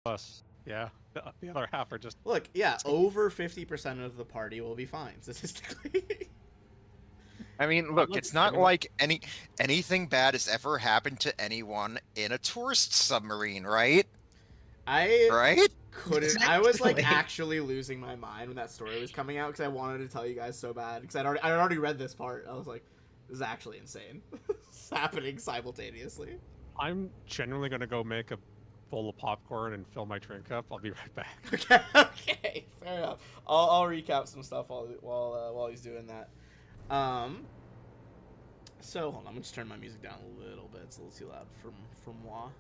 us. Yeah, the other half are just. Look, yeah, over 50% of the party will be fine statistically. I mean, I'm look, like, it's not everyone- like anything bad has ever happened to anyone in a tourist submarine, right? I Right? couldn't. I was like Exactly. actually losing my mind when that story was coming out because I wanted to tell you guys so bad because I'd already read this part. I was like, this is actually insane. It's happening simultaneously. I'm genuinely gonna go make a bowl of popcorn and fill my drink up. I'll be right back. Okay, okay, fair enough. I'll recap some stuff while he's doing that. So hold on, I'm gonna just turn my music down a little bit. It's a little too loud from moi.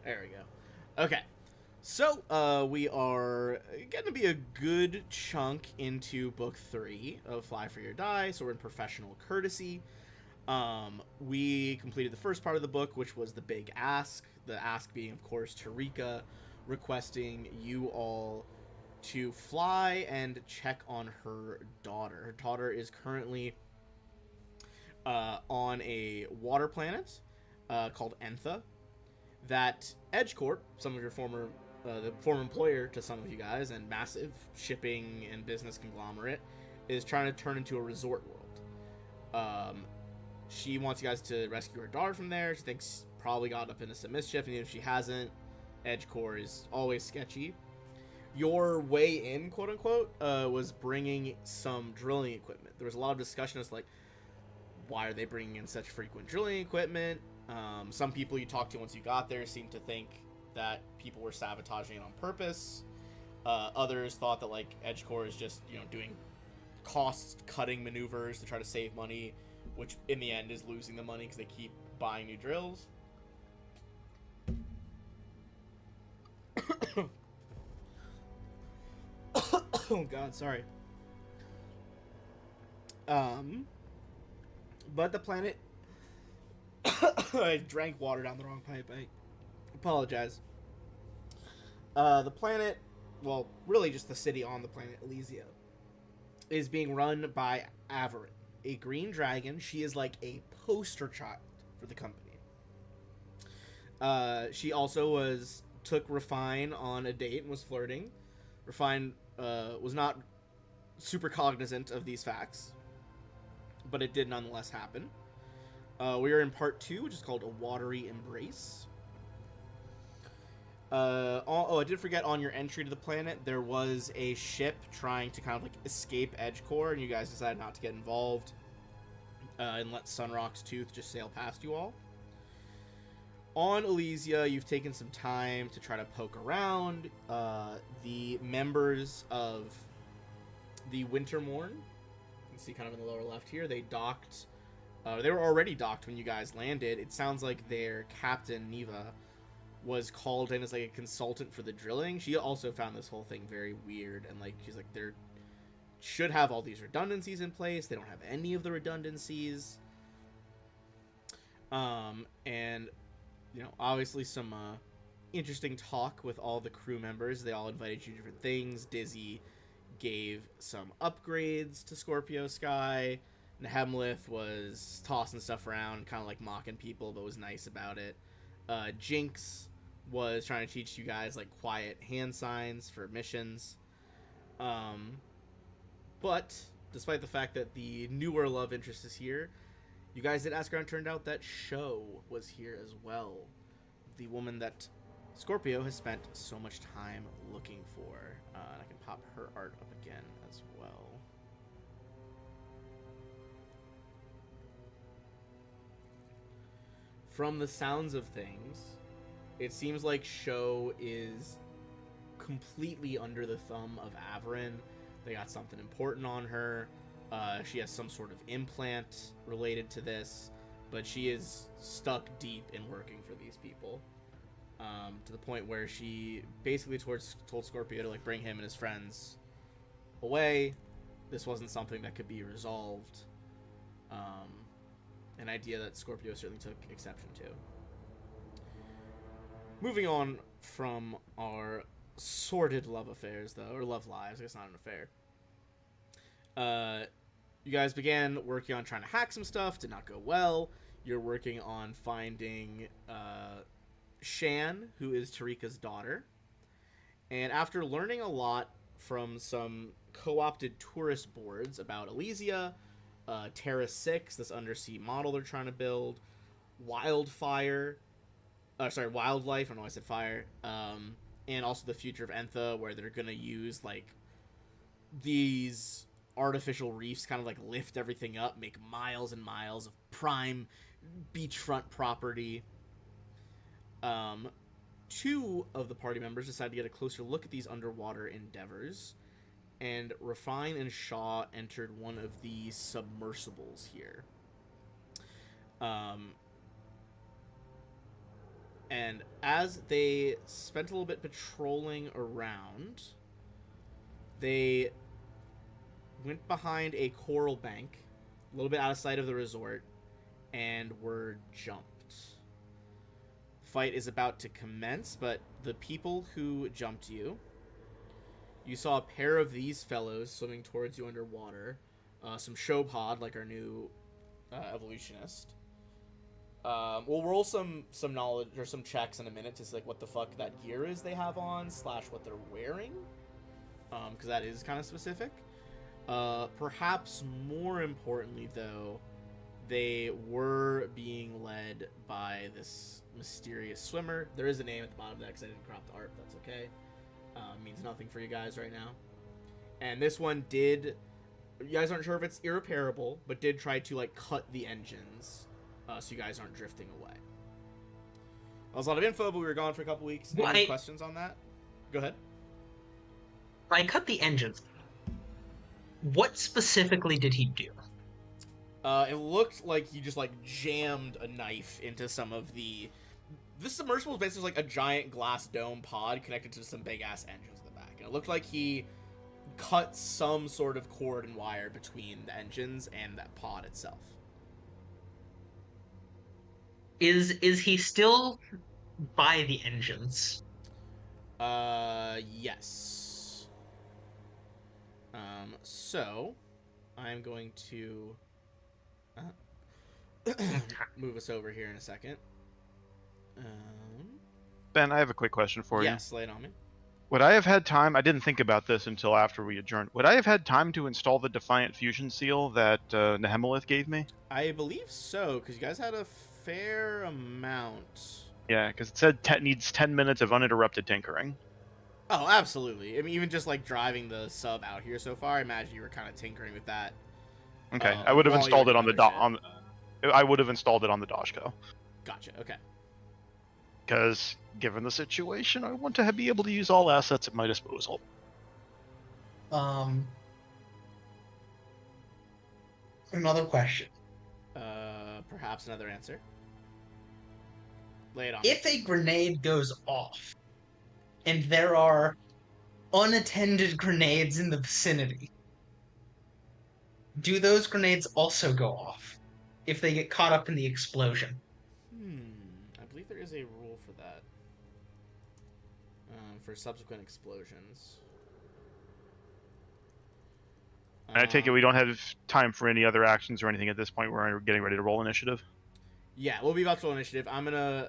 There we go. Okay. So, we are going to be a good chunk into book 3 of Fly for Your Die, so we're in professional courtesy. We completed the first part of the book, which was the big ask. The ask being, of course, Tarika requesting you all to fly and check on her daughter. Her daughter is currently on a water planet called Entha that EdgeCorp, some of your the former employer to some of you guys and massive shipping and business conglomerate, is trying to turn into a resort world. She wants you guys to rescue her daughter from there. She thinks probably got up into some mischief, and if she hasn't, EdgeCorp is always sketchy. Your way in, quote unquote, was bringing some drilling equipment. There was a lot of discussion as like, why are they bringing in such frequent drilling equipment? Some people you talked to once you got there seemed to think that people were sabotaging it on purpose. Others thought that like EdgeCorp is just doing cost-cutting maneuvers to try to save money, which in the end is losing the money because they keep buying new drills. Oh God, sorry. But the planet. I drank water down the wrong pipe. I apologize. The planet, well, really just the city on the planet Elysia, is being run by Averin, a green dragon. She is like a poster child for the company. She also took Refine on a date and was flirting. Refine was not super cognizant of these facts, but it did nonetheless happen. We are in part 2, which is called A Watery Embrace. I did forget, on your entry to the planet, there was a ship trying to kind of like escape EdgeCorp, and you guys decided not to get involved and let Sunrock's Tooth just sail past you all. On Elysia, you've taken some time to try to poke around. The members of the Wintermorn, you can see kind of in the lower left here, they docked. They were already docked when you guys landed. It sounds like their captain, Neva, was called in as like a consultant for the drilling. She also found this whole thing very weird, and like she's like, there should have all these redundancies in place. They don't have any of the redundancies. And obviously some interesting talk with all the crew members. They all invited you to different things. Dizzy gave some upgrades to Scorpio Sky. Hemlith was tossing stuff around, kind of like mocking people, but was nice about it. Jinx was trying to teach you guys like quiet hand signs for missions. But despite the fact that the newer love interest is here, you guys did ask around. Turned out that Show was here as well, the woman that Scorpio has spent so much time looking for. I can pop her art up again as well. From the sounds of things, it seems like Show is completely under the thumb of Averin. They got something important on her. She has some sort of implant related to this, but she is stuck deep in working for these people. To the point where she basically told Scorpio to like bring him and his friends away. This wasn't something that could be resolved. An idea that Scorpio certainly took exception to. Moving on from our sordid love affairs, though, or love lives, I guess not an affair. You guys began working on trying to hack some stuff, did not go well. You're working on finding Shan, who is Tarika's daughter. And after learning a lot from some co-opted tourist boards about Elysia, Terra 6, this undersea model they're trying to build, Wildlife, I don't know why I said fire, and also the future of Entha, where they're going to use, like, these artificial reefs kind of, like, lift everything up, make miles and miles of prime beachfront property. Two of the party members decided to get a closer look at these underwater endeavors, and Refine and Shaw entered one of the submersibles here. And as they spent a little bit patrolling around, they went behind a coral bank, a little bit out of sight of the resort, and were jumped. Fight is about to commence, but the people who jumped you, you saw a pair of these fellows swimming towards you underwater. Some Showpod, like our new evolutionist. We'll roll some knowledge or some checks in a minute to see like what the fuck that gear is they have on / what they're wearing, because that is kind of specific. Perhaps more importantly, though, they were being led by this mysterious swimmer. There is a name at the bottom of that because I didn't crop the art, but that's okay. Means nothing for you guys right now. And this one did, you guys aren't sure if it's irreparable, but did try to like cut the engines so you guys aren't drifting away. That was a lot of info, but we were gone for a couple weeks. Any questions on that? Go ahead. I cut the engines. What specifically did he do? It looked like he just like jammed a knife into some of the. This submersible is basically like a giant glass dome pod connected to some big ass engines in the back, and it looked like he cut some sort of cord and wire between the engines and that pod itself. Is he still by the engines? Yes. So I'm going to move us over here in a second. Ben, I have a quick question for you. Yes, lay it on me. Would I have had time? I didn't think about this until after we adjourned. Would I have had time to install the Defiant Fusion Seal that Nehemelith gave me? I believe so, because you guys had a fair amount. Yeah, because it said needs 10 minutes of uninterrupted tinkering. Oh, absolutely. I mean, even just like driving the sub out here so far, I imagine you were kind of tinkering with that. Okay, I would have while installed you it were on the doing I would have installed it on the Doshko. Gotcha. Okay. Because given the situation, I want to be able to use all assets at my disposal. Another question. Perhaps another answer. Lay it on. If a grenade goes off, and there are unattended grenades in the vicinity, do those grenades also go off if they get caught up in the explosion? I believe there is a rule for that. For subsequent explosions. And I take it we don't have time for any other actions or anything at this point. We're getting ready to roll initiative. Yeah, we'll be about to roll initiative. I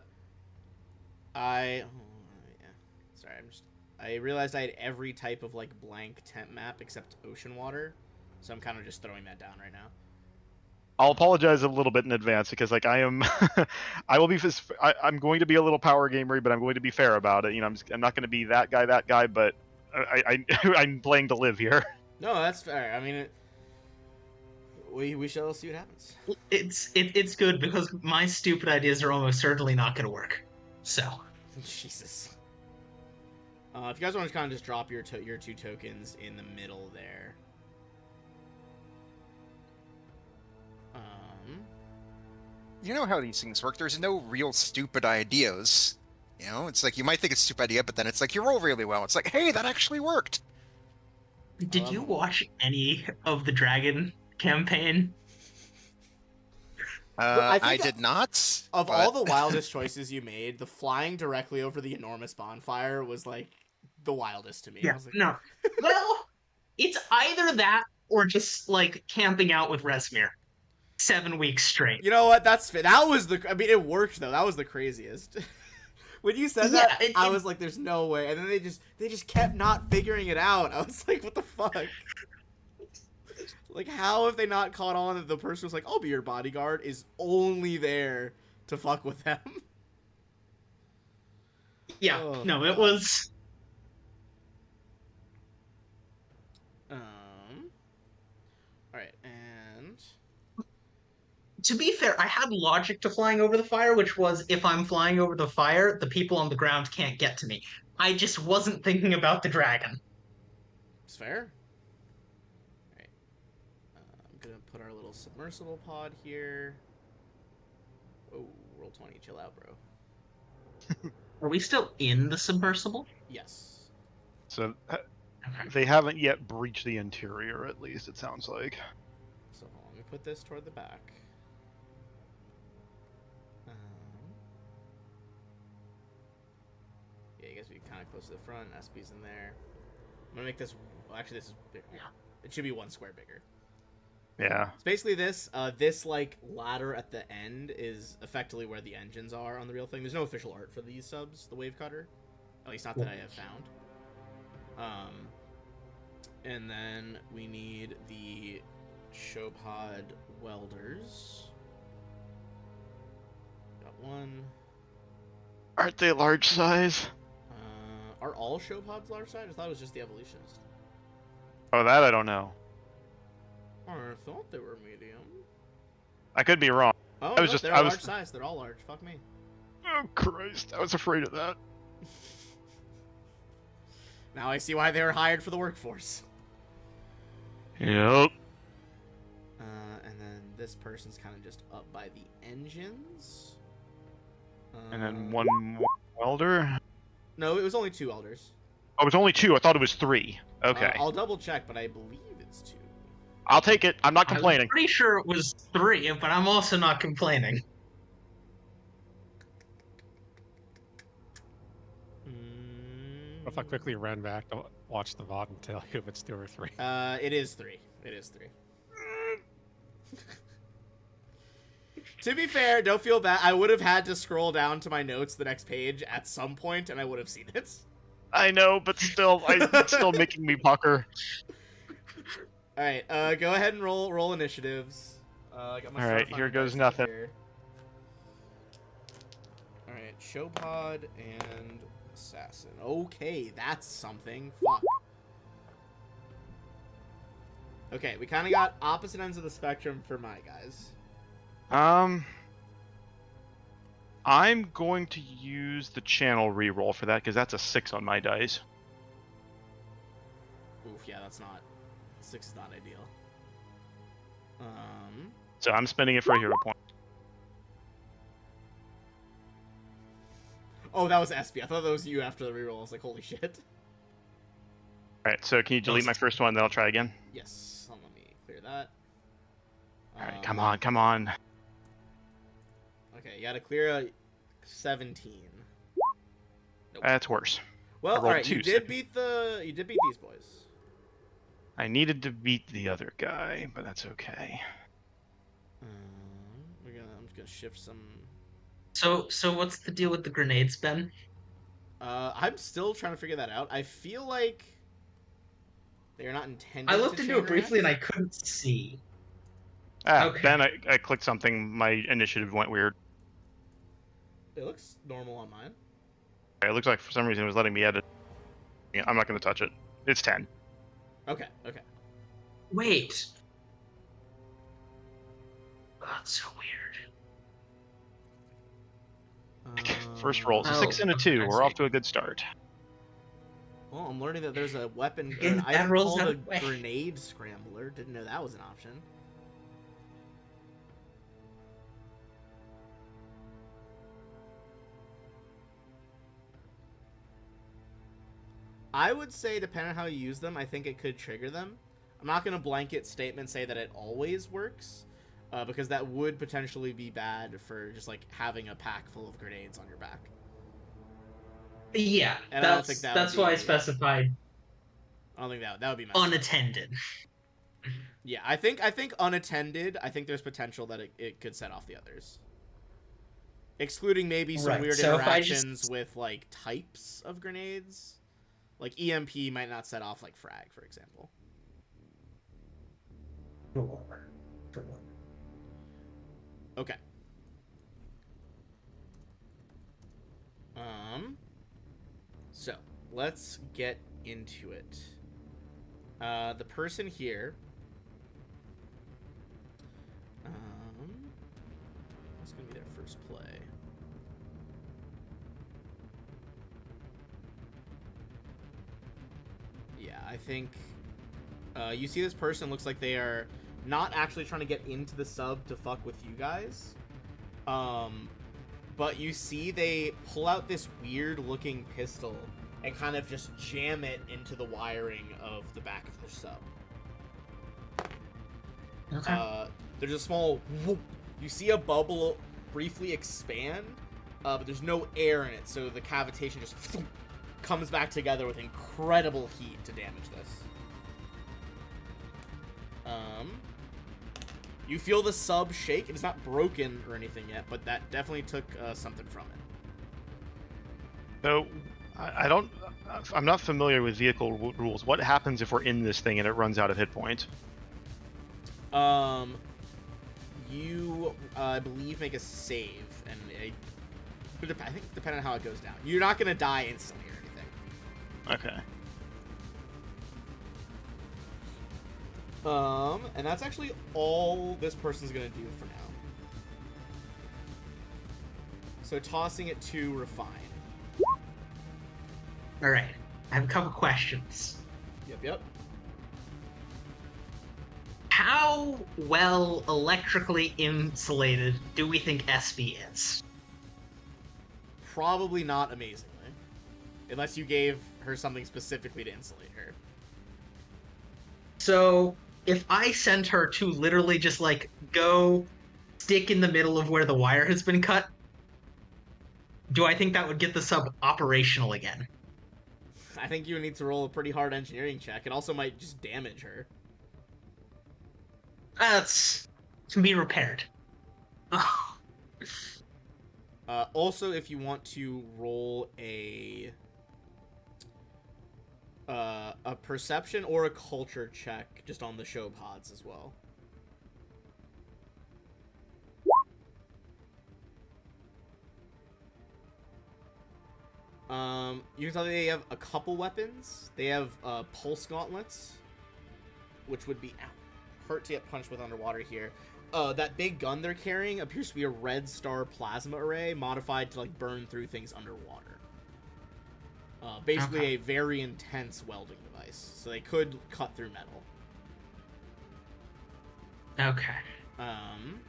realized I had every type of like blank temp map except ocean water, so I'm kind of just throwing that down right now. I'll apologize a little bit in advance because like I'm going to be a little power gamery, but I'm going to be fair about it. You know, I'm not going to be that guy, but I'm playing to live here. No, that's fair. I mean, we shall see what happens. It's good because my stupid ideas are almost certainly not going to work. So. Jesus. If you guys want to kind of just drop your 2 tokens in the middle there. You know how these things work. There's no real stupid ideas. You know, it's like you might think it's a stupid idea, but then it's like you roll really well. It's like, hey, that actually worked. Did you watch any of the Dragon campaign? I did not. Of all the wildest choices you made, the flying directly over the enormous bonfire was like the wildest to me. Yeah, I was like, no. Well, it's either that or just like camping out with Resmir 7 weeks straight. You know what? That's fit. That was I mean, it worked though. That was the craziest. When you said Yeah, that, I was like, "There's no way," and then they just kept not figuring it out. I was like, "What the fuck?" Like, how have they not caught on that the person was like, "I'll be your bodyguard," is only there to fuck with them? Yeah, Oh, no, it God. was. All right, and To be fair, I had logic to flying over the fire, which was if I'm flying over the fire, the people on the ground can't get to me. I just wasn't thinking about the dragon. it's fair. All right, I'm gonna put our little submersible pod here. Oh, roll 20, chill out, bro. Are we still in the submersible? Yes. So Okay. they haven't yet breached the interior, at least, it sounds like. So hold on, let me put this toward the back. Yeah, you guys be kind of close to the front. SP's in there. I'm gonna make this. Well, actually, this is bigger. It should be 1 square bigger. Yeah. It's basically this. This like ladder at the end is effectively where the engines are on the real thing. There's no official art for these subs, the wave cutter, at least not that I have found. And then we need the show pod welders. Got one. Aren't they large size? Are all show pods large size? I thought it was just the evolutionist. Oh, that I don't know. I thought they were medium. I could be wrong. Oh, I was no, just- they're I large was- size. They're all large. Fuck me. Oh, Christ. I was afraid of that. Now I see why they were hired for the workforce. Yep. And then this person's kind of just up by the engines. And then one more welder. No, it was only 2 elders. Oh, it was only 2. I thought it was 3. Okay. I'll double check, but I believe it's 2. I'll take it. I'm not complaining. I'm pretty sure it was 3, but I'm also not complaining. What if I quickly ran back to watch the VOD and tell you if it's 2 or 3? It is 3. It is 3. To be fair, don't feel bad. I would have had to scroll down to my notes the next page at some point, and I would have seen it. I know, but still, it's still making me pucker. All right, go ahead and roll initiatives. I got my All right, Starfinder here goes dice nothing. here. All right, Showpod and Assassin. Okay, that's something. Fuck. Okay, we kind of got opposite ends of the spectrum for my guys. I'm going to use the channel reroll for that because that's a 6 on my dice. Oof, yeah, that's not. 6 is not ideal. So I'm spending it for a hero point. Oh, that was SB. I thought that was you after the reroll. I was like, holy shit. Alright, so can you delete my first one, then I'll try again? Yes, hold on, let me clear that. Alright, come on, come on. Okay, you gotta clear a 17. Nope. That's worse. Well, rolled alright, 2, you did beat these boys. I needed to beat the other guy, but that's okay. I'm just gonna shift some. So what's the deal with the grenades, Ben? I'm still trying to figure that out. I feel like they are not intended. I looked to into it chain briefly and I react. couldn't see. Ah, Okay. then I clicked something, my initiative went weird. It looks normal on mine. It looks like for some reason it was letting me edit. Yeah, I'm not going to touch it. It's 10. Okay. Wait. Oh, that's so weird. First roll. It's a Oh, 6 and a 2. okay, I We're see. off to a good start. Well, I'm learning that there's a weapon, or And an that item rolls called out a of the way. grenade scrambler. Didn't know that was an option. I would say, depending on how you use them, I think it could trigger them. I'm not going to blanket statement say that it always works, because that would potentially be bad for just like having a pack full of grenades on your back. Yeah, And I don't think that that's would why I be- specified I don't think that would be messed up. unattended. Yeah, I think unattended. I think there's potential that it could set off the others. Excluding maybe some Right, weird so if I interactions just- with, like, types of grenades. Like, EMP might not set off, like, frag, for example. Sure. Okay. So, let's get into it. The person here... what's going to be their first play? Yeah, I think... you see this person looks like they are not actually trying to get into the sub to fuck with you guys. But you see they pull out this weird-looking pistol and kind of just jam it into the wiring of the back of their sub. Okay. There's a small whoop. You see a bubble briefly expand, but there's no air in it, so the cavitation just comes back together with incredible heat to damage this. You feel the sub shake. It's not broken or anything yet, but that definitely took something from it. So, I'm not familiar with vehicle rules. What happens if we're in this thing and it runs out of hit point? You, I believe, make a save, and I think depending on how it goes down, you're not gonna die instantly or anything. Okay. And that's actually all this person's gonna do for now. So tossing it to refine. All right. I have a couple questions. Yep. How well electrically insulated do we think SB is? Probably not amazingly, unless you gave her something specifically to insulate her. So, if I sent her to literally just, like, go stick in the middle of where the wire has been cut, do I think that would get the sub operational again? I think you need to roll a pretty hard engineering check. It also might just damage her. That's can be repaired. Also, if you want to roll a perception or a culture check just on the show pods as well. You can tell they have a couple weapons. They have pulse gauntlets, which would be hurt to get punched with underwater here. That big gun they're carrying appears to be a red star plasma array modified to like burn through things underwater. Basically Okay. a very intense welding device, so they could cut through metal. Okay. And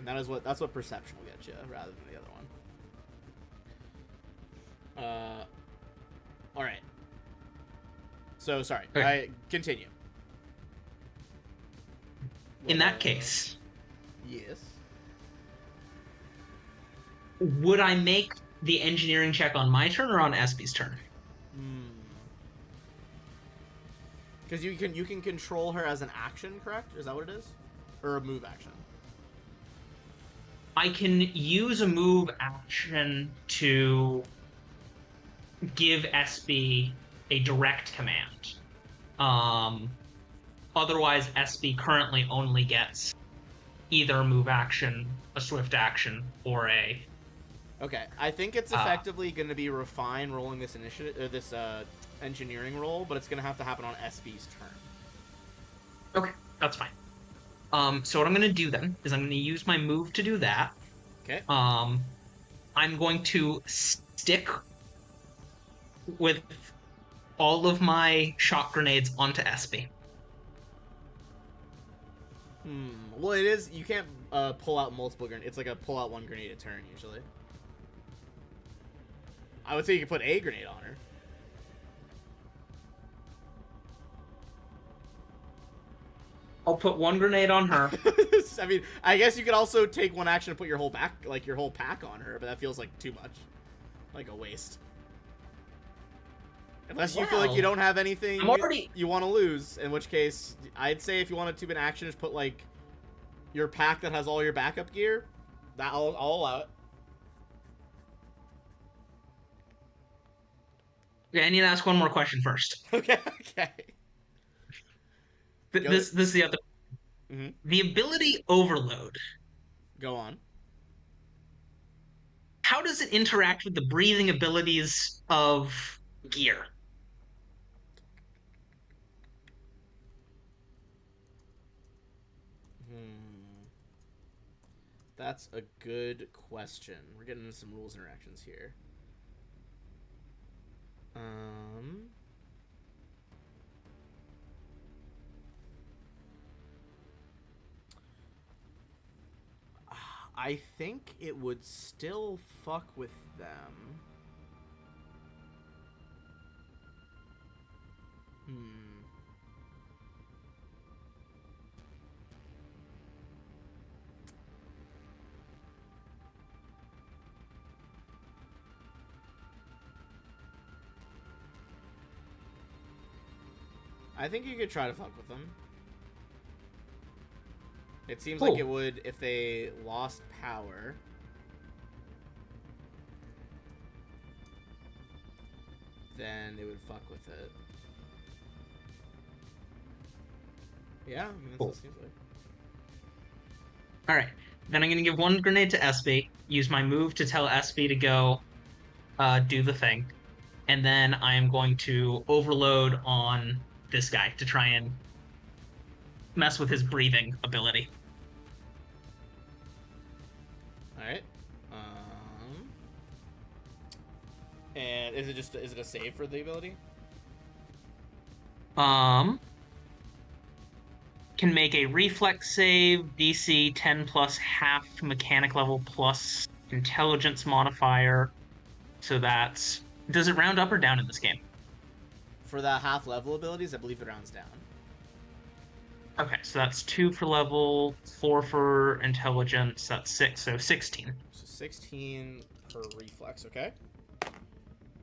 that's what perception will get you rather than the other one. All right. So sorry. Okay. I continue. In that case, Yes. would I make the engineering check on my turn or on SB's turn? Because you can control her as an action, correct? Is that what it is? Or a move action? I can use a move action to give SB a direct command. Otherwise, SB currently only gets either a move action, a swift action, or a... Okay, I think it's effectively going to be Refine rolling this initiative, or this engineering roll, but it's going to have to happen on SB's turn. Okay, that's fine. So what I'm going to do then is I'm going to use my move to do that. Okay. I'm going to stick with all of my shock grenades onto SB. Well, it is. You can't pull out multiple grenades. It's like a pull out one grenade a turn usually. I would say you could put a grenade on her. I'll put one grenade on her. I mean, I guess you could also take one action and put your whole pack on her, but that feels like too much, like a waste. Unless you feel like you don't have anything you want to lose, in which case, I'd say if you want to tube an action, just put like your pack that has all your backup gear, that I'll allow it. Okay, I need to ask one more question first. Okay. Okay. Go- This is the other. Mhm. The ability Overload. Go on. How does it interact with the breathing abilities of gear? Hmm. That's a good question. We're getting into some rules interactions here. I think it would still fuck with them. I think you could try to fuck with them. It seems like it would if they lost power. Then it would fuck with it. Yeah, I mean, that's what it seems like. All right. Then I'm going to give one grenade to SB, use my move to tell SB to go do the thing. And then I am going to overload on this guy to try and mess with his breathing ability. Alright. And is it a save for the ability? Can make a reflex save, DC 10 plus half mechanic level plus intelligence modifier. So that's... Does it round up or down in this game? For the half level abilities, I believe it rounds down. Okay, so that's 2 for level, 4 for intelligence, that's 6, so 16. So 16 per reflex, okay?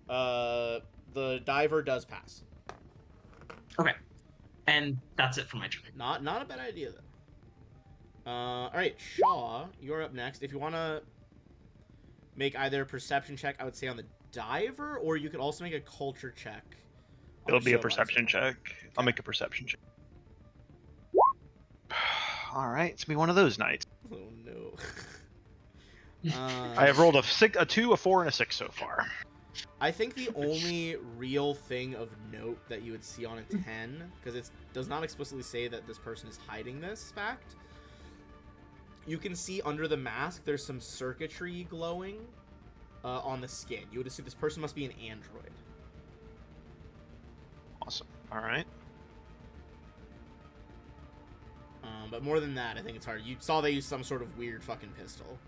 The diver does pass. Okay. And that's it for my turn. Not a bad idea, though. Alright, Shaw, you're up next. If you want to make either a perception check, I would say on the diver, or you could also make a culture check. It'll be a perception check. I'll make a perception check. All right, it's gonna be one of those nights. Oh no. I have rolled a 2, a 4, and a 6 so far. I think the only real thing of note that you would see on a 10, because it does not explicitly say that this person is hiding this fact, you can see under the mask there's some circuitry glowing on the skin. You would assume this person must be an android. Awesome. All right. But more than that, I think it's hard. You saw they used some sort of weird fucking pistol.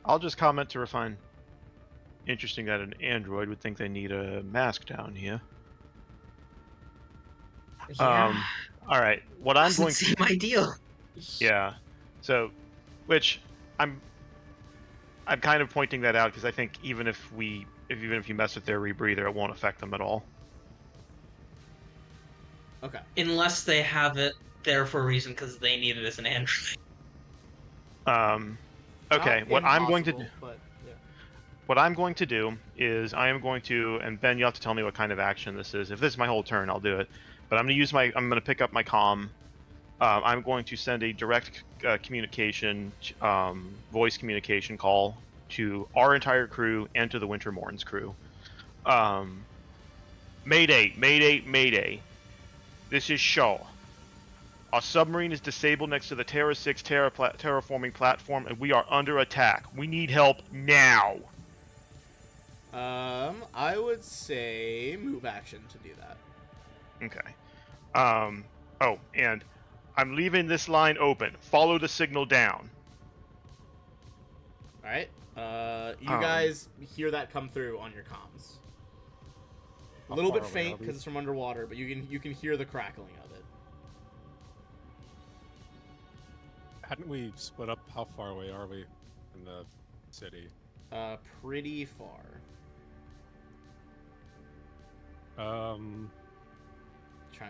I'll just comment to refine. Interesting that an android would think they need a mask down here. Yeah. All right. What I'm Doesn't going seem ideal. Yeah. So, which I'm kind of pointing that out because I think even if you mess with their rebreather, it won't affect them at all. Okay. Unless they have it there for a reason because they need it as an android. Okay. Not What I'm going to impossible, but yeah. What I'm going to do is I am going to, and Ben, you have to tell me what kind of action this is. If this is my whole turn, I'll do it. But I'm going to pick up my comm. I'm going to send a direct communication, voice communication call to our entire crew and to the Wintermorn's crew. Mayday, mayday, mayday. This is Shaw. Our submarine is disabled next to the Terra 6 terraforming platform, and we are under attack. We need help now. I would say move action to do that. Okay. Oh, and I'm leaving this line open. Follow the signal down. All right. You guys hear that come through on your comms. A little bit faint because it's from underwater, but you can hear the crackling of it. Hadn't we split up? How far away are we from the city? Pretty far. Trying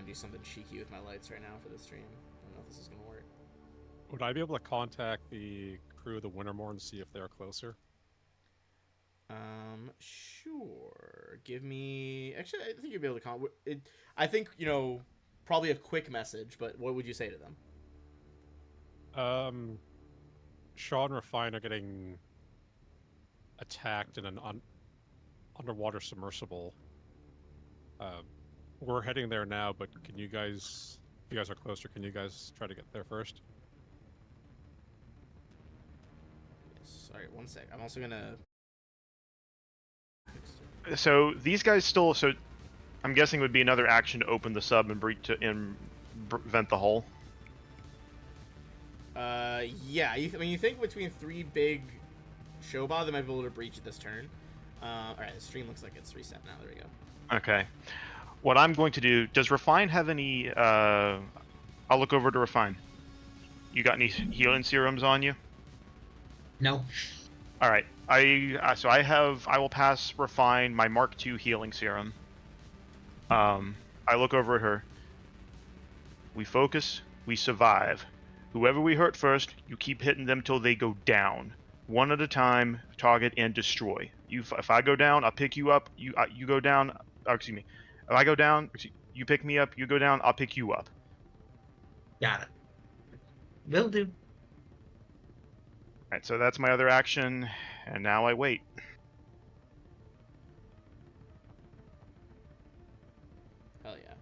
to do something cheeky with my lights right now for the stream. I don't know if this is gonna work. Would I be able to contact the crew of the Wintermore and see if they're closer? Sure. Give me. Actually, I think you'll be able to. I think probably a quick message, but what would you say to them? Shaw and Refine are getting attacked in an underwater submersible. We're heading there now, but can you guys, if you guys are closer, can you guys try to get there first? Yes. All right, one sec. I'm also gonna. So these guys still. So I'm guessing it would be another action to open the sub and vent the hull. Yeah. When you think between 3 big Shobah, they might be able to breach it this turn. All right, the stream looks like it's reset now. There we go. Okay. What I'm going to do, does Refine have any, I'll look over to Refine. You got any healing serums on you? No. Alright, I will pass Refine my Mark II healing serum. I look over at her. We focus, we survive. Whoever we hurt first, you keep hitting them till they go down. One at a time, target and destroy. If I go down, I'll pick you up. You go down. Excuse me. If I go down, you pick me up. You go down, I'll pick you up. Got it. Will do. Alright, so that's my other action, and now I wait. Hell yeah.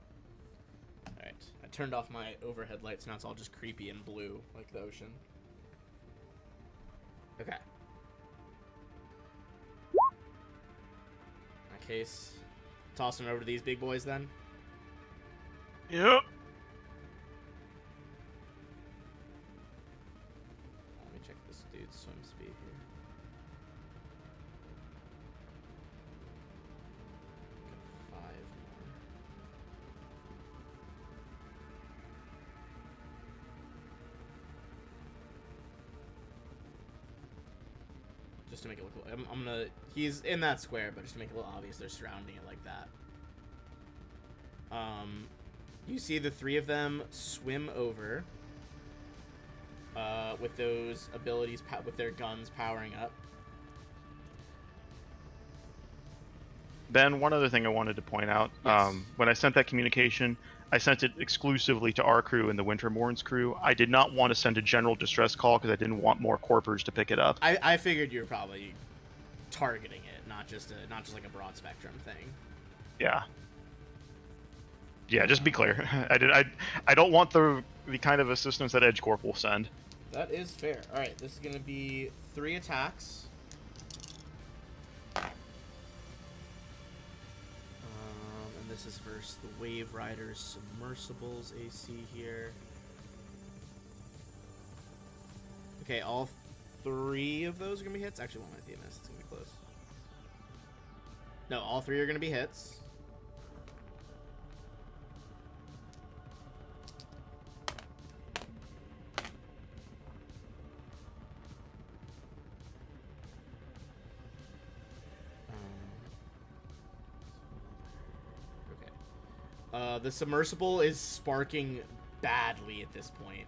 Alright. I turned off my overhead lights, now it's all just creepy and blue, like the ocean. Okay. In that case, tossing over to these big boys then. Yep. Let me check this dude's swim speed here. Got 5 more. Just to make it look, I'm gonna. He's in that square, but just to make it a little obvious, they're surrounding it like that. You see the 3 of them swim over. With those abilities, with their guns powering up. Ben, one other thing I wanted to point out. Yes. When I sent that communication, I sent it exclusively to our crew and the Wintermorn's crew. I did not want to send a general distress call because I didn't want more corpers to pick it up. I figured you were probably targeting it, not just like a broad spectrum thing. Yeah. Yeah, just be clear. I don't want the kind of assistance that Edge Corp will send. That is fair. All right, this is gonna be 3 attacks. And this is versus the Wave Riders Submersibles AC here. Okay, all 3 of those are gonna be hits. Actually, one might be a miss. It's gonna be close. No, all 3 are gonna be hits. The submersible is sparking badly at this point.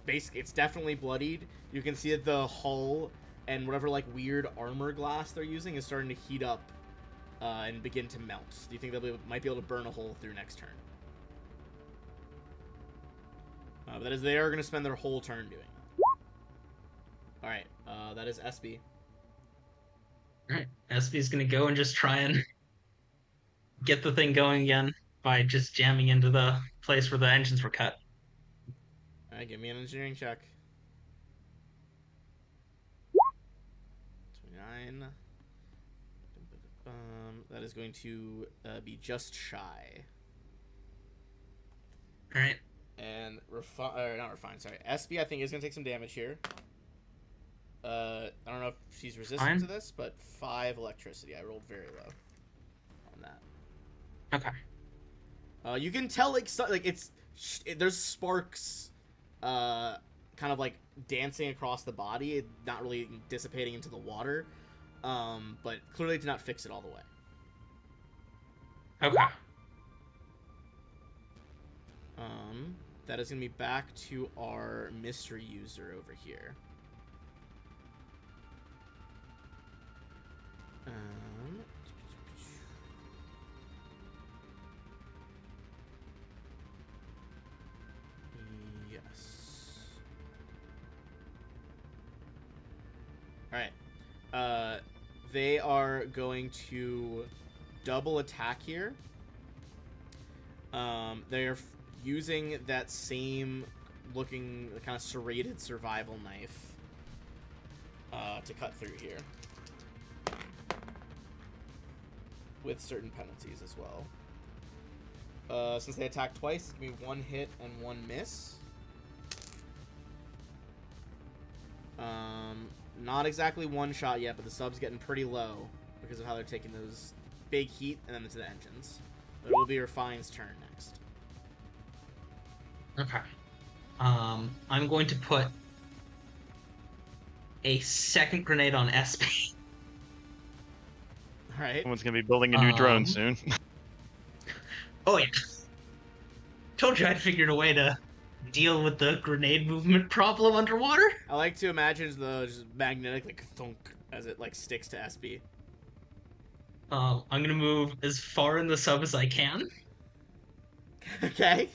It's definitely bloodied. You can see that the hull and whatever like weird armor glass they're using is starting to heat up and begin to melt. Do you think might be able to burn a hole through next turn? But that is, they are going to spend their whole turn doing it. All right, that is SB. Alright, SB's gonna go and just try and get the thing going again by just jamming into the place where the engines were cut. All right, give me an engineering check. 29. That is going to be just shy. Alright. And not refine, sorry. SB, I think, is going to take some damage here. I don't know if she's resistant to this, but 5 electricity. I rolled very low on that. Okay. You can tell there's sparks, kind of like dancing across the body, not really dissipating into the water, but clearly did not fix it all the way. Okay. That is gonna be back to our mystery user over here. All right. They are going to double attack here. They're using that same looking kind of serrated survival knife to cut through here. With certain penalties as well. Since they attack twice, it's going to be 1 hit and 1 miss. Not exactly one shot yet, but the sub's getting pretty low because of how they're taking those big heat and then into the engines. But it will be Refine's turn next. Okay. I'm going to put a second grenade on SP. All right. Someone's gonna be building a new drone soon. Oh yeah. Told you I'd figured a way to deal with the grenade movement problem underwater. I like to imagine the just magnetic like thunk as it like sticks to SB. I'm gonna move as far in the sub as I can. Okay.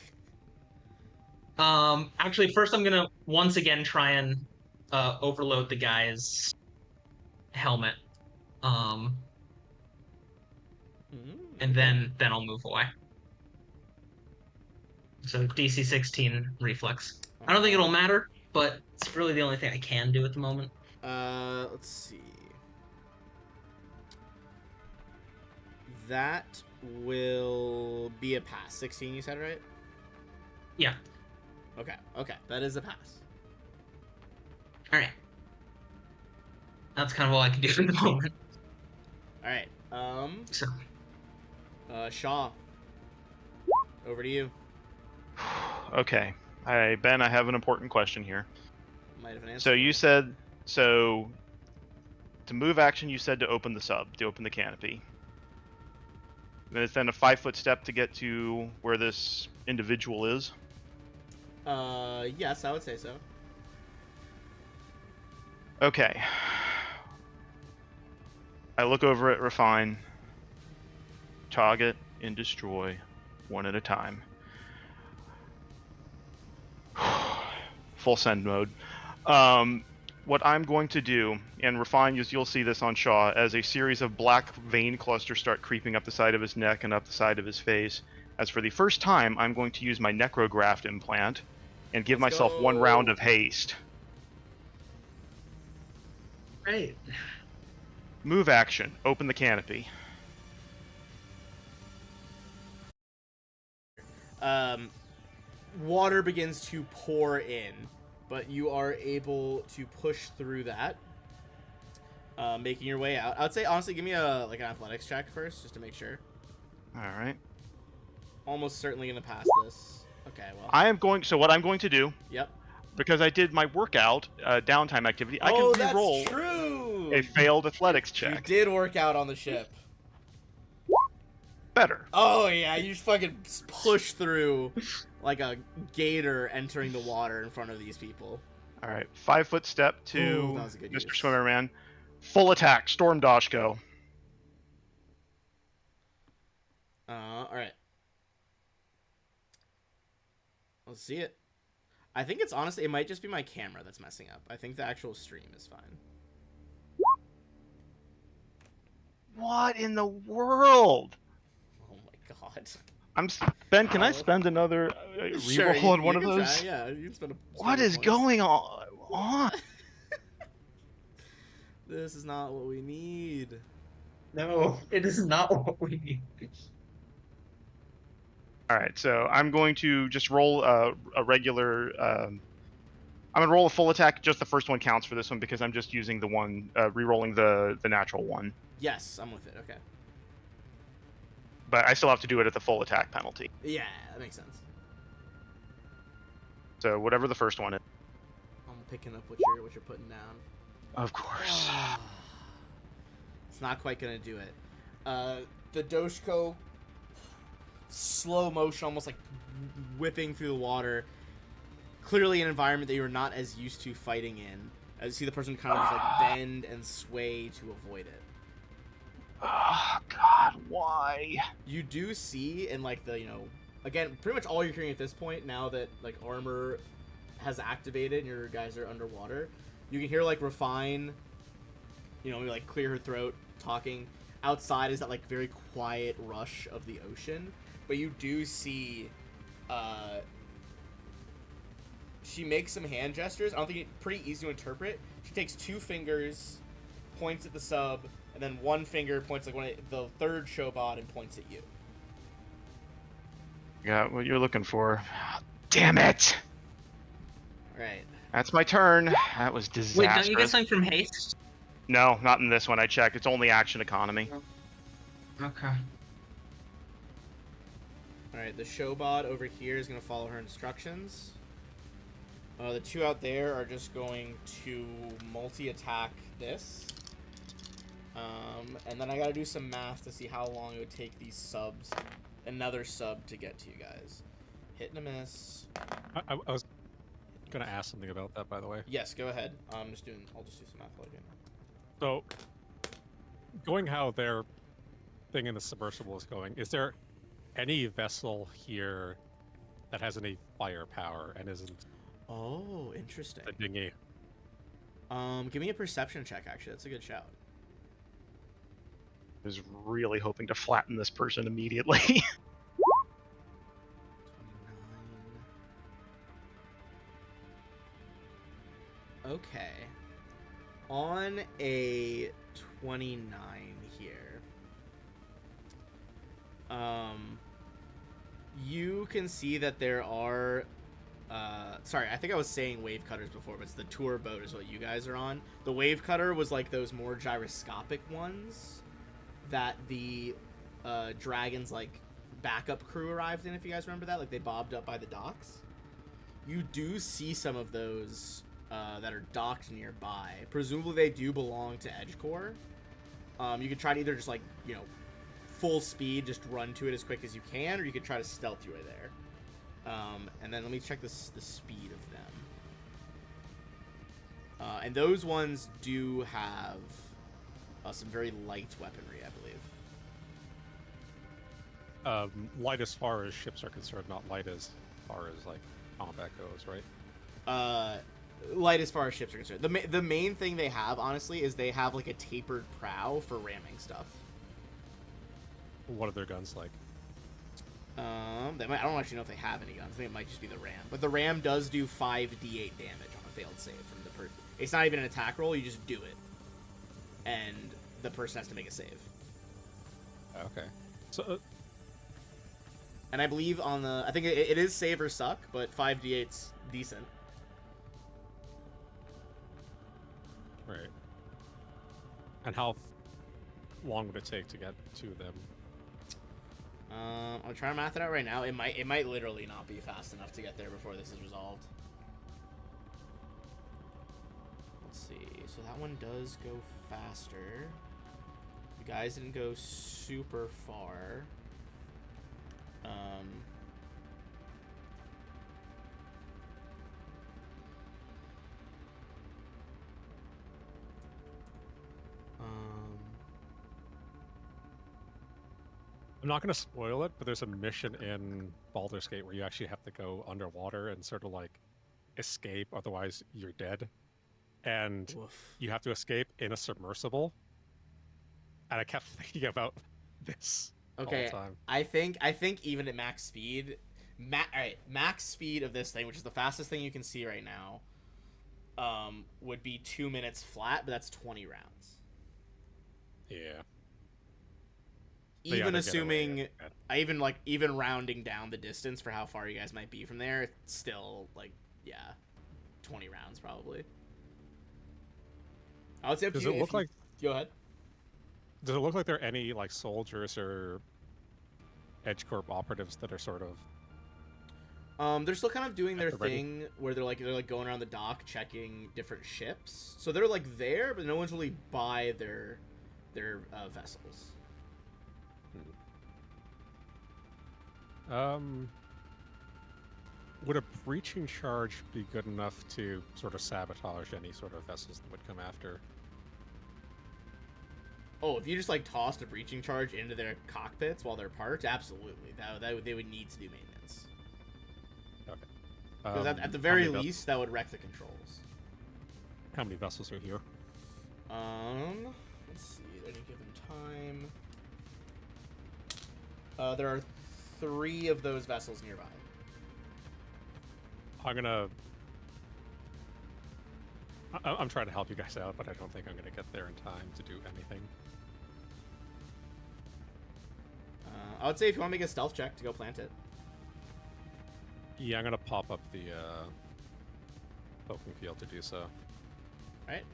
Actually, first I'm gonna once again try and overload the guy's helmet. And then I'll move away. So DC 16 reflex. I don't think it'll matter, but it's really the only thing I can do at the moment. Let's see. That will be a pass. 16, you said, right? Yeah. Okay. Okay, that is a pass. All right. That's kind of all I can do at the moment. All right. So. Shaw. Over to you. Okay. Ben, I have an important question here. Might have an answer. So you said, to move action, you said to open the sub, to open the canopy. Then it's then a 5-foot step to get to where this individual is. Yes, I would say so. Okay. I look over at Refine. Target and destroy one at a time. Full send mode. What I'm going to do, and Refine, you'll see this on Shaw, as a series of black vein clusters start creeping up the side of his neck and up the side of his face. As for the first time, I'm going to use my Necrograft implant and give Let's myself go. 1 round of haste. Great. Move action. Open the canopy. Water begins to pour in, but you are able to push through that, making your way out. I would say, honestly, give me an athletics check first, just to make sure. All right. Almost certainly gonna pass this. Okay, well. What I'm going to do, Yep. because I did my workout downtime activity, I Oh, can that's re-roll true. a failed athletics You check. did work out on the ship. Better. Oh yeah, you just fucking push through like a gator entering the water in front of these people. All right, 5-foot step Ooh, to that was a good Mr. use. Swimmerman. Full attack, Storm Dash go. All right. Let's see it. I think it's honestly, it might just be my camera that's messing up. I think the actual stream is fine. What in the world? Oh my god. Ben, can I spend another reroll you- on you one of can those? try, yeah, you can spend What a is points. going on? This is not what we need. No, it is not what we need. All right, so I'm going to just roll a regular. I'm gonna roll a full attack. Just the first one counts for this one because I'm just using the one, re-rolling the natural one. Yes, I'm with it. Okay. But I still have to do it at the full attack penalty. Yeah, that makes sense. So whatever the first one is. I'm picking up what you're putting down. Of course. It's not quite gonna do it. The Doshko, slow motion, almost like whipping through the water. Clearly an environment that you're not as used to fighting in. As you see the person kind of just like bend and sway to avoid it. Oh God, why? You do see in like the, again, pretty much all you're hearing at this point now that like armor has activated and your guys are underwater, you can hear like Refine you know, maybe like clear her throat, talking. Outside is that like very quiet rush of the ocean, but you do see, she makes some hand gestures. I don't think it's pretty easy to interpret. She takes 2 fingers, points at the sub, and then 1 finger points like the third showbot and points at you. Got what you're looking for. Damn it! Right. That's my turn. That was disastrous. Wait, don't you get something from haste? No, not in this one. I checked. It's only action economy. Okay. Alright, the showbot over here is going to follow her instructions. The 2 out there are just going to multi-attack this. And then I gotta do some math to see how long it would take these subs, another sub, to get to you guys. Hit and a miss. I was gonna ask something about that, by the way. Yes, go ahead. I'll just do some math while again. So, going how their thing in the submersible is going, is there any vessel here that has any firepower and isn't Oh, interesting. a dinghy? Give me a perception check, actually. That's a good shout. I was really hoping to flatten this person immediately. 29. Okay. On a 29 here, you can see that there are, sorry, I think I was saying wave cutters before, but it's the tour boat is what you guys are on. The wave cutter was like those more gyroscopic ones that the Dragon's like backup crew arrived in, if you guys remember that. Like they bobbed up by the docks. You do see some of those that are docked nearby. Presumably they do belong to EdgeCore. You could try to either just like, you know, full speed, just run to it as quick as you can, or you could try to stealth your way there. And then let me check the speed of them. And those ones do have some very light weaponry, I believe. Light as far as ships are concerned, not light as far as like combat goes, right? Light as far as ships are concerned. The main thing they have, honestly, is they have like a tapered prow for ramming stuff. What are their guns like? I don't actually know if they have any guns. I think it might just be the ram. But the ram does do 5d8 damage on a failed save from the person. It's not even an attack roll. You just do it, and the person has to make a save. Okay. So. And I believe on the, I think it is save or suck, but 5d8's decent. Right. And how long would it take to get to them? I'll try to math it out right now. It might literally not be fast enough to get there before this is resolved. Let's see. So that one does go faster. You guys didn't go super far. I'm not going to spoil it, but there's a mission in Baldur's Gate where you actually have to go underwater and sort of like escape, otherwise you're dead. And Oof. you have to escape in a submersible. And I kept thinking about this all the time. I think even at max speed, max speed of this thing, which is the fastest thing you can see right now, would be 2 minutes flat, but that's 20 rounds. Yeah. Even assuming, even rounding down the distance for how far you guys might be from there, it's still like, yeah, 20 rounds probably. I would say Does it look like? Go ahead. Does it look like there are any like soldiers or EdgeCorp operatives that are sort of? They're still kind of doing their ready. thing where they're like going around the dock checking different ships. So they're like there, but no one's really by their vessels. Would a breaching charge be good enough to sort of sabotage any sort of vessels that would come after? Oh, if you just like tossed a breaching charge into their cockpits while they're parked, absolutely. They would need to do maintenance. Okay. Because at the very least, that would wreck the controls. How many vessels are here? Let's see. At any given time, there are 3 of those vessels nearby. I'm trying to help you guys out, but I don't think I'm gonna get there in time to do anything. I would say if you want to make a stealth check to go plant it. Yeah, I'm gonna pop up the poking field to do so. Alright,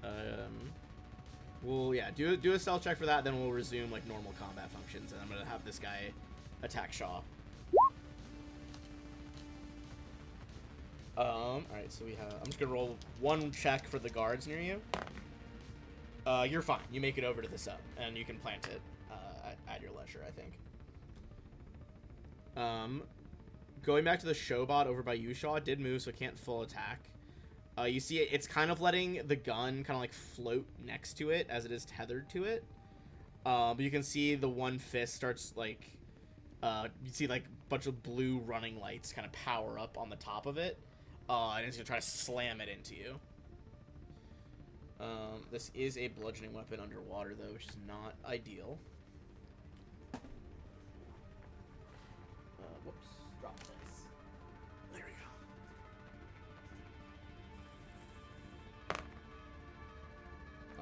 we'll, yeah, do a stealth check for that, then we'll resume, like, normal combat functions, and I'm gonna have this guy attack Shaw. Alright, so we have, I'm just gonna roll 1 check for the guards near you. You're fine, you make it over to the sub, and you can plant it, at your leisure, I think. Going back to the Showbot over by you, Shaw, it did move, so it can't full attack. You see it's kind of letting the gun kind of like float next to it as it is tethered to it. But you can see the one fist starts like, you see like a bunch of blue running lights kind of power up on the top of it. And it's gonna try to slam it into you. This is a bludgeoning weapon underwater though, which is not ideal. Whoops, drop this. There we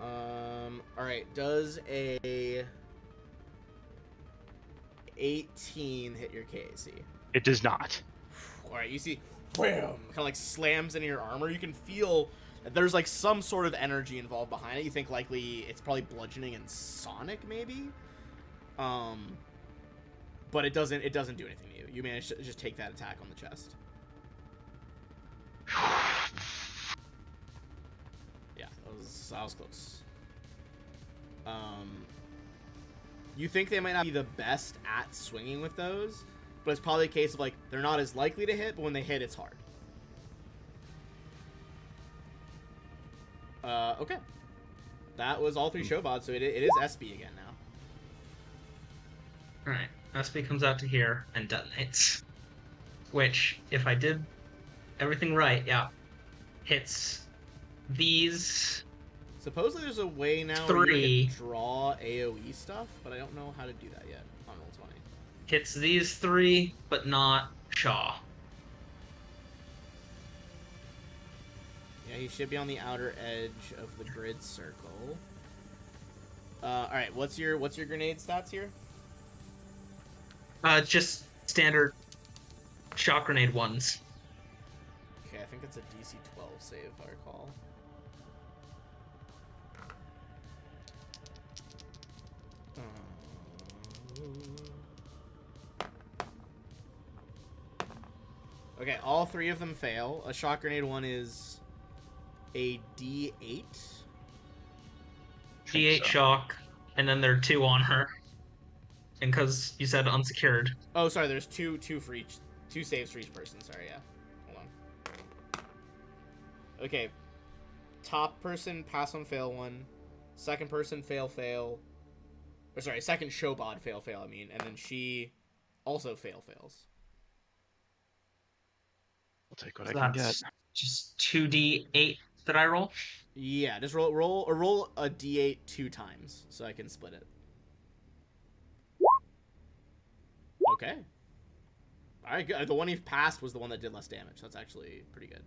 go. Alright, does a 18 hit your KAC? It does not. Alright, you see, wham, kind of like slams into your armor. You can feel that there's like some sort of energy involved behind it. You think likely it's probably bludgeoning and sonic, maybe? But it doesn't do anything to you. You manage to just take that attack on the chest. Yeah, that was close. You think they might not be the best at swinging with those, but it's probably a case of like they're not as likely to hit, but when they hit, it's hard. Okay. That was all 3 Showbots, so it is SB again now. Alright, SB comes out to here and detonates. Which, if I did everything right, yeah, hits these Supposedly there's a way now 3. where you can draw AoE stuff, but I don't know how to do that yet on Roll20. Hits these 3, but not Shaw. Yeah, he should be on the outer edge of the grid circle. Alright, what's your grenade stats here? Just standard shock grenade ones. Okay, I think it's a DC 12 save, if I recall. Okay, all 3 of them fail. A shock grenade one is a D8. D8 shock, and then there are 2 on her. And because you said unsecured. Oh, sorry, there's two for each. 2 saves for each person, sorry, yeah. Hold on. Okay. Top person, pass on, fail 1. Second person, fail. Or sorry, second Showbot, fail, I mean. And then she also fails. I'll take what I can get. Just 2d8 that I roll? Yeah, just roll a D8 2 times so I can split it. Okay. Alright, good. The one he passed was the one that did less damage. That's actually pretty good.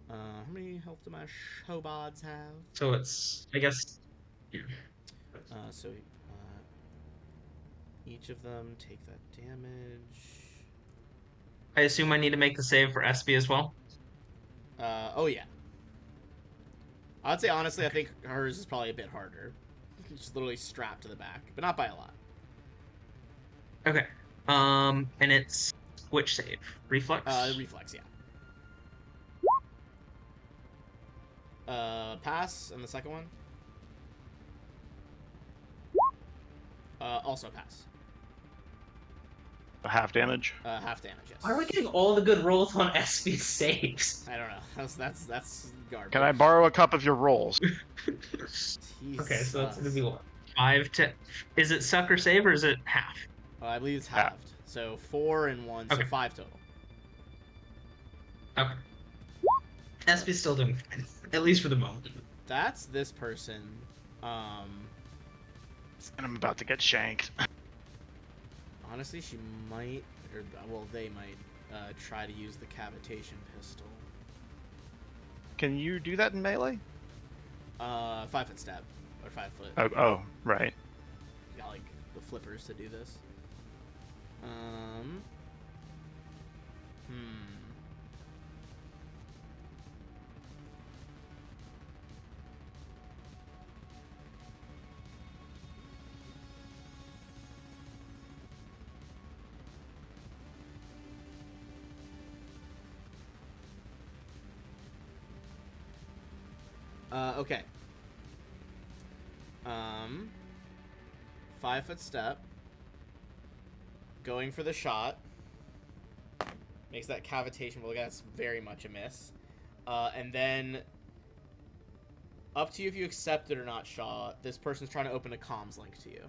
How many health do my Showbots have? So it's, I guess... So each of them take that damage. I assume I need to make the save for SB as well? Oh yeah. I'd say honestly, I think hers is probably a bit harder. She's literally strapped to the back, but not by a lot. Okay. And it's which save? Reflex? Reflex, yeah. Pass, and the second one? Also pass. Half damage. Half damage, yes. Why are we getting all the good rolls on SB saves? I don't know. That's garbage. Can I borrow a cup of your rolls? Okay, so that's gonna be what? 5 to... Is it suck or save, or is it half? I believe it's halved. So 4 and 1, so Okay. 5 total. Okay. SB's still doing fine. At least for the moment. that's this person. And I'm about to get shanked. Honestly, she might, or well, they might try to use the cavitation pistol. Can you do that in melee? 5 foot step or 5 foot. Oh, right. You got like the flippers to do this. Okay. 5 foot step. Going for the shot. Makes that cavitation roll. That's very much a miss. And then, up to you if you accept it or not, Shaw. This person's trying to open a comms link to you.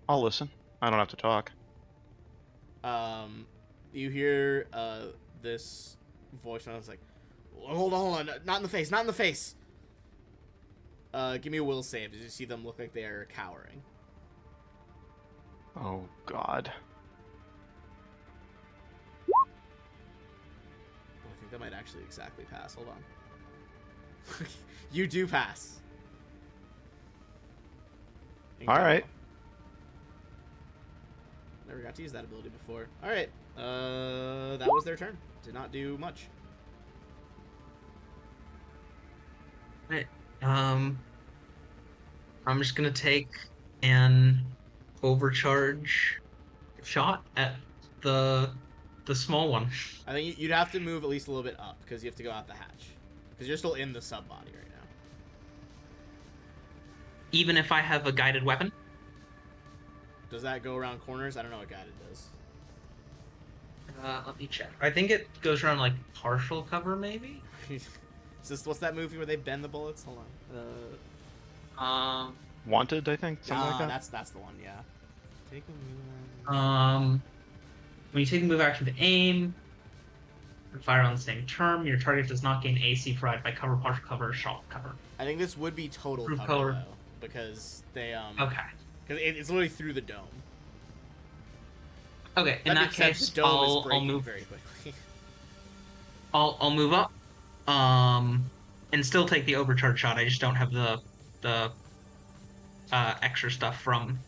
I'll listen. I don't have to talk. You hear this voice, and I was like, hold on, not in the face, not in the face. Give me a will save as you see them look like they are cowering. Oh, God. I think that might actually exactly pass. Hold on. You do pass. All right. Never got to use that ability before. All right. That was their turn. Did not do much. Right. I'm just gonna take an overcharge shot at the small one. I think you'd have to move at least a little bit up because you have to go out the hatch. Because you're still in the sub body right now. Even if I have a guided weapon? Does that go around corners? I don't know what guided does. Let me check. I think it goes around like partial cover, maybe. What's that movie where they bend the bullets? Hold on. Wanted, I think, something like that. That's the one. Yeah. Take a move. When you take a move action to aim, and fire on the same term, your target does not gain AC provided by cover, partial cover, or shock cover. I think this would be total Proof cover color. though, because they Okay. because it's literally through the dome. Okay. In that makes sense, case, the dome is I'll breaking move. very quickly. I'll move up. And still take the overcharge shot. I just don't have the extra stuff from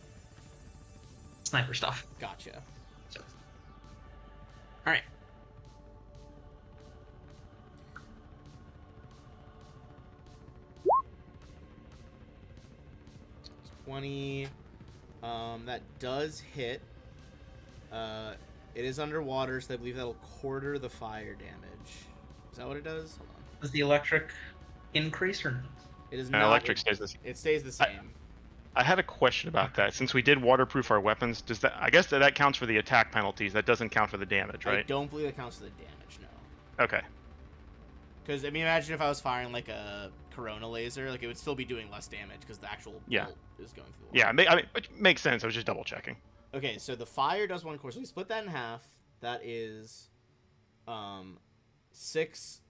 sniper stuff. Gotcha. So, all right. 20. That does hit. It is underwater, so I believe that'll quarter the fire damage. Is that what it does? Hold on. Does the electric increase or not? It is No, not. electric stays the same. It stays the same. I had a question about that. Since we did waterproof our weapons, does that? I guess that counts for the attack penalties. That doesn't count for the damage, I right? don't believe it counts for the damage, no. Okay. Because, I mean, imagine if I was firing, like, a Corona laser. Like, it would still be doing less damage because the actual bolt is going through the wall. Yeah, I mean, it makes sense. I was just double checking. Okay, so the fire does one course. So we split that in half. That is 6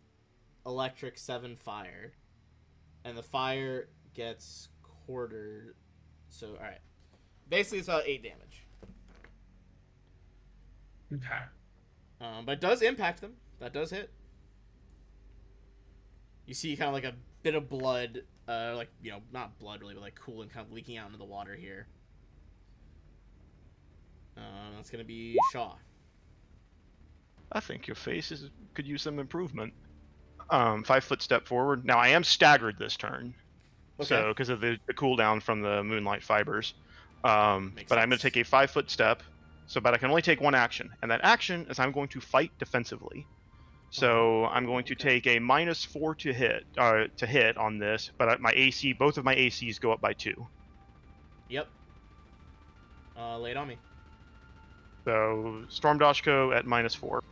electric, 7 fire. And the fire gets quartered. So, alright. Basically, it's about 8 damage. Okay. But it does impact them. That does hit. You see kind of like a bit of blood, like, you know, not blood really, but like coolant kind of leaking out into the water here. That's going to be Shaw. I think your face could use some improvement. 5 foot step forward. Now I am staggered this turn, so because of the cooldown from the moonlight fibers. But I'm going to take a 5 foot step, but I can only take one action, and that action is I'm going to fight defensively. So I'm going to take a -4 to hit on this, but my AC, both of my ACs go up by 2. Yep. Lay it on me. So Storm Dashko at -4.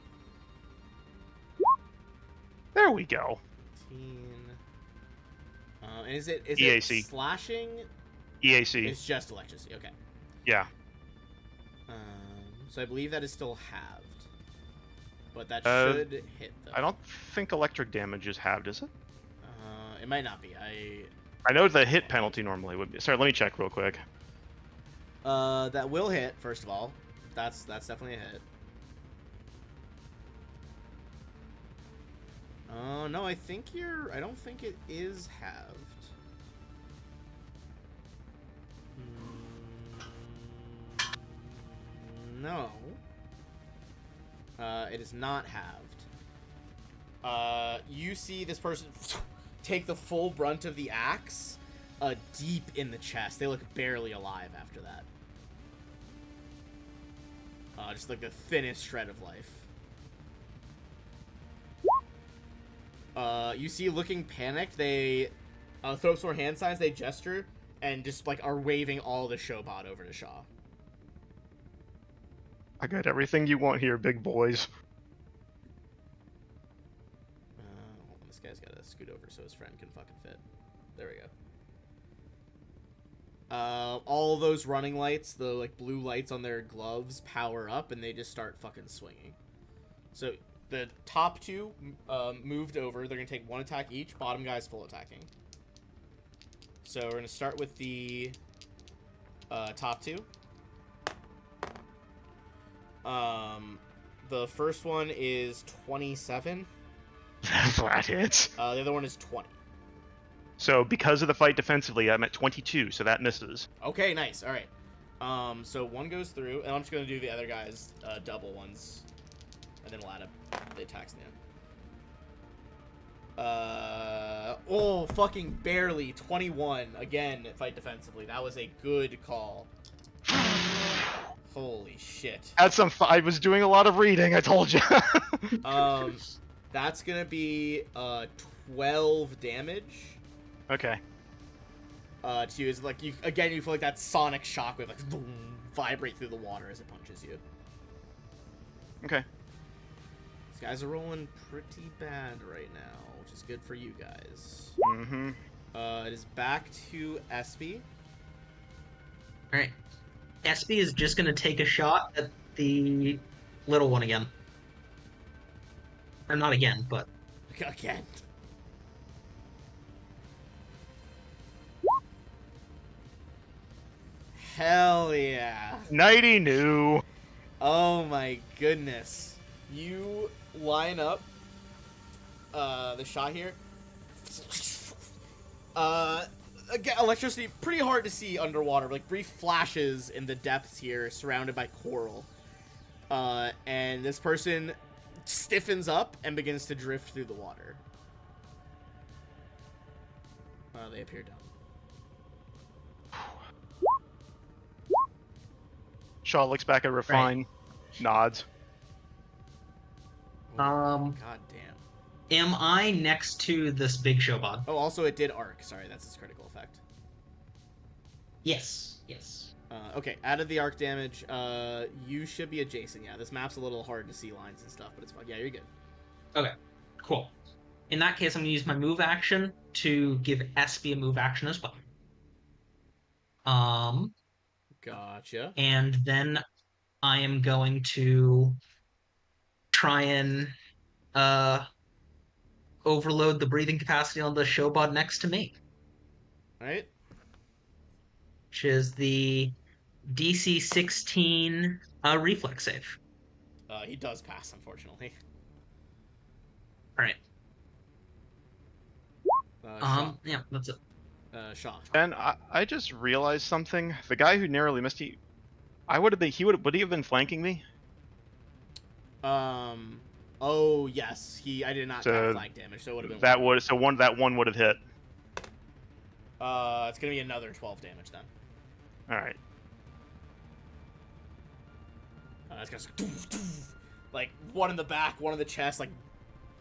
There we go. 15. And is it EAC. slashing? EAC. It's just electricity. Okay. Yeah. So I believe that is still halved. but that Uh, should hit though. I don't think electric damage is halved, is it? It might not be. I know the hit penalty normally would be. Sorry, let me check real quick. That will hit. First of all, that's definitely a hit. No, I think you're. I don't think it is halved. No. It is not halved. You see this person take the full brunt of the axe, deep in the chest. They look barely alive after that. Just like the thinnest shred of life. You see, looking panicked, they throw up some more hand signs, they gesture, and just like are waving all the Showbot over to Shaw. I got everything you want here, big boys. Hold on, this guy's gotta scoot over so his friend can fucking fit. There we go. All those running lights, the like blue lights on their gloves, power up, and they just start fucking swinging. So the top two moved over. They're gonna take one attack each. Bottom guy's full attacking. So we're gonna start with the top two. The first one is 27. Flat hits. The other one is 20. So because of the fight defensively, I'm at 22, so that misses. Okay, nice. All right. So one goes through, and I'm just gonna do the other guy's double ones, and then we'll add the attacks in. Oh, fucking barely 21 again. Fight defensively. That was a good call. Holy shit. I was doing a lot of reading. I told you. That's gonna be 12 damage. Okay. To you is like you feel like that sonic shockwave like boom, vibrate through the water as it punches you. Okay. These guys are rolling pretty bad right now, which is good for you guys. Mm-hmm. It is back to Espy. Alright. Espy is just gonna take a shot at the little one again. Or not again, but... Again. Hell yeah. Nighty new. Oh my goodness. You line up the shot here. Again, electricity pretty hard to see underwater, like brief flashes in the depths here surrounded by coral. And this person stiffens up and begins to drift through the water. They appear down. Shaw looks back at Refine, nods. God damn. Am I next to this big Showbot? Oh, also it did arc. Sorry, that's its critical effect. Yes. Yes. Okay, out of the arc damage, you should be adjacent. Yeah, this map's a little hard to see lines and stuff, but it's fine. Yeah, you're good. Okay, cool. In that case, I'm going to use my move action to give Espy a move action as well. Gotcha. And then I am going to try and overload the breathing capacity on the Showbot next to me. Alright. Which is the DC 16 reflex save. He does pass, unfortunately. Alright. Shaw. Yeah, that's it. Shaw. And I just realized something. The guy who narrowly missed he would he have been flanking me? Oh yes, I did not count flank damage, so it would have been that one would have hit. It's gonna be another 12 damage then. All right. It's gonna like one in the back, one in the chest, like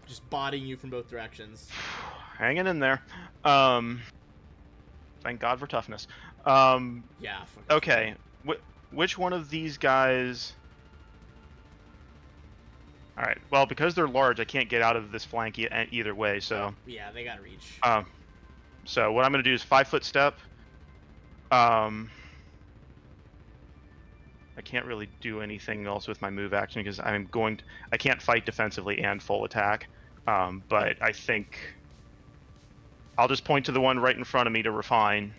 just bodying you from both directions. Hanging in there. Thank God for toughness. Yeah. Okay. Which one of these guys? All right. Well, because they're large, I can't get out of this flank either way. So. Yeah, they gotta reach. So what I'm gonna do is 5-foot step. I can't really do anything else with my move action because I can't fight defensively and full attack. But I think I'll just point to the one right in front of me to refine.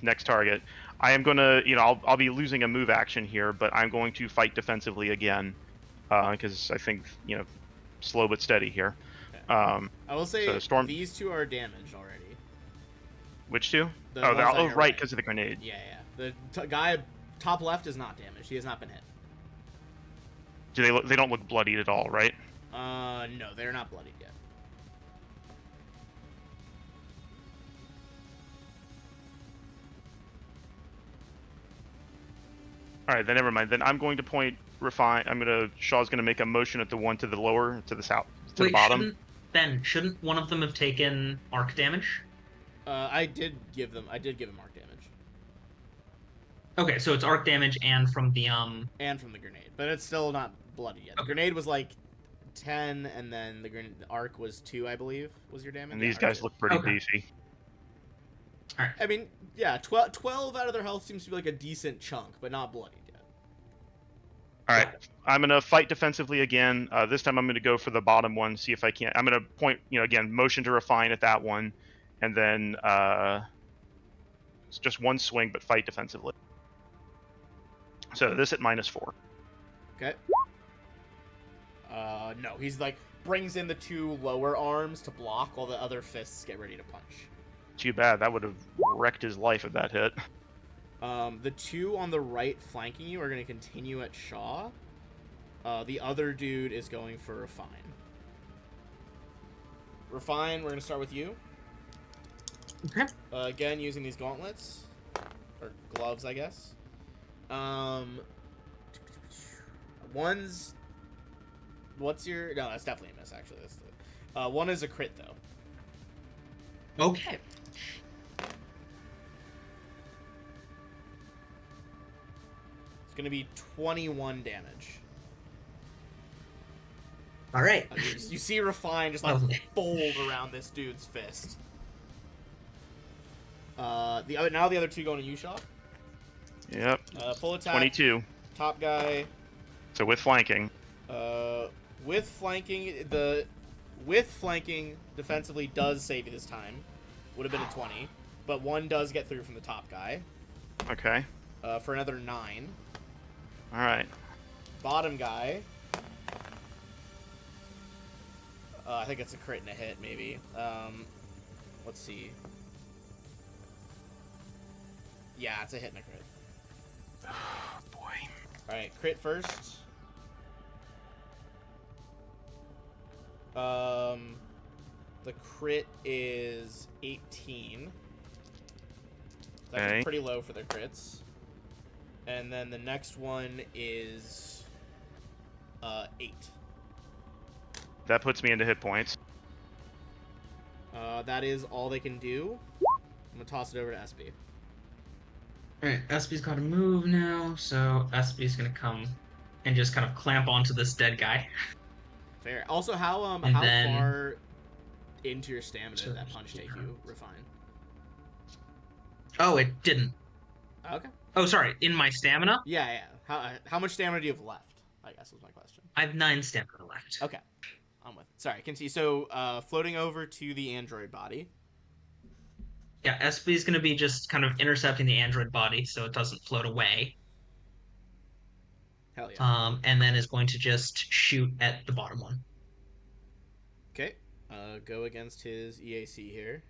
Next target. I am gonna, I'll be losing a move action here, but I'm going to fight defensively again because I think, slow but steady here. I will say so Storm... these two are damaged already. Which two? The ones on your right, because of the grenade. Yeah. The guy top left is not damaged. He has not been hit. Do they don't look bloodied at all, right? No, they're not bloodied yet. All right, then never mind. Then I'm going to point refine. Shaw's gonna make a motion at the one to the lower, to the south, to the bottom. Shouldn't one of them have taken arc damage? I did give him arc damage. Okay, so it's arc damage and from the and from the grenade, but it's still not bloody yet. The grenade was like 10, and then the arc was 2, I believe, was your damage. And these guys look pretty beefy. All right. I mean, yeah, 12 out of their health seems to be like a decent chunk, but not bloodied yet. All right, I'm gonna fight defensively again. This time I'm gonna go for the bottom one, see if I can. I'm gonna point, again, motion to refine at that one, and then it's just one swing, but fight defensively. So this at -4. Okay. No, he's like brings in the 2 lower arms to block while the other fists get ready to punch. Too bad, that would have wrecked his life if that hit. The 2 on the right flanking you are going to continue at Shaw. The other dude is going for Refine. Refine, we're going to start with you. Okay. Again, using these gauntlets. Or gloves, I guess. One's... What's your... No, that's definitely a miss, actually. One is a crit, though. Okay. It's going to be 21 damage. All right. You see Refine just like fold around this dude's fist. Now the other 2 going to you, Shaw. Yep. Full attack. 22. Top guy. So with flanking. With flanking defensively does save you this time. Would have been a 20, but 1 does get through from the top guy. Okay. For another 9. All right. Bottom guy. I think it's a crit and a hit, maybe. Let's see. Yeah, it's a hit and a crit. Oh, boy. Alright, crit first. The crit is 18. That's Okay. pretty low for the crits. And then the next one is 8. That puts me into hit points. That is all they can do. I'm gonna toss it over to SB. Alright, SB's got to move now, so SB's gonna come and just kind of clamp onto this dead guy. Fair. Also, how then... far into your stamina did that punch take you, Refine? Oh, it didn't. Okay. Oh, sorry, in my stamina? Yeah. How much stamina do you have left? I guess was my question. I have 9 stamina left. Okay. I'm with it. Sorry, continue. So, floating over to the android body. Yeah, SB's gonna be just kind of intercepting the android body so it doesn't float away. Hell yeah. And then is going to just shoot at the bottom one. Okay. Go against his EAC here.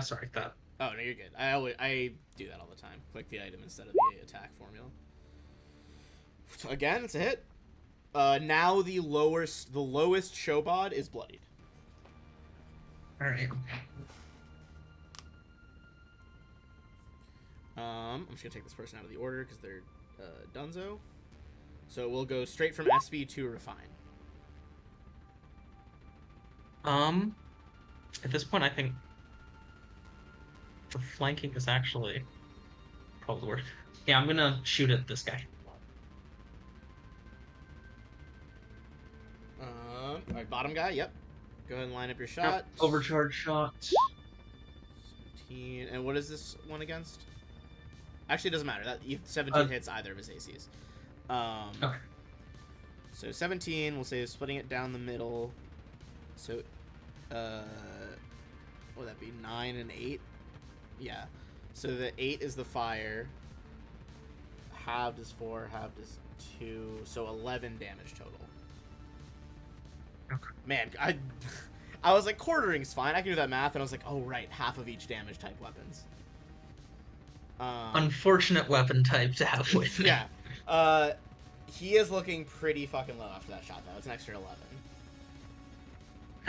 Sorry, that. Oh no, you're good. I do that all the time. Click the item instead of the attack formula. Again, it's a hit. Now the lowest Shobod is bloodied. All right. I'm just gonna take this person out of the order because they're Dunzo. So we'll go straight from SB to Refine. At this point, I think the flanking is actually probably the worst. Yeah, I'm gonna shoot at this guy. Alright, bottom guy, yep. Go ahead and line up your shot. Overcharge shot. 17. And what is this one against? Actually, it doesn't matter. That 17 hits either of his ACs. Okay. So 17, we'll say splitting it down the middle. So, what would that be? 9 and 8? Yeah. So the 8 is the fire. Halved is 4, halved is 2. So 11 damage total. Okay. Man, I was like, quartering's fine. I can do that math. And I was like, oh, right. Half of each damage type weapons. Unfortunate weapon type to have with me. Yeah. He is looking pretty fucking low after that shot, though. It's an extra 11.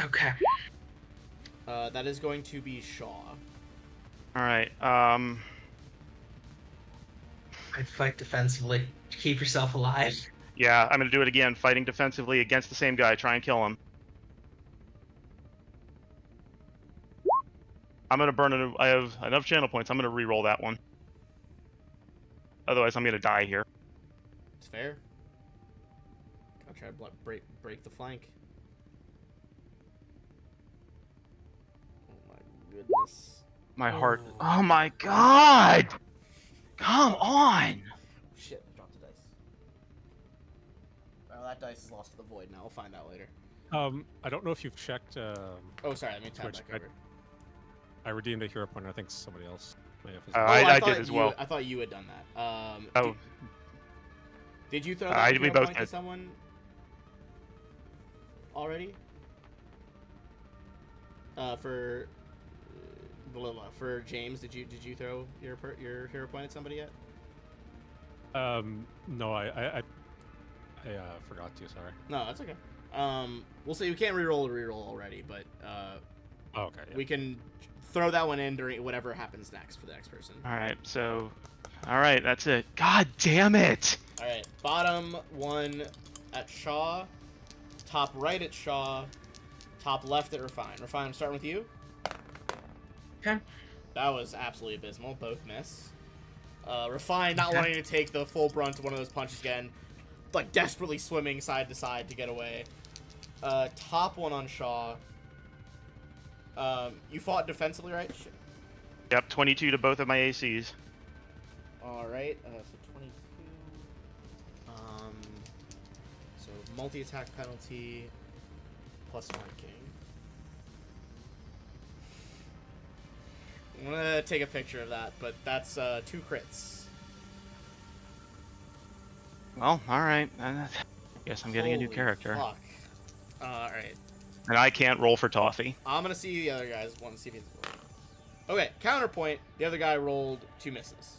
Okay. That is going to be Shaw. All right. I'd fight defensively. Keep yourself alive. Yeah, I'm gonna do it again. Fighting defensively against the same guy. Try and kill him. I'm gonna burn it. I have enough channel points. I'm gonna re-roll that one. Otherwise, I'm gonna die here. It's fair. I'll try to break the flank. Oh my goodness. My heart. Oh my god! Come on! Shit, I dropped a dice. Well, that dice is lost to the void now. We'll find out later. I don't know if you've checked. Oh, sorry. Let me tab Twitch, back over. I redeemed a hero point. I think somebody else may have. I thought did as well. I thought you had done that. Oh. Did you throw that we hero both point to did. someone already? For James, did you throw your hero point at somebody yet? No, I forgot to. Sorry. No, that's okay. We'll say we can't reroll already, but Okay. Yeah. we can throw that one in during whatever happens next for the next person. All right. So, all right. That's it. God damn it! All right, bottom one at Shaw, top right at Shaw, top left at Refine. Refine, I'm starting with you. Okay. That was absolutely abysmal. Both miss. Refine not wanting to take the full brunt of one of those punches again, like desperately swimming side to side to get away. Top one on Shaw. You fought defensively, right? Shit. Yep. 22 to both of my ACs. All right. So 22. So multi-attack penalty plus flanking. I'm gonna take a picture of that, but that's 2 crits. Well, all right. Guess I'm getting a new Holy character. Fuck. All right. And I can't roll for toffee. I'm gonna see the other guys. Want to see if he's working. Okay. Counterpoint. The other guy rolled 2 misses.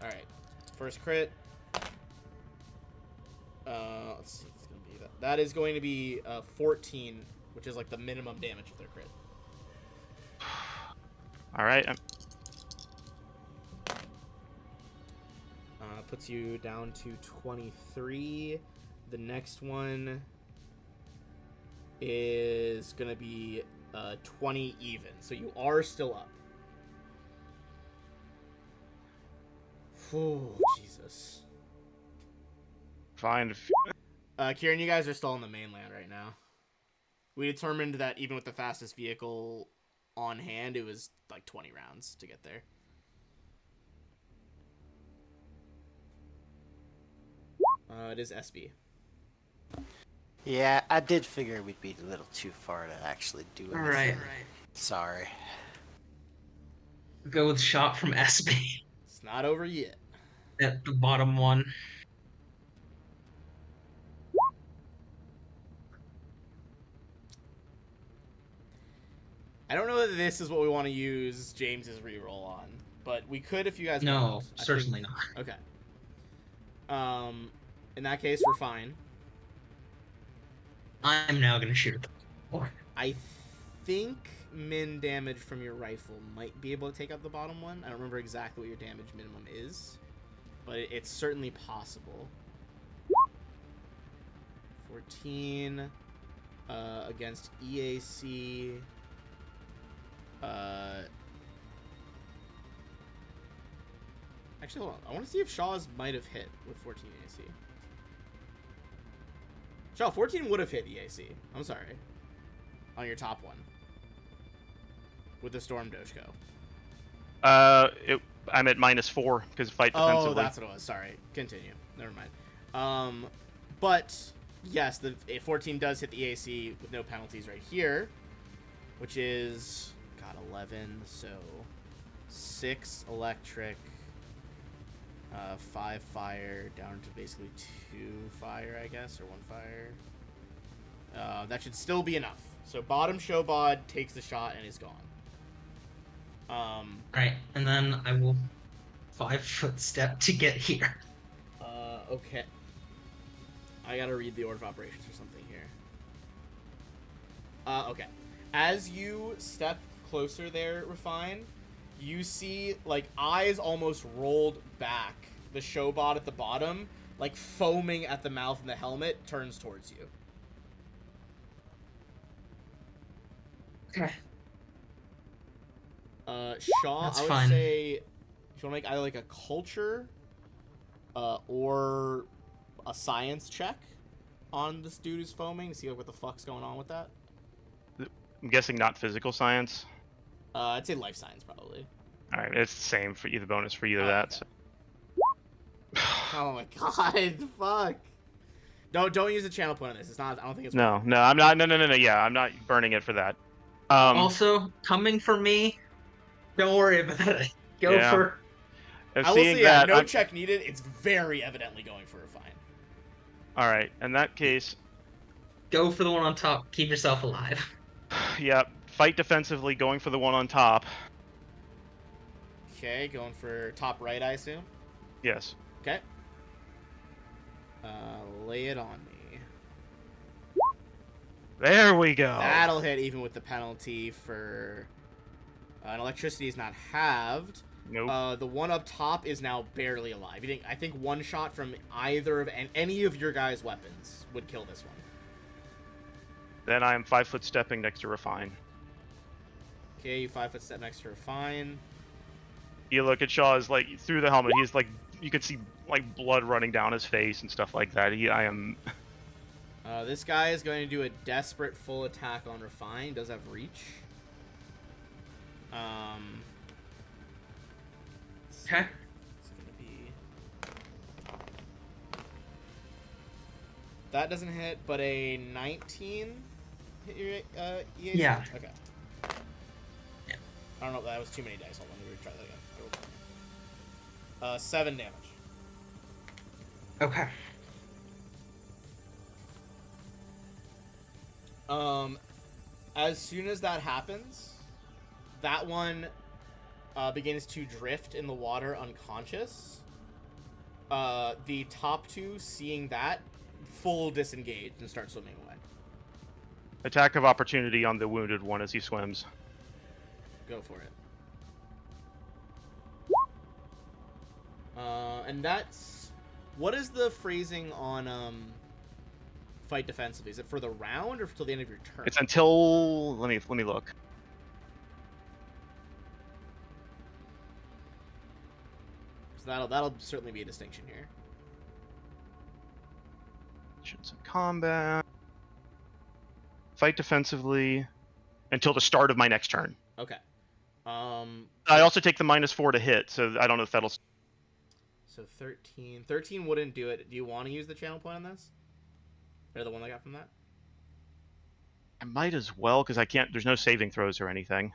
All right. First crit. Let's see. It's gonna be that. That is going to be 14, which is like the minimum damage for their crit. All right. Puts you down to 23. The next one is gonna be 20 even, so you are still up. Oh, Jesus. Fine. Kieran, you guys are still on the mainland right now. We determined that even with the fastest vehicle on hand, it was like 20 rounds to get there. It is SB. Yeah, I did figure we'd be a little too far to actually do anything. Right. Sorry. Go with shot from SB It's not over yet. at the bottom one. I don't know that this is what we want to use James's reroll on, but we could if you guys No, want. I certainly think- not. Okay. In that case, we're fine. I'm now gonna shoot at the I think min damage from your rifle might be able to take out the bottom one. I don't remember exactly what your damage minimum is, but it's certainly possible. 14 against EAC. Actually, hold on. I want to see if Shaw's might have hit with 14 AC. Shaw, 14 would have hit the AC. I'm sorry. On your top one. With the Storm Doshko. I'm at -4 because fight defensively. Oh, that's what it was. Sorry. Continue. Never mind. But yes, the 14 does hit the AC with no penalties right here, which is 11. So 6 electric, 5 fire, down to basically 2 fire, I guess, or 1 fire. That should still be enough. So bottom Shobod takes the shot and is gone. Right, and then I will 5-foot step to get here. Okay. I gotta read the order of operations for something here. Okay. As you step closer there, Refine, you see, like, eyes almost rolled back. The Showbot at the bottom, like, foaming at the mouth and the helmet, turns towards you. Okay. Shaw, That's I would fine. say, if you want to make either, like, a culture, or a science check on this dude who's foaming to see, like, what the fuck's going on with that. I'm guessing not physical science. I'd say life science, probably. All right, it's the same for either bonus for either Oh, that. okay. Oh my god, fuck. Don't use the channel point on this. It's not. I don't think it's. No, I'm not. No. Yeah, I'm not burning it for that. Also, coming for me, don't worry about it. Go Yeah. for... If I will seeing say, yeah, that, no I'm- check needed. It's very evidently going for a fine. All right, in that case, Go for the one on top. Keep yourself alive. yeah, fight defensively, going for the one on top. Okay, going for top right, I assume. Yes. Okay. Lay it on me. There we go. That'll hit even with the penalty for an electricity is not halved. Nope. The one up top is now barely alive. I think one shot from either of any of your guys' weapons would kill this one. Then I'm 5-foot stepping next to Refine. Okay, you 5-foot step next to her. Fine. You look at Shaw's like through the helmet. He's like, you could see like blood running down his face and stuff like that. I am. This guy is going to do a desperate full attack on Refine. Does have reach. Okay. It's gonna be. That doesn't hit, but a 19 hit your EAC? Yeah. Okay. Yeah. I don't know. That was too many dice. Hold on. Let me try that again. 7 damage. Okay. As soon as that happens, that one begins to drift in the water unconscious. The top two, seeing that, full disengage and start swimming away. Attack of opportunity on the wounded one as he swims. Go for it. And that's... What is the phrasing on fight defensively? Is it for the round or till the end of your turn? It's until let me look. So that'll certainly be a distinction here. Actions in combat. Fight defensively until the start of my next turn. Okay. I also take the -4 to hit, so I don't know if that'll. So 13. 13 wouldn't do it. Do you want to use the channel point on this? Or the one I got from that? I might as well because I can't. There's no saving throws or anything.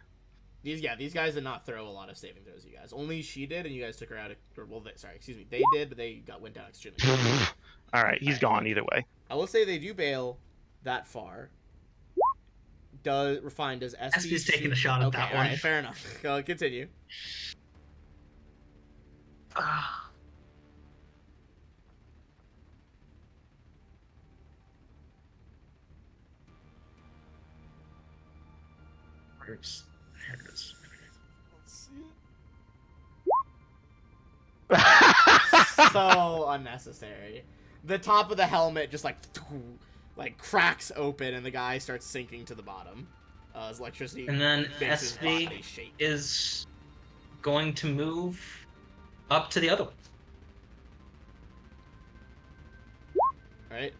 These guys did not throw a lot of saving throws. You guys, only she did, and you guys took her out. Excuse me, they did, but they went down extremely. All right, he's gone either way. I will say they do bail that far. Does SP's taking a shot at that all one. right, fair enough. Go continue. There it is. So unnecessary. The top of the helmet just like cracks open, and the guy starts sinking to the bottom. As electricity. And then makes his SV body shake. is going to move up to the other one. All right.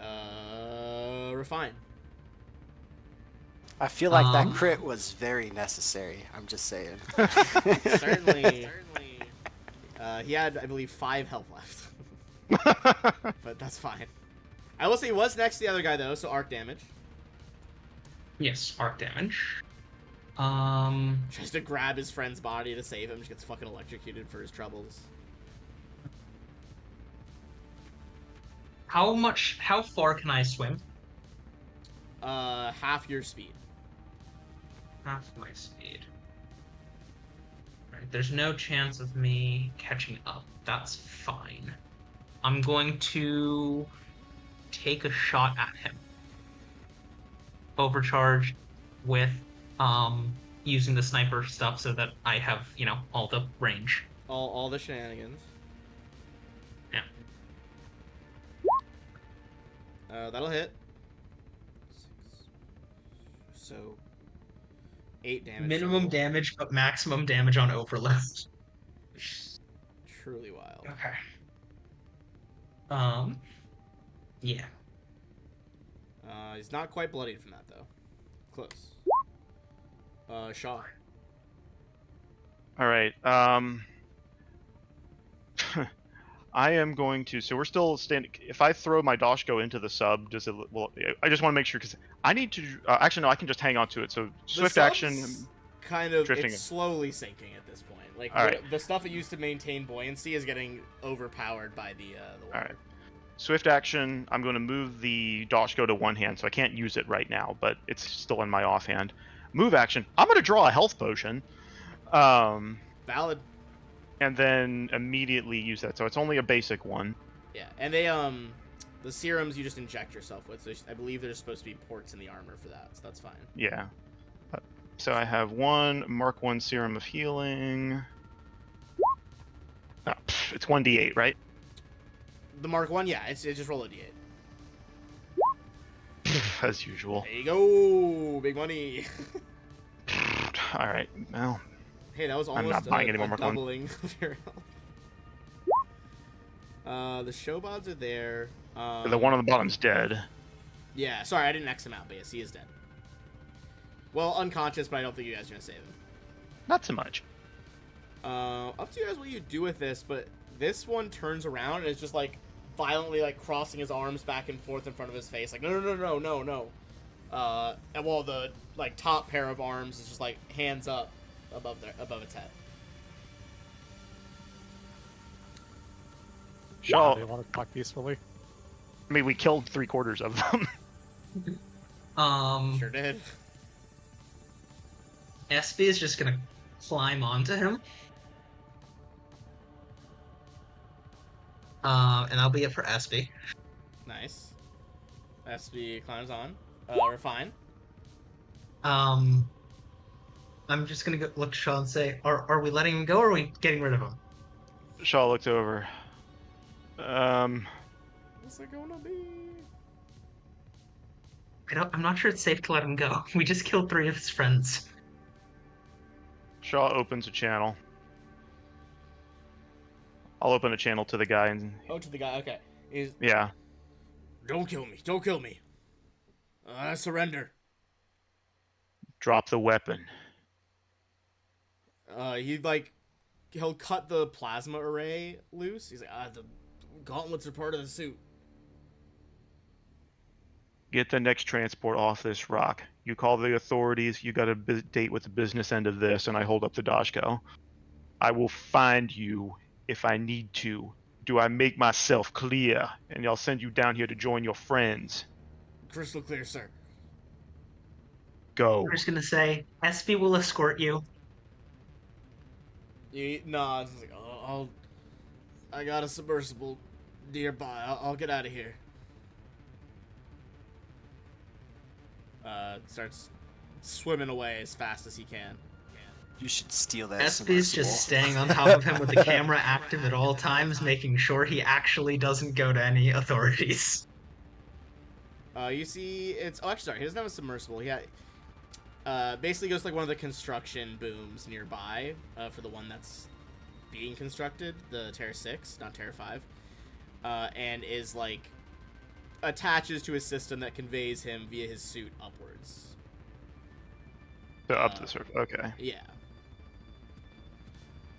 Refine. I feel like that crit was very necessary. I'm just saying. Certainly. He had, I believe, 5 health left. But that's fine. I will say he was next to the other guy, though, so arc damage. Yes, arc damage. Tries to grab his friend's body to save him. Just gets fucking electrocuted for his troubles. How far can I swim? Half your speed. Half my speed. Right, there's no chance of me catching up. That's fine. I'm going to take a shot at him. Overcharge with using the sniper stuff so that I have, all the range. All the shenanigans. Yeah. That'll hit. So 8 damage. Minimum total. damage, but maximum damage on overload. Truly wild. Okay. Yeah. He's not quite bloodied from that though. Close. Shaw. All right. I am going to. So we're still standing. If I throw my Doshko into the sub, does it? Well, I just want to make sure because I need to. Actually, no. I can just hang on to it. So swift action. Kind of. Drifting. It's slowly sinking at this point. Like All the stuff it used to maintain buoyancy is getting overpowered by the water. All right. Swift action. I'm going to move the Doshko to one hand, so I can't use it right now, but it's still in my offhand. Move action. I'm going to draw a health potion. Valid. And then immediately use that. So it's only a basic one. Yeah, and they the serums you just inject yourself with. So I believe there's supposed to be ports in the armor for that, so that's fine. Yeah. So I have one Mark 1 serum of healing. Oh, it's 1d8, right? The Mark 1, yeah, it's just roll a d8. As usual. There you go, big money. All right. Well, Hey, that was I'm almost not buying any more a Mark 1. doubling of your health. The showbods are there. the one on the bottom's dead. Yeah, sorry, I didn't X him out, but yes, he is dead. Well, unconscious, but I don't think you guys are going to save him. Not so much. Up to you guys what you do with this, but this one turns around and is just, like, violently, like, crossing his arms back and forth in front of his face. Like, no. And while the, like, top pair of arms is just, like, hands up above its head. Shaw, They want to talk peacefully. I mean, we killed 3/4 of them. Sure did. SB is just gonna climb onto him. And that'll be it for SB. Nice. SB climbs on. Refine. I'm just gonna go look to Shaw and say, are we letting him go or are we getting rid of him? Shaw looked over. What's it gonna be? I'm not sure it's safe to let him go. We just killed 3 of his friends. Shaw opens a channel. I'll open a channel to the guy and Oh, to the guy. Okay. yeah. Don't kill me. Don't kill me. I surrender. Drop the weapon. He'll cut the plasma array loose. He's like, the gauntlets are part of the suit. Get the next transport off this rock. You call the authorities. You got a date with the business end of this, and I hold up the Doshko. I will find you if I need to. Do I make myself clear? And I'll send you down here to join your friends. Crystal clear, sir. Go. I'm just gonna say, SB will escort you. He nods. He's like, I got a submersible nearby. I'll get out of here. Starts swimming away as fast as he can. You should steal that SB's submersible. just staying on top of him with the camera active at all times, making sure he actually doesn't go to any authorities. You see, it's... Oh, actually, sorry. He doesn't have a submersible. He basically goes to, like, one of the construction booms nearby for the one that's being constructed, the Terra 6, not Terra 5, and is, like... attaches to a system that conveys him via his suit upwards. So up to the surface. Okay. Yeah.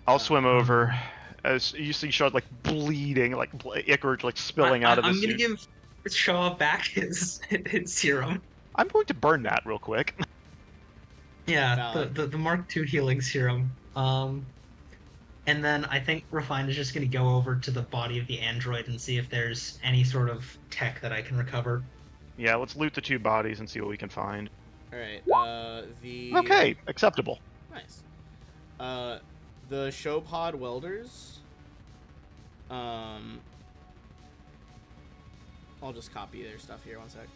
I'll swim over. As you see, Shard like bleeding, like ichor like spilling out of his I'm suit. gonna give Shaw back his serum. I'm going to burn that real quick. Yeah, Valid. the Mark II healing serum. And then I think Refine is just gonna go over to the body of the android and see if there's any sort of tech that I can recover. Yeah, let's loot the 2 bodies and see what we can find. All right. Okay, acceptable. Nice. The show pod welders. I'll just copy their stuff here. One sec.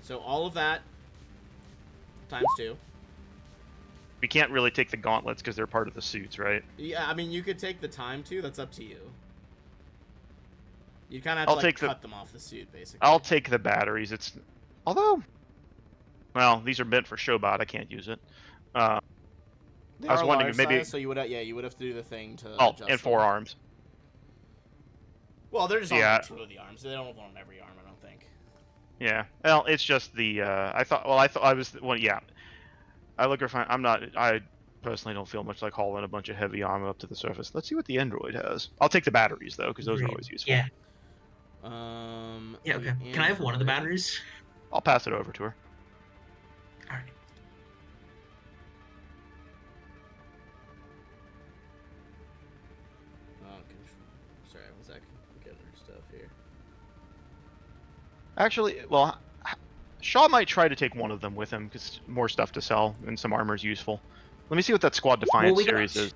So all of that times 2. We can't really take the gauntlets because they're part of the suits, right? Yeah, I mean you could take the time to. That's up to you. You kind of have I'll to like, take the- cut them off the suit, basically. I'll take the batteries. Although, well, these are meant for Showbot. I can't use it. They I was are wondering large maybe- size, so you would have to do the thing to. Oh, adjust and them. 4 arms. Well, they're just on Yeah. like 2 of the arms. They don't have on every arm, I don't think. Yeah. Well, it's just the. I thought I was. Well, yeah. I look at. I personally don't feel much like hauling a bunch of heavy armor up to the surface. Let's see what the android has. I'll take the batteries though, because those are Agreed. always useful. Yeah. The Yeah. Okay. Can I have one of the android- batteries? I'll pass it over to her. All right. Sorry, one sec. I'm getting her stuff here. Actually, well, Shaw might try to take one of them with him because more stuff to sell and some armor is useful. Let me see what that Squad Defiance series is.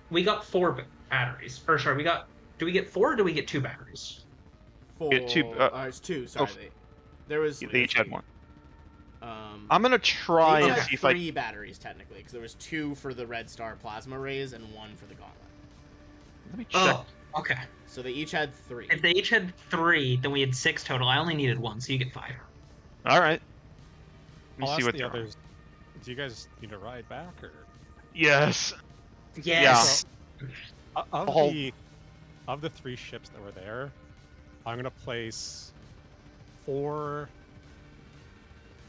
We got 4 batteries. Or sorry, do we get 4 or do we get 2 batteries? 4. Get 2, It's 2. Sorry, there was. They each had 1. They I'm gonna try each and had see if 3 batteries technically, because there was 2 for the Red Star plasma rays and 1 for the gauntlet. Let me check. Oh, okay. So they each had 3. If they each had 3, then we had 6 total. I only needed 1, so you get 5. All right. Let me I'll see ask what the they're on. others. Do you guys need a ride back, or Yes. Yes. of the 3 ships that were there, I'm gonna place 4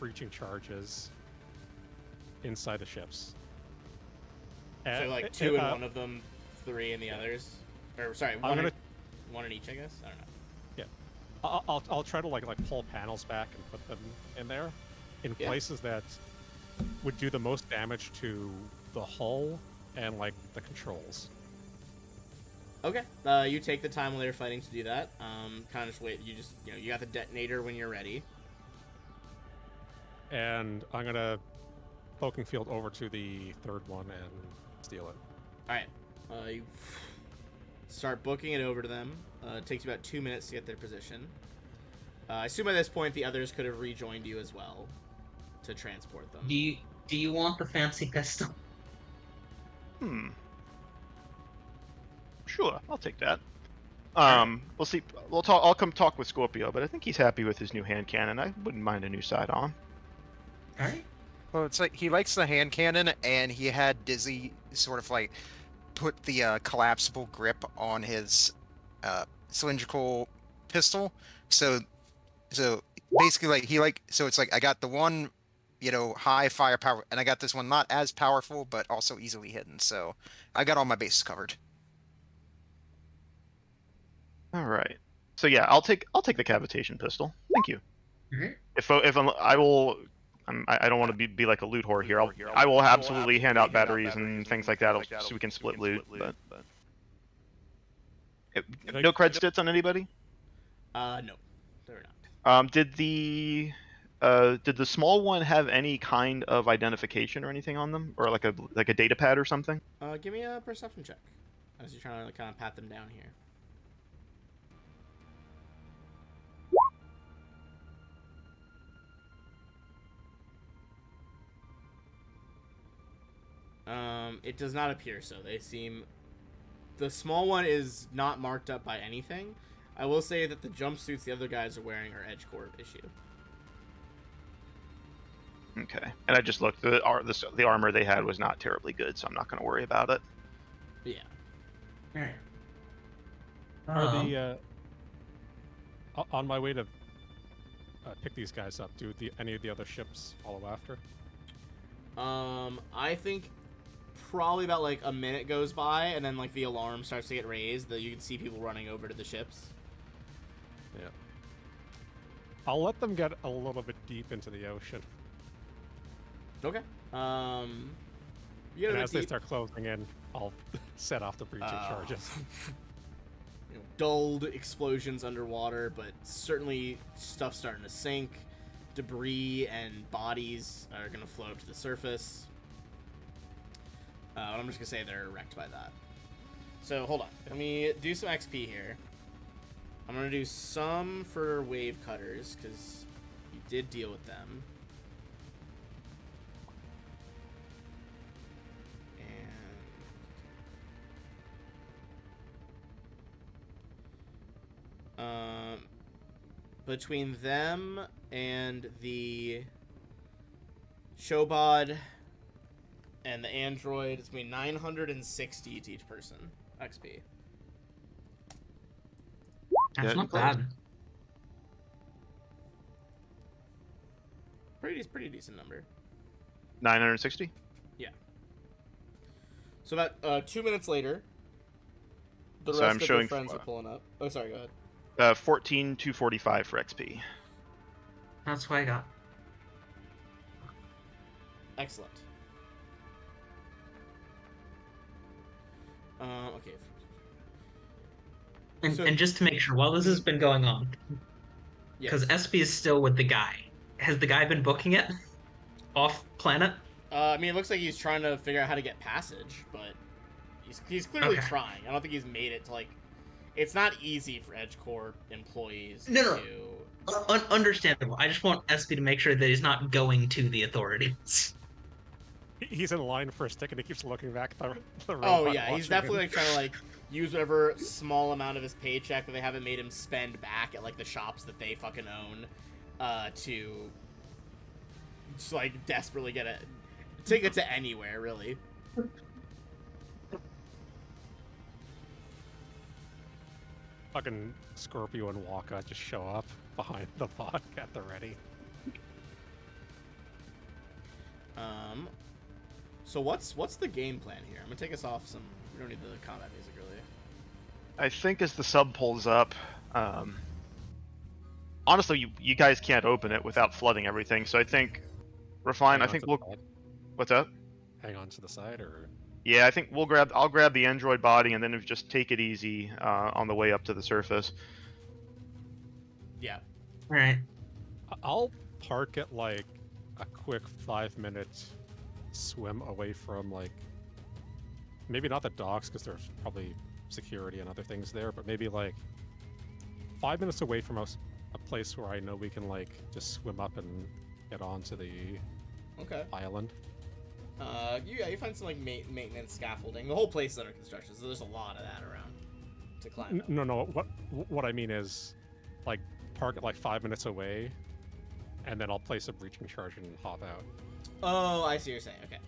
breaching charges inside the ships. So like 2 in one of them, 3 in the others. Or sorry, one in each, I guess. I don't know. I'll try to like pull panels back and put them in there, in Yeah. places that would do the most damage to the hull and like the controls. Okay. You take the time while they're fighting to do that. Kind of just wait. You got the detonator when you're ready. And I'm gonna poking field over to the 3rd one and steal it. All right. You start booking it over to them. It takes you about 2 minutes to get their position. I assume by this point the others could have rejoined you as well to transport them. Do you want the fancy pistol? Sure, I'll take that. We'll see. We'll talk. I'll come talk with Scorpio, but I think he's happy with his new hand cannon. I wouldn't mind a new sidearm. All right. Well, it's like he likes the hand cannon, and he had Dizzy sort of like put the collapsible grip on his cylindrical pistol. So basically, so it's like I got the one, high firepower, and I got this one not as powerful, but also easily hidden. So I got all my bases covered. All right. So yeah, I'll take the cavitation pistol. Thank you. Mhm. I don't want to be like a loot whore here. I will absolutely hand out batteries and things like that so we can split loot. But no cred stits on anybody. No, they're not. Did the small one have any kind of identification or anything on them, or like a data pad or something? Give me a perception check as you're trying to kind of pat them down here. It does not appear so. They seem... The small one is not marked up by anything. I will say that the jumpsuits the other guys are wearing are Edge Corp issue. Okay. And I just looked. The armor they had was not terribly good, so I'm not going to worry about it. Yeah. All right. Are the on my way to pick these guys up? Do any of the other ships follow after? I think probably about like a minute goes by, and then like the alarm starts to get raised. That you can see people running over to the ships. Yeah. I'll let them get a little bit deep into the ocean. Okay. You And get as they start closing in, I'll set off the breaching charges. You know, dulled explosions underwater, but certainly stuff starting to sink. Debris and bodies are going to float up to the surface. I'm just going to say they're wrecked by that. So, hold on. Let me do some XP here. I'm going to do some for wave cutters, because you did deal with them. And... between them and the Showbod and the android, it's between 960 to each person XP. That's Yeah, not bad. Pretty decent number. 960. So about 2 minutes later, the So rest I'm of their showing friends are pulling up. Oh, sorry, go ahead. 14,245 for XP. That's what I got. Excellent. Okay. And, So- and just to make sure, while this has been going on, because Yes. SP is still with the guy, has the guy been booking it off planet? I mean, it looks like he's trying to figure out how to get passage, but he's clearly Okay. trying. I don't think he's made it to, like... It's not easy for Edge Corp employees No. to... Understandable. I just want SP to make sure that he's not going to the authorities. He's in line for a stick and he keeps looking back at the Oh, robot, yeah, he's watching definitely, him. like, trying to, like, use whatever small amount of his paycheck that they haven't made him spend back at, like, the shops that they fucking own, to just, like, desperately get it... Take it to anywhere, really. Fucking Scorpio and Waka just show up behind the bot at the ready. So what's the game plan here? I'm gonna take us off some... We don't need the combat music, really. I think as the sub pulls up, honestly, you guys can't open it without flooding everything. So I think Refine. Hang I on think to we'll. the side. What's up? Hang on to the side, or Yeah, I think we'll grab. I'll grab the android body and then just take it easy on the way up to the surface. Yeah. Alright. I'll park it like a quick 5-minute swim away from, like, maybe not the docks because there's probably security and other things there, but maybe like 5 minutes away from us, a place where I know we can like just swim up and get onto the Okay. island. You find some like maintenance scaffolding. The whole place is under construction, so there's a lot of that around to climb up. No. What I mean is, like, park it like 5 minutes away, and then I'll place a breaching charge and hop out. Oh, I see what you're saying. Okay.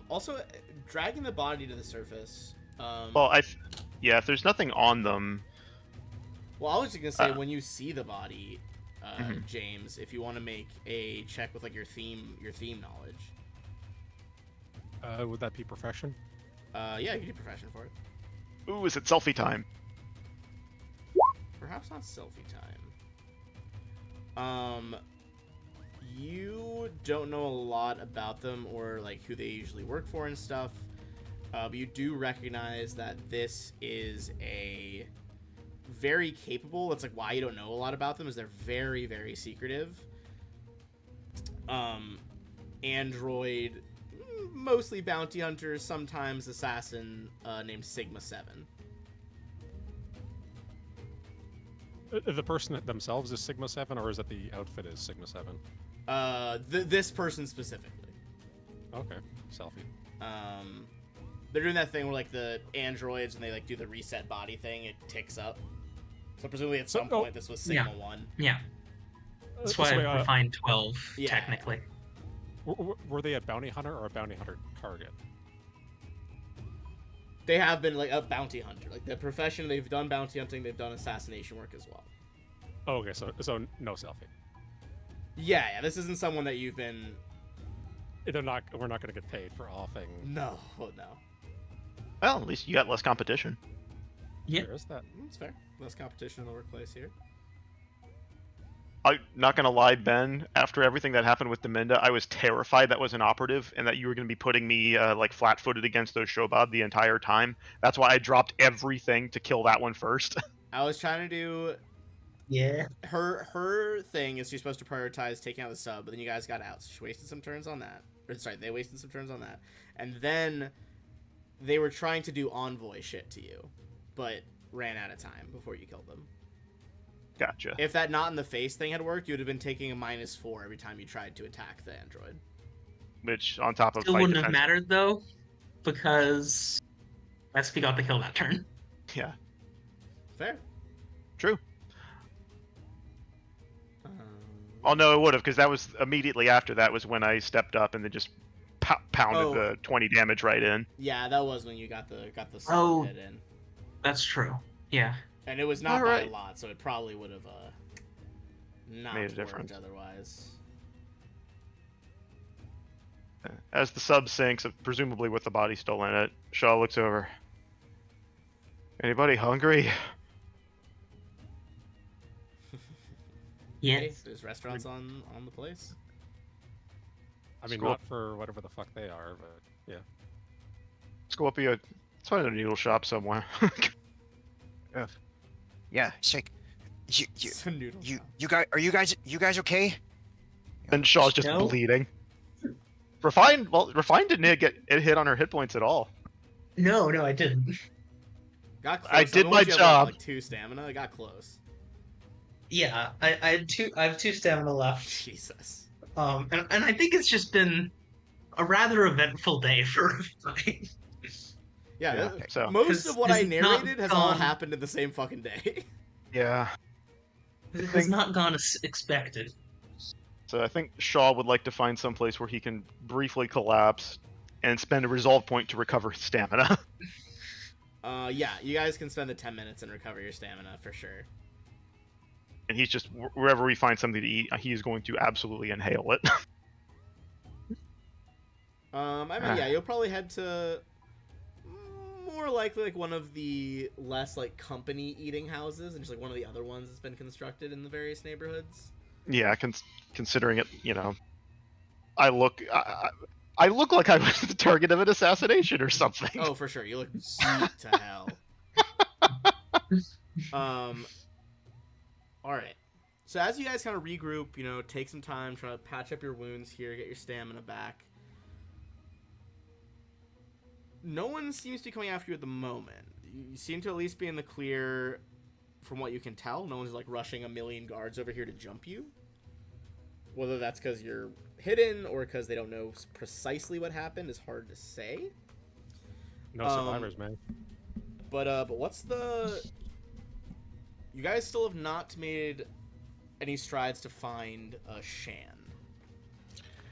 Also, dragging the body to the surface. Well, yeah, if there's nothing on them. Well, I was just gonna say, when you see the body, Mhm. James, if you want to make a check with like your theme knowledge. Would that be profession? Yeah, you can do profession for it. Ooh, is it selfie time? Perhaps not selfie time. You don't know a lot about them or like who they usually work for and stuff, but you do recognize that this is a very capable. That's like why you don't know a lot about them, is they're very, very secretive. Android, mostly bounty hunter, sometimes assassin, named Sigma 7. The person themselves is Sigma 7, or is it the outfit is Sigma 7? This person specifically. Okay, selfie. They're doing that thing where like the androids, when they like do the reset body thing, it ticks up. So presumably at some point this was Sigma 1. Yeah. That's why I refined 12, Yeah. technically. Were they a bounty hunter or a bounty hunter target? They have been like a bounty hunter, like the profession. They've done bounty hunting. They've done assassination work as well. Oh, okay, so no selfie. Yeah. This isn't someone that you've been. We're not going to get paid for offing. No. Well, at least you got less competition. Yeah. There is that. That's fair. Less competition in the workplace here. I'm not gonna lie, Ben. After everything that happened with Deminda, I was terrified that was an operative and that you were gonna be putting me like flat-footed against those Shobab the entire time. That's why I dropped everything to kill that one first. I was trying to do. Yeah. Her thing is she's supposed to prioritize taking out the sub, but then you guys got out, so she wasted some turns on that. Or, sorry, they wasted some turns on that, and then they were trying to do envoy shit to you, but ran out of time before you killed them. Gotcha. If that not in the face thing had worked, you would have been taking a -4 every time you tried to attack the android. Which, on top of Still fight wouldn't have defense, mattered though, because SP got the kill that turn. yeah, Fair. true. Um, Oh no, it would have, because that was immediately after that was when I stepped up and then just pounded the 20 damage right in. Yeah, that was when you got the sub Oh. hit in, That's true. Yeah. and it was not by a Alright. lot, so it probably would have not Made a worked difference. otherwise. As the sub sinks, presumably with the body still in it, Shaw looks over. Anybody hungry? Yeah. Hey, there's restaurants on the place. I mean, Cool. not for whatever the fuck they are, but yeah. Let's go up here. Let's find a noodle shop somewhere. Yeah, sick. You It's a noodle shop. are you guys okay? And Shaw's just No. bleeding. Refined didn't get hit on her hit points at all. No, I didn't. Got close. I did mean, my once you have, job. Like 2 stamina, I got close. Yeah, I have 2 stamina left. Jesus. And I think it's just been a rather eventful day for everybody. Yeah, Yeah, so most of what I Has not narrated has all gone- happened in the same fucking day. yeah. It has not gone as expected. So I think Shaw would like to find some place where he can briefly collapse and spend a resolve point to recover his stamina. Yeah, you guys can spend the 10 minutes and recover your stamina for sure. And he's just wherever we find something to eat, he is going to absolutely inhale it. I mean, yeah, you'll probably head to more likely like one of the less like company eating houses, and just like one of the other ones that's been constructed in the various neighborhoods. Yeah, considering it, I look like I was the target of an assassination or something. Oh, for sure, you look beat to hell. All right. So as you guys kind of regroup, take some time, try to patch up your wounds here, get your stamina back. No one seems to be coming after you at the moment. You seem to at least be in the clear from what you can tell. No one's like rushing a million guards over here to jump you. Whether that's because you're hidden or because they don't know precisely what happened is hard to say. No survivors, man. But what's the... You guys still have not made any strides to find Shan.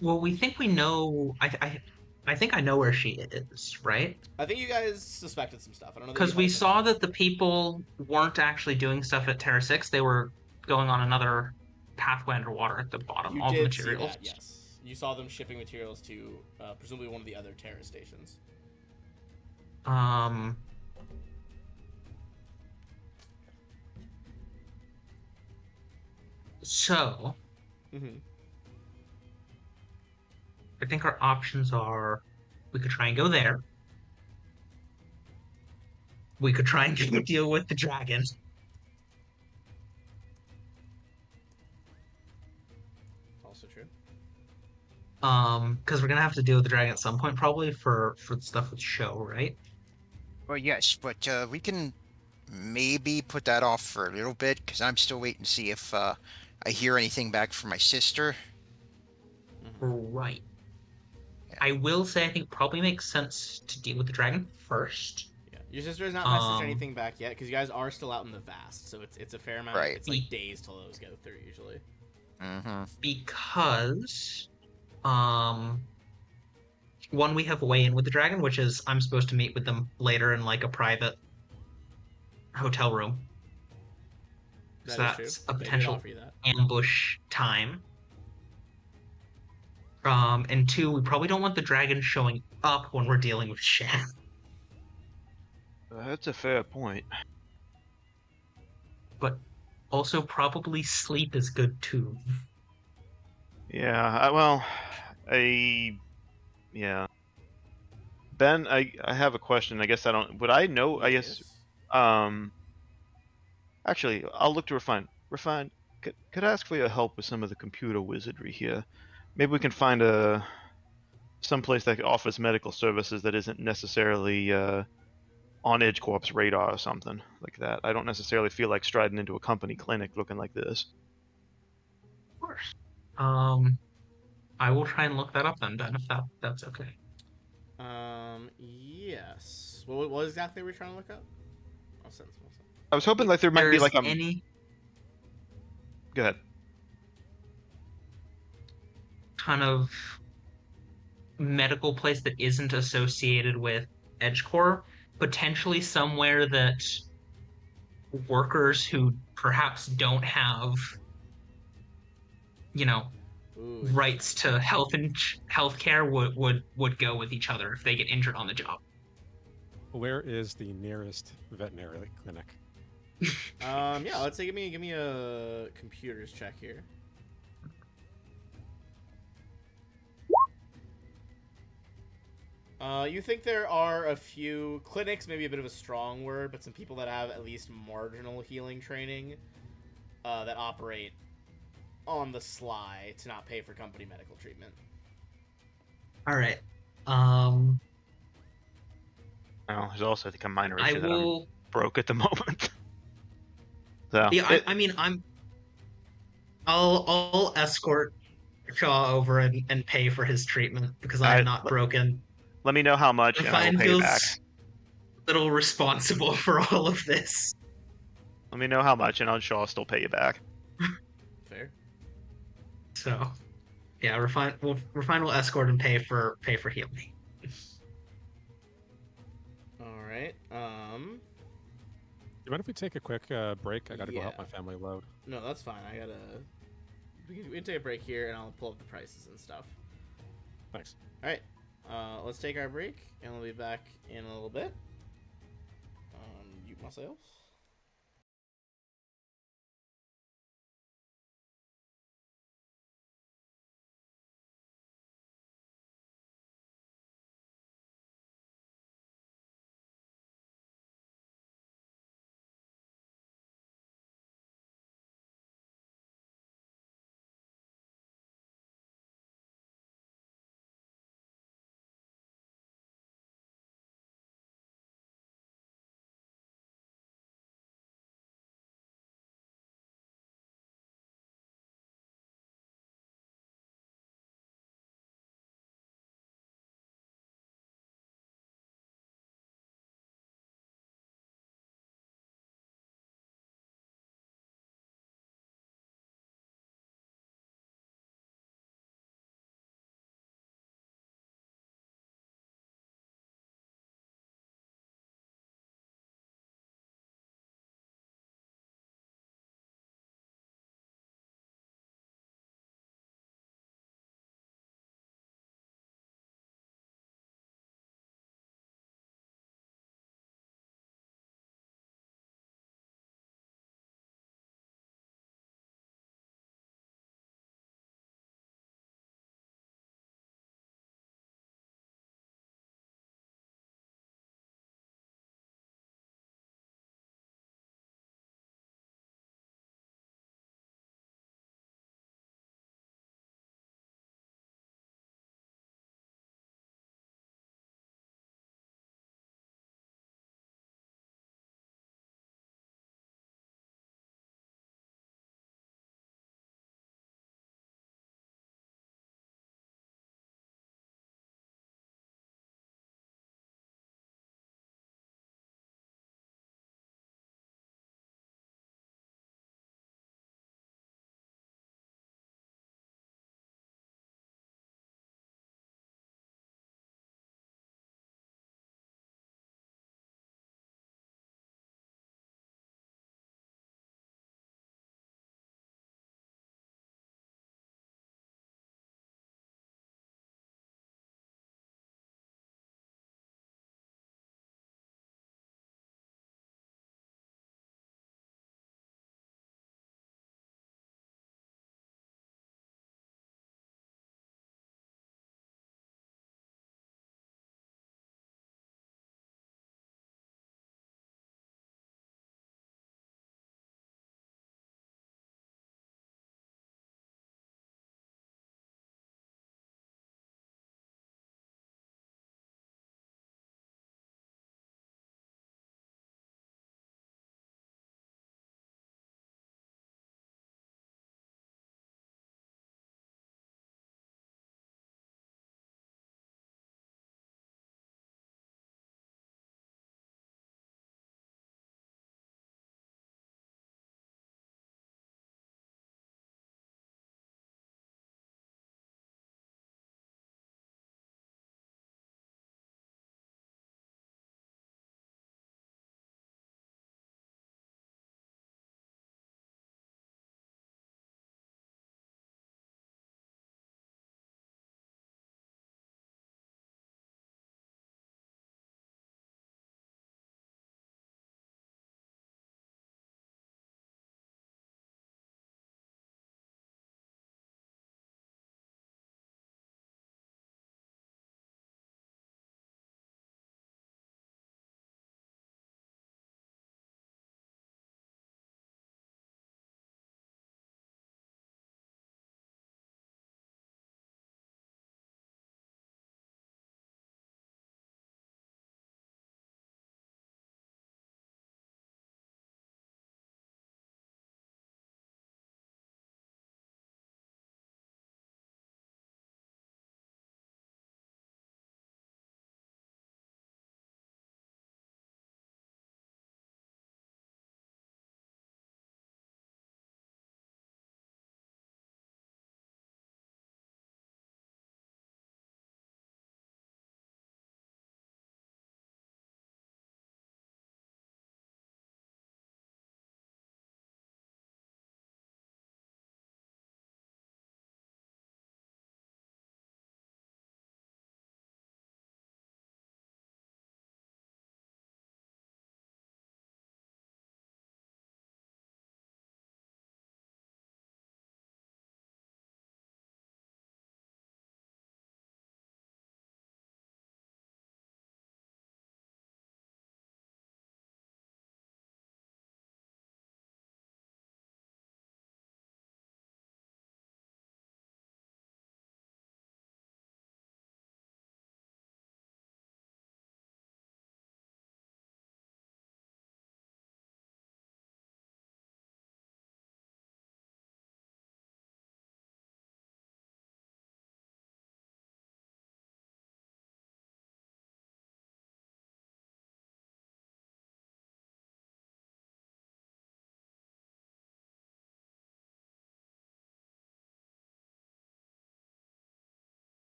Well, we think we know. I think I know where she is, right? I think you guys suspected some stuff. I don't know. Because we saw that the people weren't actually doing stuff at Terra 6. They were going on another pathway underwater at the bottom. You All the did materials. see that, yes. You saw them shipping materials to presumably one of the other Terra stations. So, Mm-hmm. I think our options are we could try and go there. We could try and deal with the dragon. Also true. Because we're gonna have to deal with the dragon at some point, probably for the stuff with show, right? Well, yes, but we can maybe put that off for a little bit because I'm still waiting to see if I hear anything back from my sister. Right. I will say I think it probably makes sense to deal with the dragon first. Yeah. Your sister has not messaged anything back yet because you guys are still out in the vast, so it's a fair amount. Right. It's like days till those go through usually. Mm-hmm. Because one, we have a way in with the dragon, which is I'm supposed to meet with them later in like a private hotel room. So That is true. that's a They did potential offer you that. ambush time. And two, we probably don't want the dragon showing up when we're dealing with Shan. That's a fair point. But also probably sleep is good too. Yeah, yeah. Ben, I have a question. I guess I don't. Would I know? I guess. Yes. Um. Actually, I'll look to refine. Refine. Could I ask for your help with some of the computer wizardry here? Maybe we can find some place that offers medical services that isn't necessarily on Edge Corp's radar or something like that. I don't necessarily feel like striding into a company clinic looking like this. Of course. I will try and look that up then, Ben, if that's okay. Yes. What exactly are we trying to look up? I'll send. I was hoping like there might be There's like a. any Go ahead. kind of medical place that isn't associated with EdgeCore, potentially somewhere that workers who perhaps don't have, you know, Ooh, interesting. rights to healthcare would go with each other if they get injured on the job. Where is the nearest veterinary clinic? Yeah. Let's say give me a computers check here. You think there are a few clinics, maybe a bit of a strong word, but some people that have at least marginal healing training that operate on the sly to not pay for company medical treatment. All right. Well, there's also I think a minor I issue that I'm will. broke at the moment. So Yeah, I mean, I'll escort Shaw over and pay for his treatment because I am I not broken. let me know how much and I will Refine pay you back. feels a little responsible for all of this. Let me know how much and I'll still pay you back. Fair. So, yeah, Refine will escort and pay for healing. All right. Do you mind if we take a quick break? I gotta go help Yeah. my family load. No, that's fine. We can take a break here, and I'll pull up the prices and stuff. Thanks. All right. Let's take our break, and we'll be back in a little bit. Mute myself.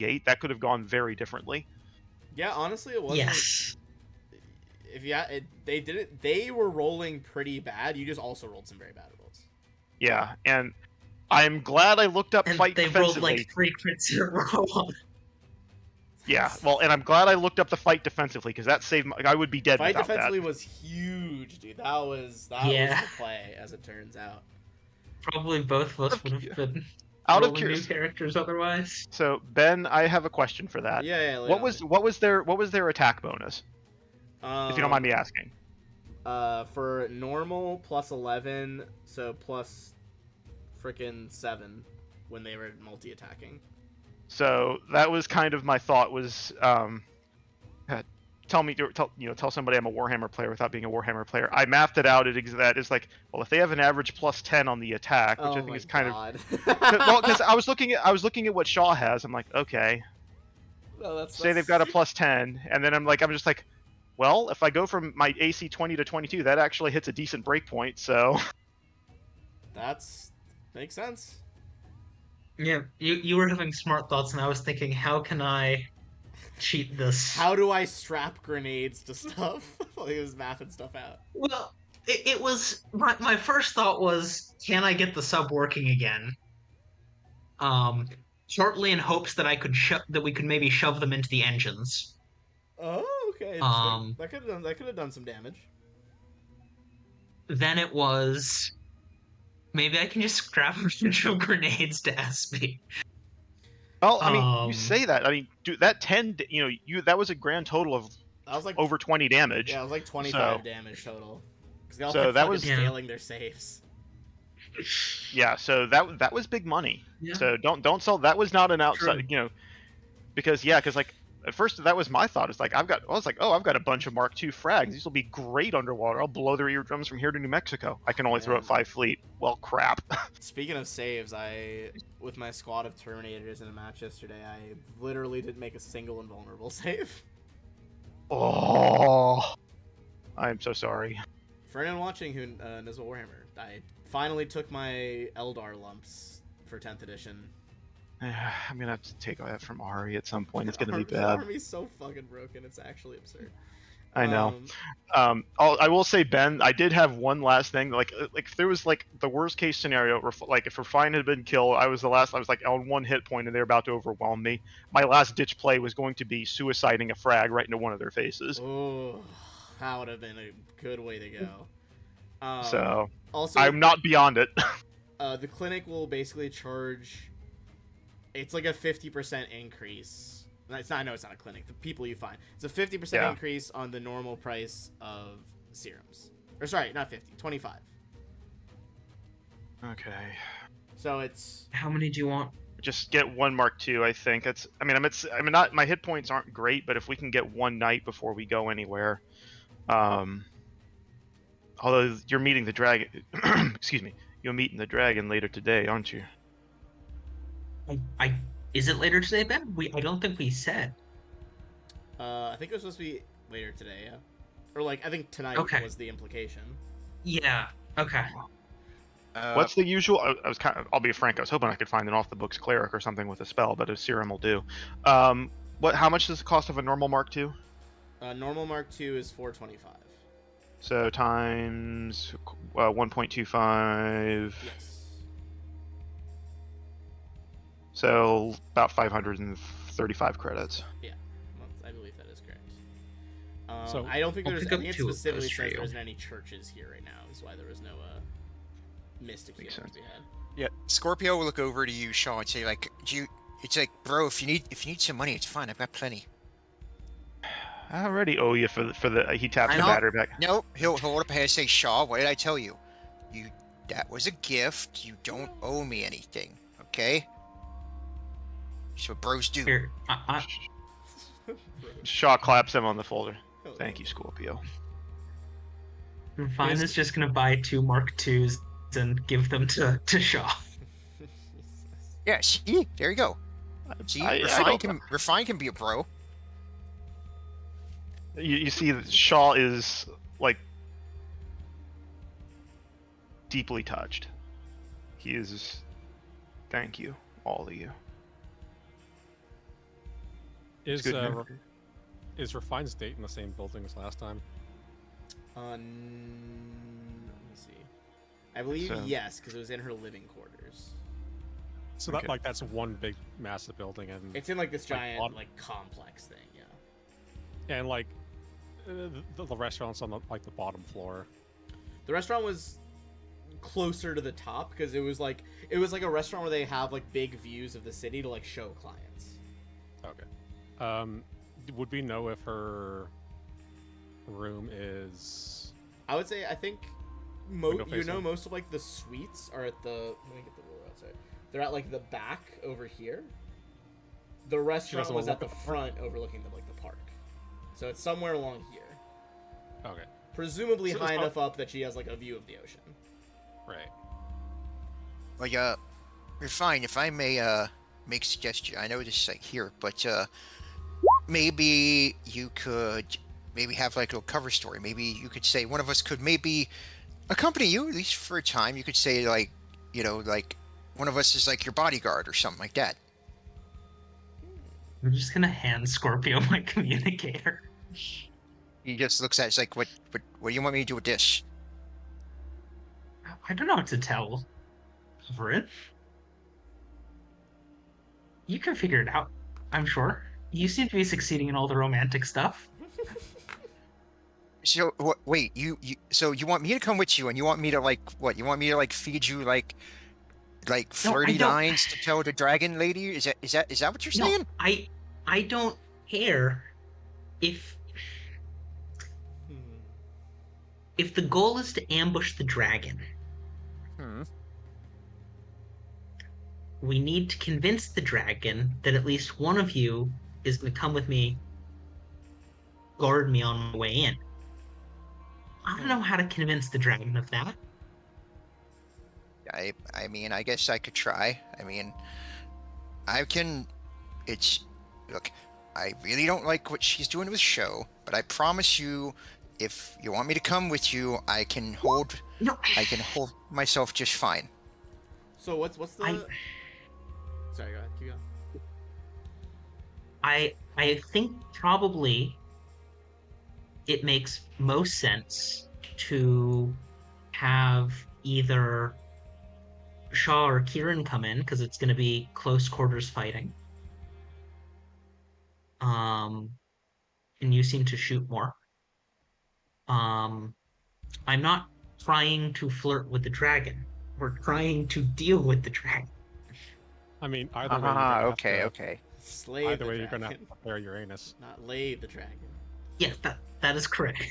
gate, that could have gone very differently. Yeah, honestly, it wasn't. Yes. They were rolling pretty bad. You just also rolled some very bad rolls. Yeah, and I'm glad I looked up And fight they rolled defensively. like 3 crits in a row. Yeah, well, and I'm glad I looked up the fight defensively because that saved. I would be dead Fight without defensively that. was huge, dude. That was Yeah. the play, as it turns out. Probably both of us would have been Out of rolling new curiosity, characters otherwise. so Ben, I have a question for that. Yeah. What was their attack bonus? If you don't mind me asking. For normal plus 11, so plus frickin' 7 when they were multi-attacking. So that was kind of my thought was, tell somebody I'm a Warhammer player without being a Warhammer player. I mapped it out. That is like, well, if they have an average plus 10 on the attack, which I think is kind of, well, because I was looking at what Shaw has. I'm like, okay, No, say they've got a plus 10, and then I'm just like, well, if I go from my AC 20 to 22, that actually hits a decent breakpoint. So That's makes sense. Yeah, you were having smart thoughts, and I was thinking, how can I cheat this? How do I strap grenades to stuff? Like, he was mapping stuff out. Well, it was my first thought was, can I get the sub working again? Shortly in hopes that that we could maybe shove them into the engines. Oh, okay. That could have done some damage. Then it was, maybe I can just scrap a bunch of grenades to SB. well, I mean, you say that. I mean, dude, that 10, that was a grand total of That was like over 20 damage. Yeah, it was like 25 So- damage total. Because they all So kept that fucking was- failing their saves. Yeah, so that was big money. Yeah. So don't sell. That was not an outside, True. because like at first that was my thought. It's like I've got a bunch of Mark II frags. These will be great underwater. I'll blow their eardrums from here to New Mexico. I can only throw Yeah. out 5 fleet. Well, crap. Speaking of saves, with my squad of Terminators in a match yesterday, I literally didn't make a single invulnerable save. Oh, I'm so sorry. For anyone watching who knows what Warhammer, I finally took my Eldar lumps for 10th edition. I'm gonna have to take that from Ari at some point. It's gonna be The bad. army's so fucking broken, it's actually absurd. I know. I will say, Ben, I did have one last thing. Like if there was like the worst case scenario, like if Refine had been killed, I was like on 1 hit point and they're about to overwhelm me. My last ditch play was going to be suiciding a frag right into one of their faces. Oh, that would have been a good way to go. So Also, I'm not beyond it. the clinic will basically charge. It's like a 50% increase. It's not. I know it's not a clinic. The people you find. It's a 50% Yeah. increase on the normal price of serums. Or sorry, not 50. 25. Okay. So it's. How many do you want? Just get 1 Mark II. I think it's. I mean, not. My hit points aren't great, but if we can get 1 night before we go anywhere, although you're meeting the dragon. Excuse me. You're meeting the dragon later today, aren't you? Is it later today, Ben? I don't think we said. I think it was supposed to be later today. Yeah. Or like I think tonight Okay. was the implication. Yeah. Okay. What's the usual? I'll be frank. I was hoping I could find an off the books cleric or something with a spell, but a serum will do. How much does the cost of a normal Mark II? Normal Mark II is 425. So times 1.25. Yes. So about 535 credits. I believe that is correct. So, I don't think I'll there's. pick I up think it 2 of specifically those for says you. there isn't any churches here right now. Is why there was no mystic Makes healing to sense. be had. Yeah, Scorpio will look over to you, Shaw, and say like, It's like, bro, if you need some money, it's fine. I've got plenty. I already owe you for the. He taps I the know. battery back. No, he'll hold up a hand and say, Shaw, what did I tell you? That was a gift. You don't owe me anything, okay? That's what bros do. Here, Shaw claps him on the shoulder. Thank you, Scorpio. Vine is just gonna buy 2 Mark IIs and give them to Shaw. Yeah, see? There you go. See, Refine can be a bro. You see, that Shaw is like deeply touched. He is. Thank you, all of you. Is good uh, to Re- is Refine's date in the same building as last time? Let me see. I believe So- yes, because it was in her living quarters. So Okay. that's one big massive building, and It's in like this Like, giant on- like complex thing. Yeah. like the restaurant's on the bottom floor. The restaurant was closer to the top because it was like a restaurant where they have like big views of the city to like show clients. Okay. Would we know if her room is? I would say I think Window you know facing? most of like the suites are at the let me get the ruler outside. They're at like the back over here. The restaurant doesn't was at the overlook the front overlooking the park. So it's somewhere along here. Okay. Presumably So it's high not- enough up that she has like a view of the ocean. Right. Well, you're fine. If I may make a suggestion, I know this is like here, but maybe you could maybe have like a little cover story. Maybe you could say one of us could maybe accompany you at least for a time. You could say like, like one of us is like your bodyguard or something like that. I'm just gonna hand Scorpio my communicator. He just looks at it, it's like, what do you want me to do with this? I don't know what to tell. Cover it. You can figure it out, I'm sure. You seem to be succeeding in all the romantic stuff. So wait, so you want me to come with you, and you want me to like what? You want me to like feed you like No, I flirty don't- lines to tell the dragon lady? Is that what you're saying? No, I don't care if Hmm. if the goal is to ambush the dragon. Hmm. We need to convince the dragon that at least one of you is going to come with me, guard me on my way in. I don't know how to convince the dragon of that. I mean, I guess I could try. I mean, I can. Look, I really don't like what she's doing with Show, but I promise you, if you want me to come with you, I can hold No, myself just fine. So what's the? I- Sorry, go ahead. Keep going. I think probably it makes most sense to have either Shaw or Kieran come in because it's going to be close quarters fighting. And you seem to shoot more. I'm not trying to flirt with the dragon. We're trying to deal with the dragon. I mean, either way, you're gonna have Okay, to, okay. Slay Either the way, dragon, you're gonna have to prepare Uranus. not lay the dragon. Yes, that is correct.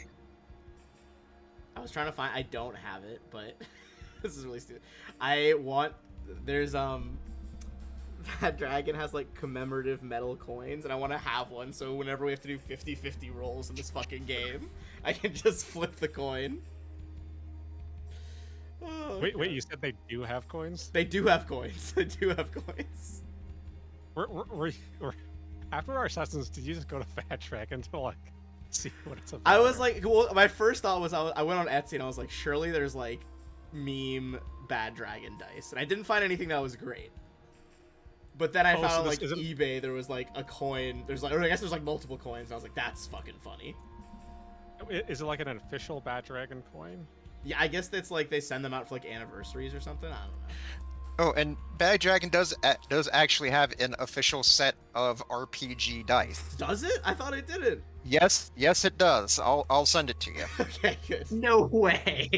I was trying to find. I don't have it, but this is really stupid. I want. There's that dragon has like commemorative metal coins, and I want to have one. So whenever we have to do 50-50 rolls in this fucking game, I can just flip the coin. Oh, Wait, God. you said they do have coins? They do have coins. They do have coins. We're after our sessions, did you just go to Fat Dragon to like see what it's about? I was or- like, well, my first thought was I went on Etsy and I was like, surely there's like meme bad dragon dice, and I didn't find anything that was great. But then I Oh, found so on this like isn't- eBay there was like a coin. There's like, or I guess there's like multiple coins. And I was like, that's fucking funny. Is it like an official Bad Dragon coin? Yeah, I guess that's like they send them out for like anniversaries or something. I don't know. Oh, and Bad Dragon does actually have an official set of RPG dice. Does it? I thought it didn't. Yes, it does. I'll send it to you. Okay, good. No way.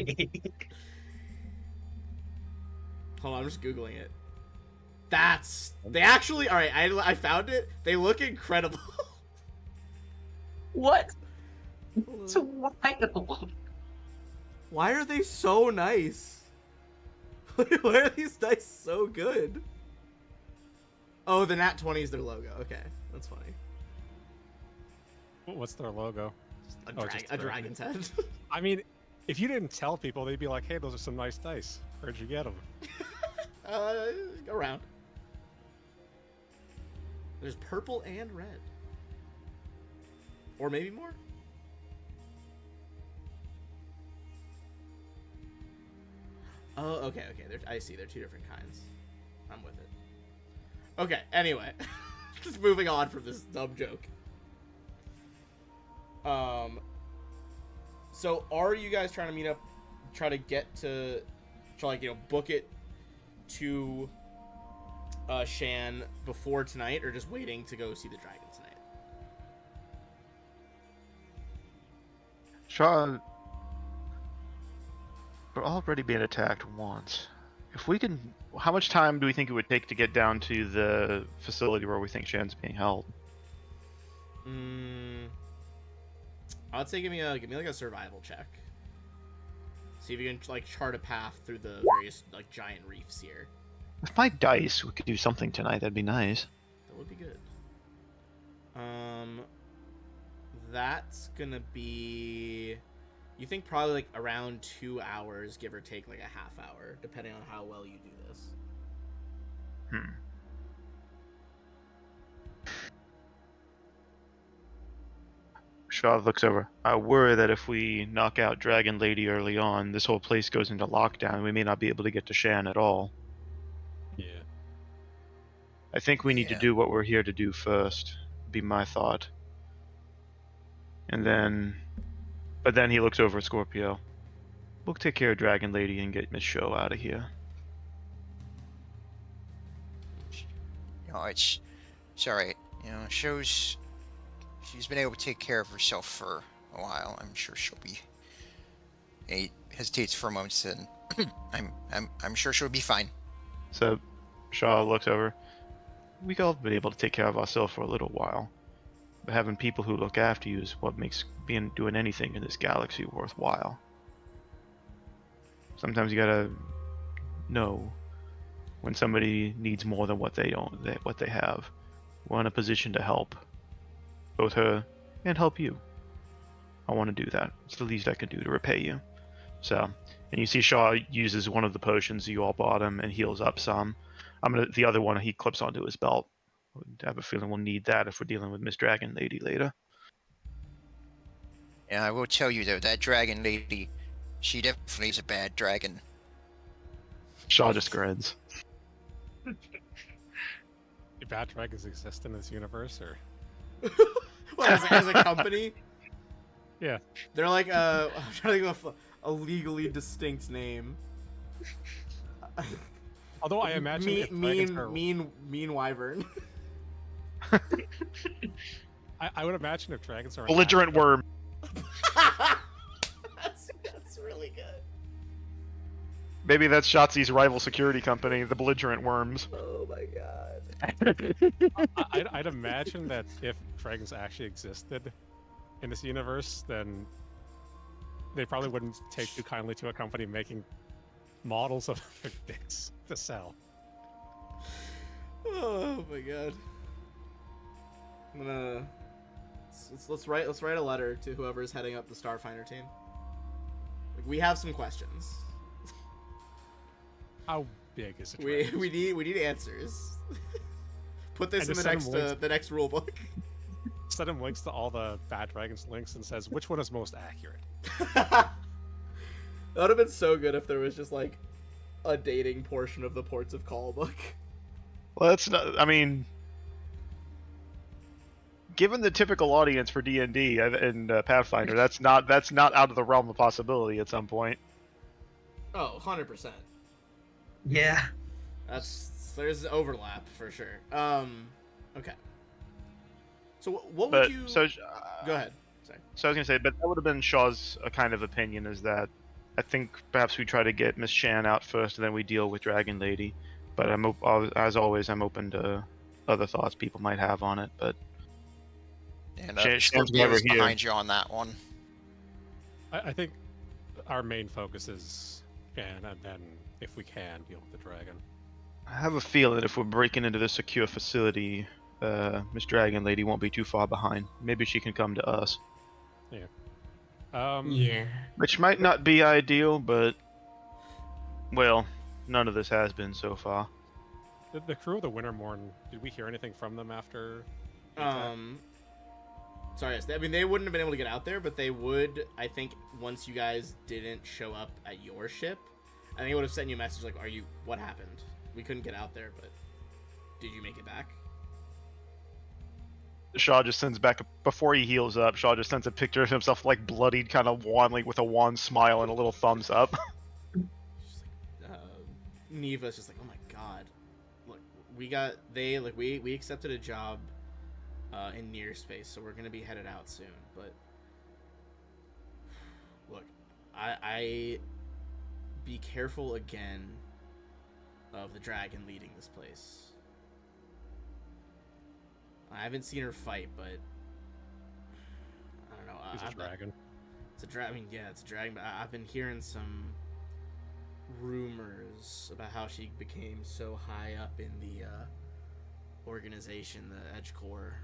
Hold on, I'm just googling it. They actually. All right, I found it. They look incredible. What? It's wild. Why are they so nice? Why are these dice so good? Oh, the Nat 20 is their logo. Okay, that's funny. What's their logo? A, just a the dragon's head. I mean, if you didn't tell people, they'd be like, "Hey, those are some nice dice. Where'd you get them?" Go around. There's purple and red. Or maybe more? Oh, okay. I see. They're two different kinds. I'm with it. Okay, anyway. Just moving on from this dumb joke. So are you guys trying to meet up, try to get to like, you know, book it to Shan before tonight, or just waiting to go see the dragon tonight? Shaw, we're already being attacked once. If we can, how much time do we think it would take to get down to the facility where we think Shan's being held? I'd say give me like a survival check. See if you can like chart a path through the various like giant reefs here. With my dice, we could do something tonight. That'd be nice. That would be good. That's gonna be, you think probably like around 2 hours, give or take like a half hour, depending on how well you do this. Shaw looks over. I worry that if we knock out Dragon Lady early on, this whole place goes into lockdown. We may not be able to get to Shan at all. Yeah. I think we need to do what we're here to do first. Be my thought. And then, but then he looks over at Scorpio. We'll take care of Dragon Lady and get Miss Show out of here. You know, it's alright. You know, she's been able to take care of herself for a while. I'm sure she'll be. He hesitates for a moment, and I'm sure she'll be fine. So, Shaw looks over. We've all been able to take care of ourselves for a little while. But having people who look after you is what makes doing anything in this galaxy worthwhile. Sometimes you gotta know when somebody needs more than what they have. We're in a position to help both her and help you. I want to do that. It's the least I can do to repay you. So, and you see Shaw uses one of the potions you all bought him and heals up some. The other one he clips onto his belt. I have a feeling we'll need that if we're dealing with Miss Dragon Lady later. Yeah, I will tell you though, that Dragon Lady, she definitely is a bad dragon. Shaw just grins. Do bad dragons exist in this universe, or? Well, as a company? Yeah. They're like, I'm trying to think of a legally distinct name. Although I imagine if dragons are... mean wyvern. I would imagine if dragons are Belligerent worm. that's really good. Maybe that's Shotzi's rival security company, the Belligerent Worms. Oh my god. I'd imagine that if dragons actually existed in this universe, then they probably wouldn't take too kindly to a company making models of their dicks to sell. Oh my god. I'm gonna let's write a letter to whoever's heading up the Starfinder team. Like, we have some questions. How big is it? We need answers. Put this in the next rule book. Send him links to all the bad dragons links and says which one is most accurate. That would have been so good if there was just like a dating portion of the Ports of Call book. Well, that's not. I mean, given the typical audience for D&D and Pathfinder, that's not out of the realm of possibility at some point. Oh, 100%. Yeah. There's overlap for sure. Okay. So what would you? Go ahead. Sorry. So I was gonna say, but that would have been Shaw's kind of opinion, is that I think perhaps we try to get Miss Shan out first, and then we deal with Dragon Lady. But as always, I'm open to other thoughts people might have on it. But And Shan's Scorpio is here. behind you on that one. I think our main focus is Shan, and then if we can deal with the dragon. I have a feeling that if we're breaking into this secure facility, Miss Dragon Lady won't be too far behind. Maybe she can come to us. Yeah. Which might not be ideal, but well, none of this has been so far. The crew of the Wintermorn, did we hear anything from them after? the attack? Sorry, yes. I mean, they wouldn't have been able to get out there, but they would, I think, once you guys didn't show up at your ship, I think it would have sent you a message like, what happened? We couldn't get out there, but did you make it back? Shaw just sends back before he heals up. Shaw just sends a picture of himself like bloodied, kind of wan, like with a wan smile and a little thumbs up. She's like, Neva's just like, oh my god, look, we accepted a job in near space, so we're gonna be headed out soon. But look, I be careful again of the dragon leading this place. I haven't seen her fight, but I don't know. He's a dragon. It's a dragon. I mean, yeah, it's a dragon. But I've been hearing some rumors about how she became so high up in the organization, the Edge Corps.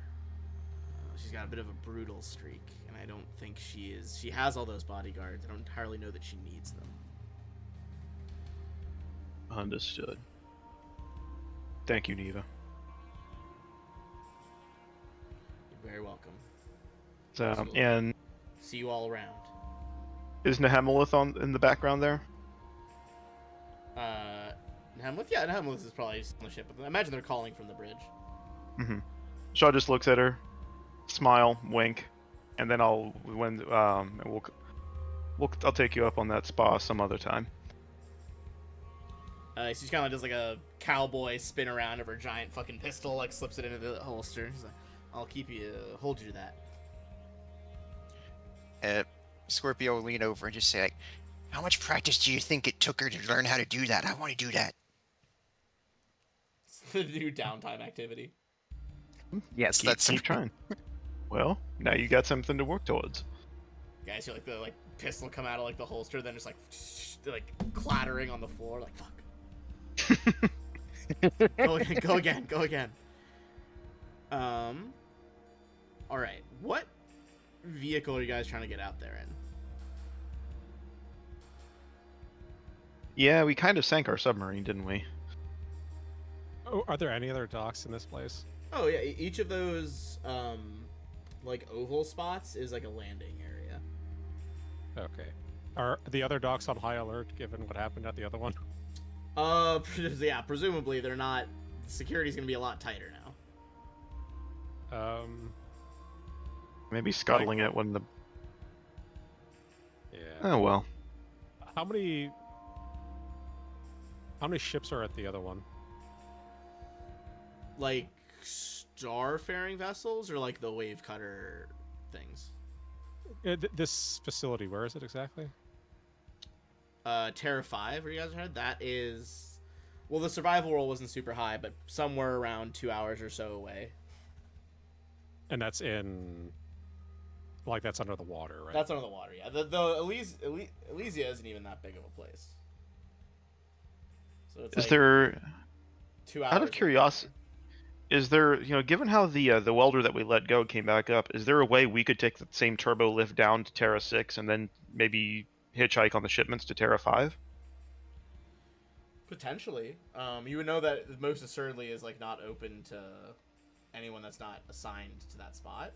She's got a bit of a brutal streak, and I don't think she is. She has all those bodyguards. I don't entirely know that she needs them. Understood. Thank you, Neva. You're very welcome. So, and See you all around. is Nehemelith in the background there? Nehemelith? Yeah, Nehemelith is probably on the ship. I imagine they're calling from the bridge. Mm-hmm. Shaw just looks at her, smile, wink, and then I'll take you up on that spa some other time. She's kind of does like a cowboy spin around of her giant fucking pistol, like slips it into the holster. She's like, I'll hold you to that. Scorpio will lean over and just say, like, how much practice do you think it took her to learn how to do that? I want to do that. It's the new downtime activity. Yes, Keep trying. Well, now you got something to work towards. Guys, you like the pistol come out of like the holster, then just like clattering on the floor, like fuck. Go again. All right. What vehicle are you guys trying to get out there in? Yeah, we kind of sank our submarine, didn't we? Oh, are there any other docks in this place? Oh yeah, each of those like oval spots is like a landing area. Okay. Are the other docks on high alert given what happened at the other one? Yeah, presumably they're not. Security's gonna be a lot tighter now. Maybe scuttling it when the. Yeah. Oh well. How many ships are at the other one? Like starfaring vessels or like the wave cutter things? This facility, where is it exactly? Terra 5, where you guys heard? That is... Well, the survival roll wasn't super high, but somewhere around 2 hours or so away. And that's in... Like, that's under the water, right? That's under the water, yeah. The Elysia isn't even that big of a place. So it's Is like there... 2 hours... Out of curiosity, is there, given how the welder that we let go came back up, is there a way we could take the same turbo lift down to Terra 6 and then maybe hitchhike on the shipments to Terra 5? Potentially. You would know that most assuredly is like not open to anyone that's not assigned to that spot.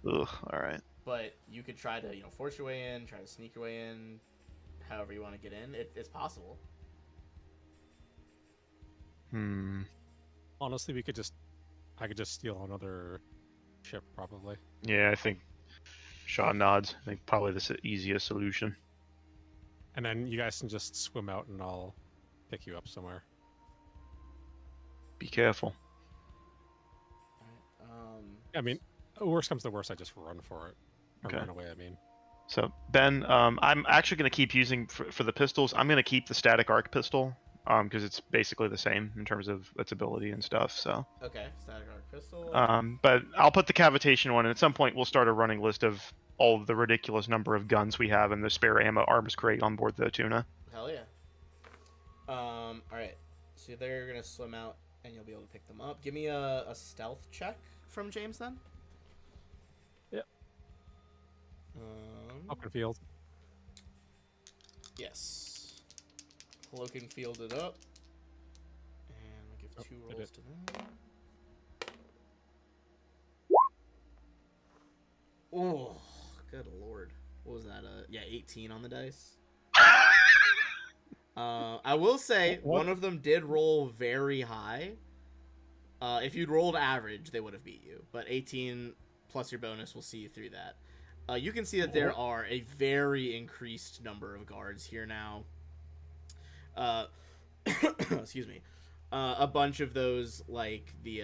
Ugh, alright. But you could try to, force your way in, try to sneak your way in, however you want to get in. It's possible. Honestly, I could just steal another ship, probably. Yeah, I think Shaw nods. I think probably the easiest solution. And then you guys can just swim out and I'll pick you up somewhere. Be careful. Alright, I mean, worst comes to worst, I just run for it. Or Okay. run away, I mean. So, Ben, I'm actually going to keep using, for the pistols, I'm going to keep the static arc pistol, because it's basically the same in terms of its ability and stuff, so. okay, static arc pistol. But I'll put the cavitation one, and at some point we'll start a running list of all of the ridiculous number of guns we have in the spare ammo arms crate on board the Tuna. Hell yeah. Alright. So they're gonna swim out and you'll be able to pick them up. Give me a stealth check from James then. Yeah. Open field. Yes. Cloaking fielded up. And we'll give 2 did rolls it. to them. Oh, good lord. What was that? Yeah, 18 on the dice. I will say What? one of them did roll very high. If you'd rolled average, they would have beat you. But 18 plus your bonus will see you through that. You can see that there are a very increased number of guards here now. Excuse me. A bunch of those, like the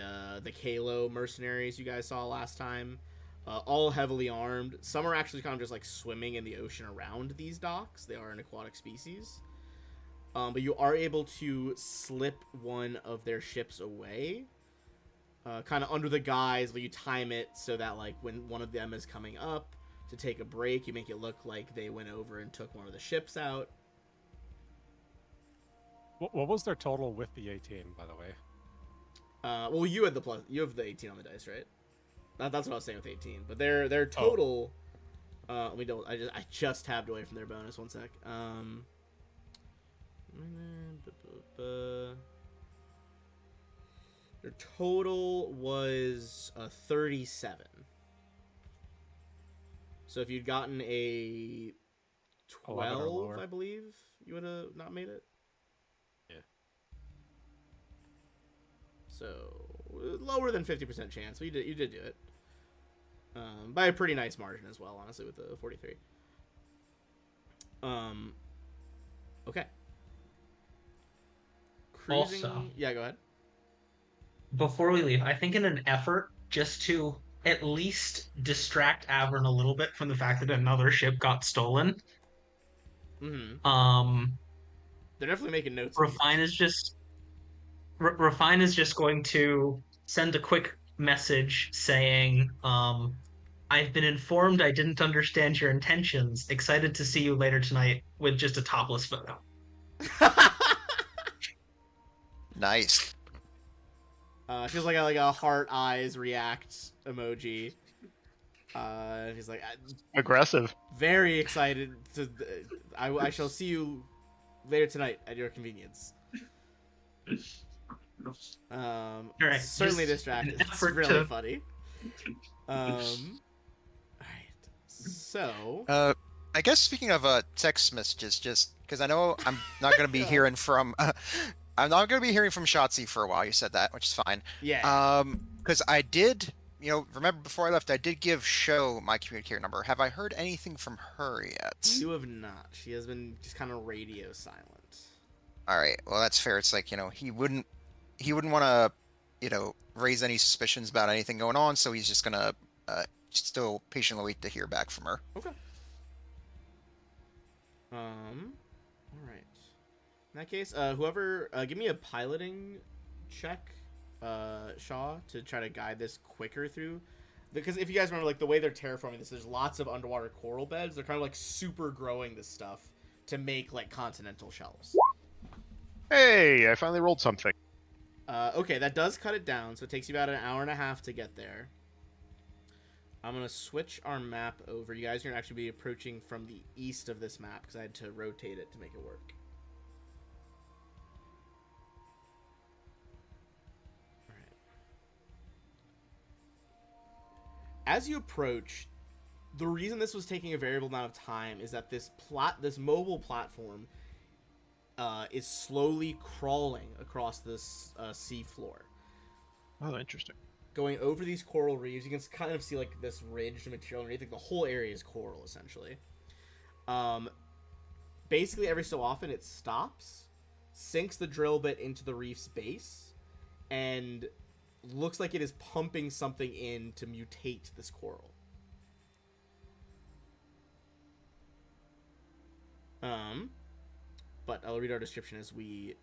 Kalo mercenaries you guys saw last time, all heavily armed. Some are actually kind of just like swimming in the ocean around these docks. They are an aquatic species. But you are able to slip one of their ships away, kind of under the guise, but you time it so that like when one of them is coming up to take a break, you make it look like they went over and took one of the ships out. What was their total with the 18, by the way? Well, you have the 18 on the dice, right? That's what I was saying with 18. But their total. Let me double. I just tabbed away from their bonus. 1 sec. Their total was 37. So if you'd gotten a 12, I believe, you would have not made it. Yeah. So lower than 50% chance, but you did do it. By a pretty nice margin as well, honestly, with the 43. Okay. Cruising... Also, yeah, go ahead. Before we leave, I think in an effort just to at least distract Avern a little bit from the fact that another ship got stolen, Mm-hmm. They're definitely making notes. Refine is just going to send a quick message saying, I've been informed I didn't understand your intentions. Excited to see you later tonight with just a topless photo. Nice. Feels like a heart eyes react emoji. He's like Aggressive. very excited to. I shall see you later tonight at your convenience. Right, certainly distracted. It's really funny. Alright. So I guess speaking of text messages, just because I know I'm not going to be hearing from, I'm not going to be hearing from Shotzi for a while. You said that, which is fine. yeah. Because I did, remember before I left, I did give Sho my communicator number. Have I heard anything from her yet? You have not. She has been just kind of radio silent. All right. Well, that's fair. It's like, he wouldn't want to, raise any suspicions about anything going on, so he's just gonna still patiently wait to hear back from her. Okay. All right. In that case, whoever, give me a piloting check, Shaw, to try to guide this quicker through. Because if you guys remember, like, the way they're terraforming this, there's lots of underwater coral beds. They're kind of, like, super growing this stuff to make, like, continental shelves. Hey, I finally rolled something. Okay, that does cut it down, so it takes you about an hour and a half to get there. I'm going to switch our map over. You guys are going to actually be approaching from the east of this map, because I had to rotate it to make it work. Alright. As you approach, the reason this was taking a variable amount of time is that this mobile platform is slowly crawling across this sea floor. Oh, interesting. Going over these coral reefs, you can kind of see like this ridged material underneath. Like the whole area is coral, essentially. Basically, every so often it stops, sinks the drill bit into the reef's base, and looks like it is pumping something in to mutate this coral. But I'll read our description as we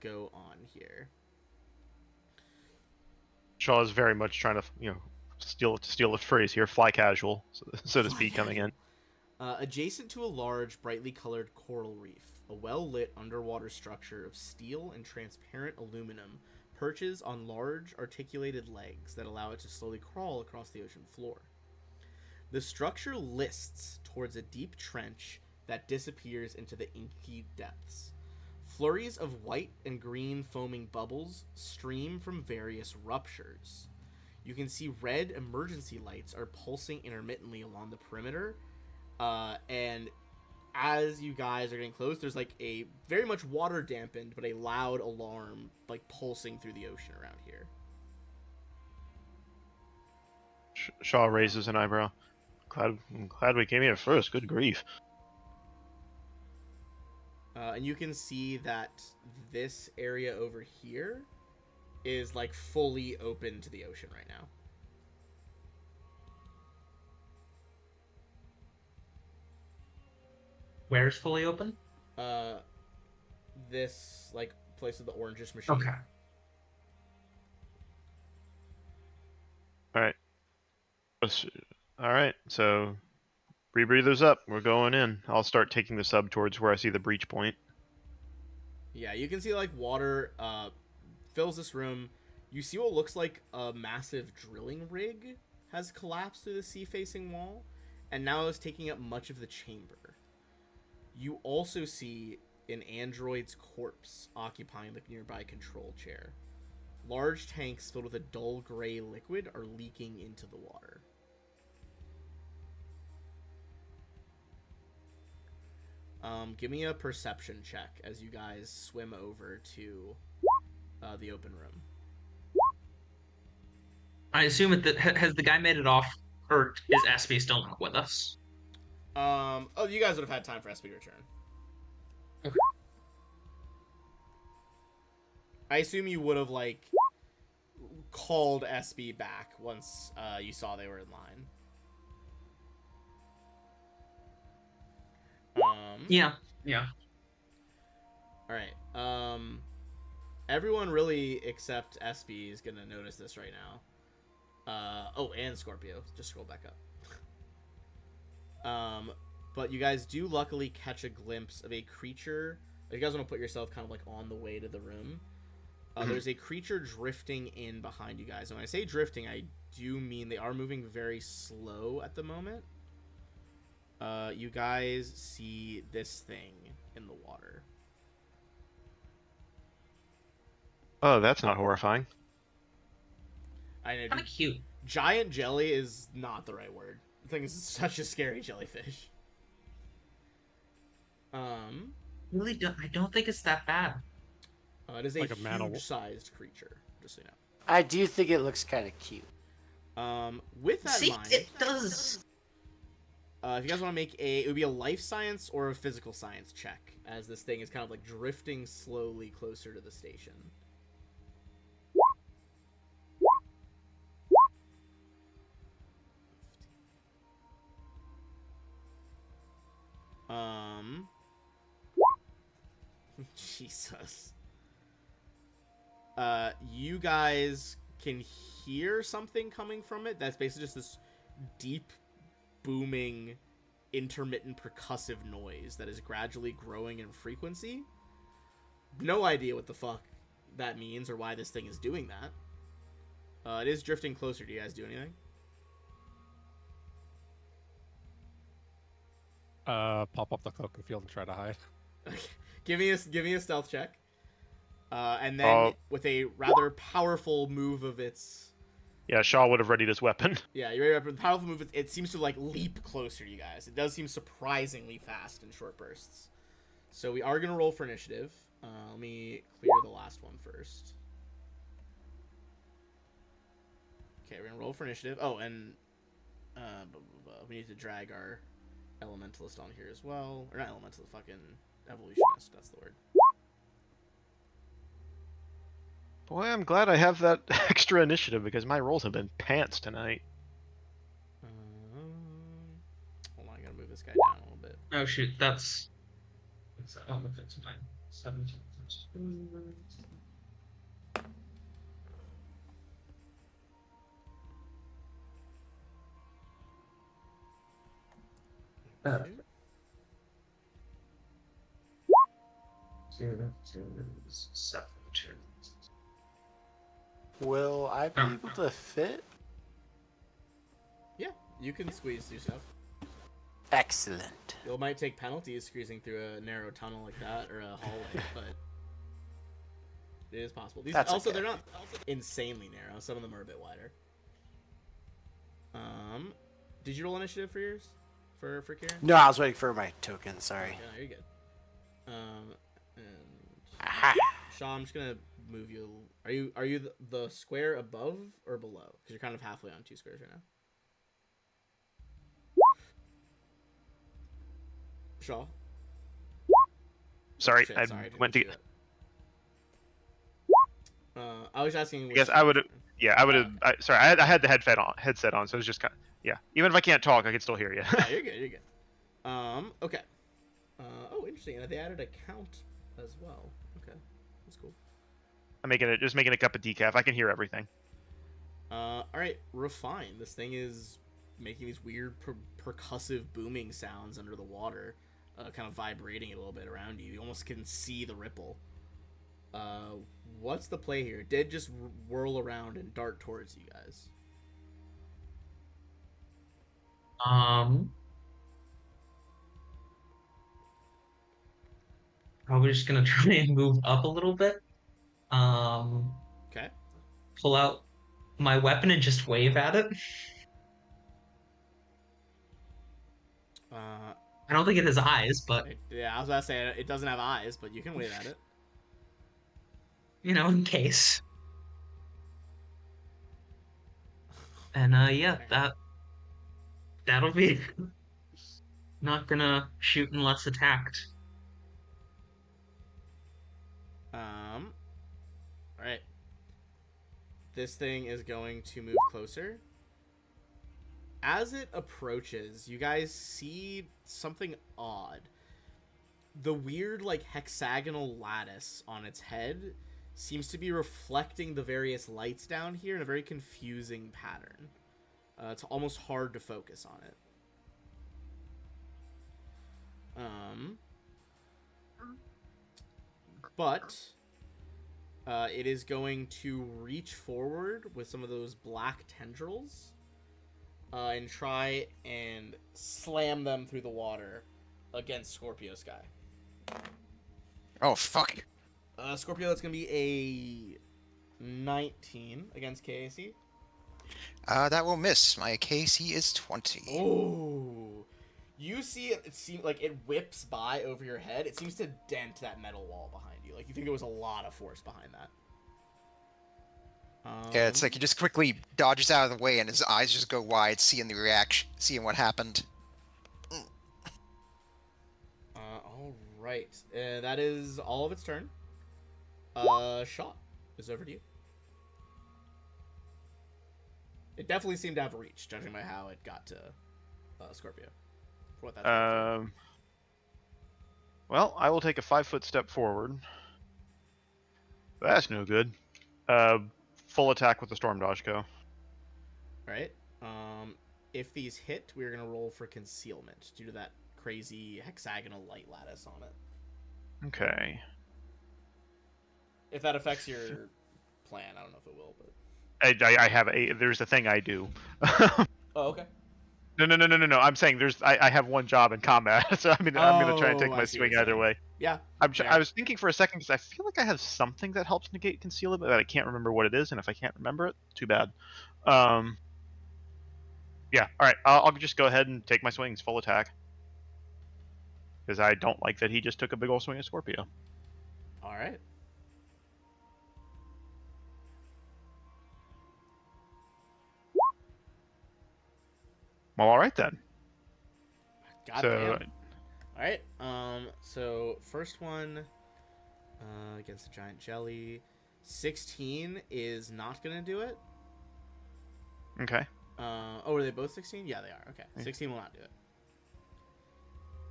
go on here. Shaw is very much trying to, steal a phrase here, fly casual, so to speak, coming in. Adjacent to a large, brightly colored coral reef, a well-lit underwater structure of steel and transparent aluminum perches on large, articulated legs that allow it to slowly crawl across the ocean floor. The structure lists towards a deep trench that disappears into the inky depths. Flurries of white and green foaming bubbles stream from various ruptures. You can see red emergency lights are pulsing intermittently along the perimeter, and as you guys are getting close, there's like a very much water dampened, but a loud alarm like pulsing through the ocean around here. Shaw raises an eyebrow. I'm glad we came here first. Good grief. And you can see that this area over here is like fully open to the ocean right now. Where's fully open? This like place with the orangish machine. Okay. All right. All right. So, rebreathers up. We're going in. I'll start taking the sub towards where I see the breach point. Yeah, you can see like water fills this room. You see what looks like a massive drilling rig has collapsed through the sea-facing wall, and now is taking up much of the chamber. You also see an android's corpse occupying the nearby control chair. Large tanks filled with a dull gray liquid are leaking into the water. Give me a perception check as you guys swim over to the open room. I assume has the guy made it off, or is SB still not with us? Oh, you guys would have had time for SB to return. Okay. I assume you would have like called SB back once you saw they were in line. Yeah. All right. Everyone really except SB is gonna notice this right now. Oh, and Scorpio. Just scroll back up. But you guys do luckily catch a glimpse of a creature. If you guys want to put yourself kind of like on the way to the room, there's a creature drifting in behind you guys. And when I say drifting, I do mean they are moving very slow at the moment. You guys see this thing in the water. Oh, that's not horrifying. I know. Kind of cute. Giant jelly is not the right word. The thing is such a scary jellyfish. I don't think it's that bad. It is Like a a man-o- huge-sized creature, just so you know. I do think it looks kind of cute. With that in See, mind, it does. if you guys want to make it would be a life science or a physical science check, as this thing is kind of like drifting slowly closer to the station. Jesus. You guys can hear something coming from it. That's basically just this deep, booming, intermittent percussive noise that is gradually growing in frequency. No idea what the fuck that means or why this thing is doing that. It is drifting closer. Do you guys do anything? Pop up the cloak and field and try to hide. Okay. Give me a stealth check. And then with a rather powerful move of its... Yeah, Shaw would have readied his weapon. Yeah, you're ready. With a powerful move, it seems to like leap closer to you guys. It does seem surprisingly fast in short bursts. So we are going to roll for initiative. Let me clear the last one first. Okay, we're going to roll for initiative. Oh, and we need to drag our elementalist on here as well. Or not elementalist, fucking evolutionist. That's the word. Boy, I'm glad I have that extra initiative because my rolls have been pants tonight. Hold on, I gotta move this guy down a little bit. Oh shoot, that's. Oh, it's fine. 17. Will I be able to fit? Yeah, you can squeeze through stuff. Excellent. You might take penalties squeezing through a narrow tunnel like that or a hallway, but it is possible. These That's also okay. they're not insanely narrow. Some of them are a bit wider. Did you roll initiative for yours? for Kieran? No, I was waiting for my token. Sorry. Okay, no, you're good. And Aha. Shaw, I'm just gonna move you. Are you the square above or below? Because you're kind of halfway on 2 squares right now. Shaw. Sorry, Shit, I sorry, didn't went to. see that. I was asking. I guess which- I would. Yeah, I would have. okay. Sorry, I had the headset on, so it was just kind of. Yeah, even if I can't talk, I can still hear you. Yeah, you're good. You're good. Okay. Oh, interesting. And they added a count as well. Okay, that's cool. I'm just making a cup of decaf. I can hear everything. All right, refine. This thing is making these weird percussive booming sounds under the water, kind of vibrating a little bit around you. You almost can see the ripple. What's the play here? It did just whirl around and dart towards you guys. Probably just gonna try and move up a little bit. Okay. Pull out my weapon and just wave at it. I don't think it has eyes, but Yeah, I was about to say it doesn't have eyes, but you can wave at it. in case. And yeah, that'll be not gonna shoot unless attacked. All right. This thing is going to move closer. As it approaches, you guys see something odd. The weird, like, hexagonal lattice on its head seems to be reflecting the various lights down here in a very confusing pattern. It's almost hard to focus on it. But it is going to reach forward with some of those black tendrils and try and slam them through the water against Scorpio Sky. Oh, fuck. Scorpio, that's going to be a 19 against KAC. That will miss. My KC is 20. Oh. You see it seems like it whips by over your head. It seems to dent that metal wall behind you. Like, you think there was a lot of force behind that. Yeah, it's like he just quickly dodges out of the way and his eyes just go wide, seeing the reaction, seeing what happened. All right. That is all of its turn. Shot is over to you. It definitely seemed to have reach, judging by how it got to Scorpio. For what that's worth. Well, I will take a 5-foot step forward. That's no good. Full attack with the Storm Dodge go. Alright. If these hit, we're going to roll for concealment due to that crazy hexagonal light lattice on it. Okay. If that affects your plan, I don't know if it will, but... I have there's a thing I do. Oh, okay. No. I'm saying I have one job in combat, so I'm gonna try and take my swing either way. Yeah. I was thinking for a second because I feel like I have something that helps negate concealment, but I can't remember what it is, and if I can't remember it, too bad. Yeah. All right. I'll just go ahead and take my swings full attack because I don't like that he just took a big old swing at Scorpio. All right. Well, all right then. God So, damn. All right. So first one against the giant jelly, 16 is not gonna do it. okay. Oh, are they both 16? Yeah, they are. Okay, 16 will not do it.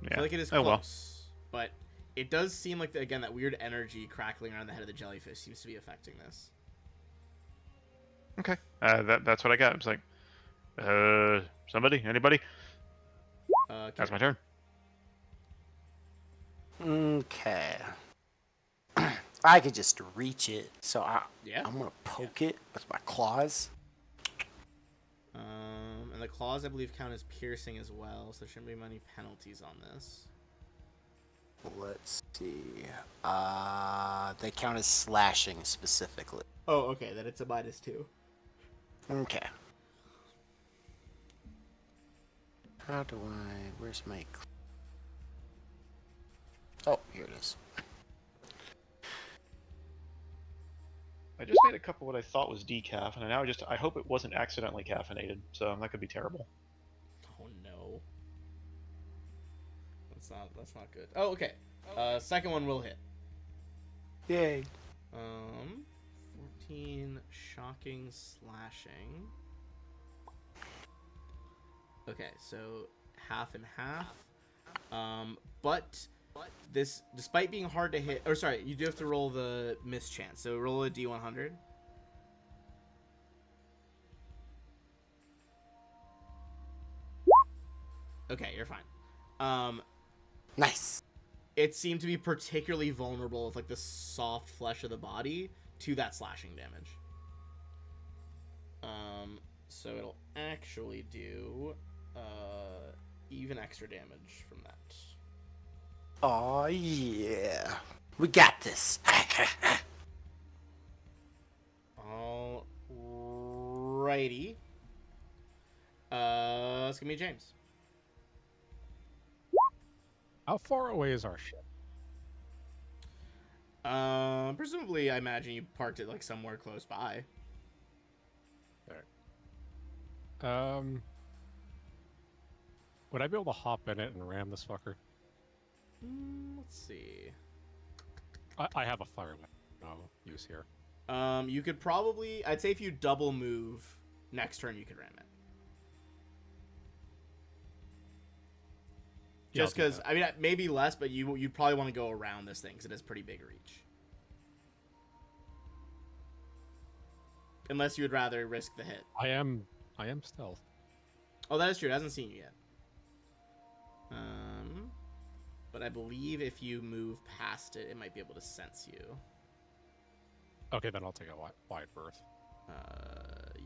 Yeah. I feel like it is Oh, well. close, but it does seem like again that weird energy crackling around the head of the jellyfish seems to be affecting this. Okay. That's what I got. I was like, somebody, anybody? That's my turn. Okay. I could just reach it, so Yeah. I'm gonna poke it with my claws. And the claws, I believe, count as piercing as well, so there shouldn't be many penalties on this. Let's see. They count as slashing specifically. Oh, okay, then it's a -2. Okay. How do I... Where's my... Oh, here it is. I just made a cup of what I thought was decaf, and I hope it wasn't accidentally caffeinated. So that could be terrible. Oh no. That's not good. Oh, okay. Second one will hit. Yay. 14 shocking slashing. Okay, so half and half. But this, despite being hard to hit, or sorry, you do have to roll the miss chance. So roll a d100. Okay, you're fine. Nice. It seemed to be particularly vulnerable with like the soft flesh of the body to that slashing damage. So it'll actually do even extra damage from that. Oh yeah. We got this. Alrighty. It's gonna be James. How far away is our ship? Presumably, I imagine you parked it like somewhere close by. Would I be able to hop in it and ram this fucker? Let's see. I have a fire weapon. No use here. You could probably, I'd say if you double move next turn, you could ram it. Yeah, Just because, I mean, maybe less, but you'd probably want to go around this thing because it has pretty big reach. Unless you would rather risk the hit. I am stealth. Oh, that is true. It hasn't seen you yet. But I believe if you move past it, it might be able to sense you. Okay, then I'll take a wide berth.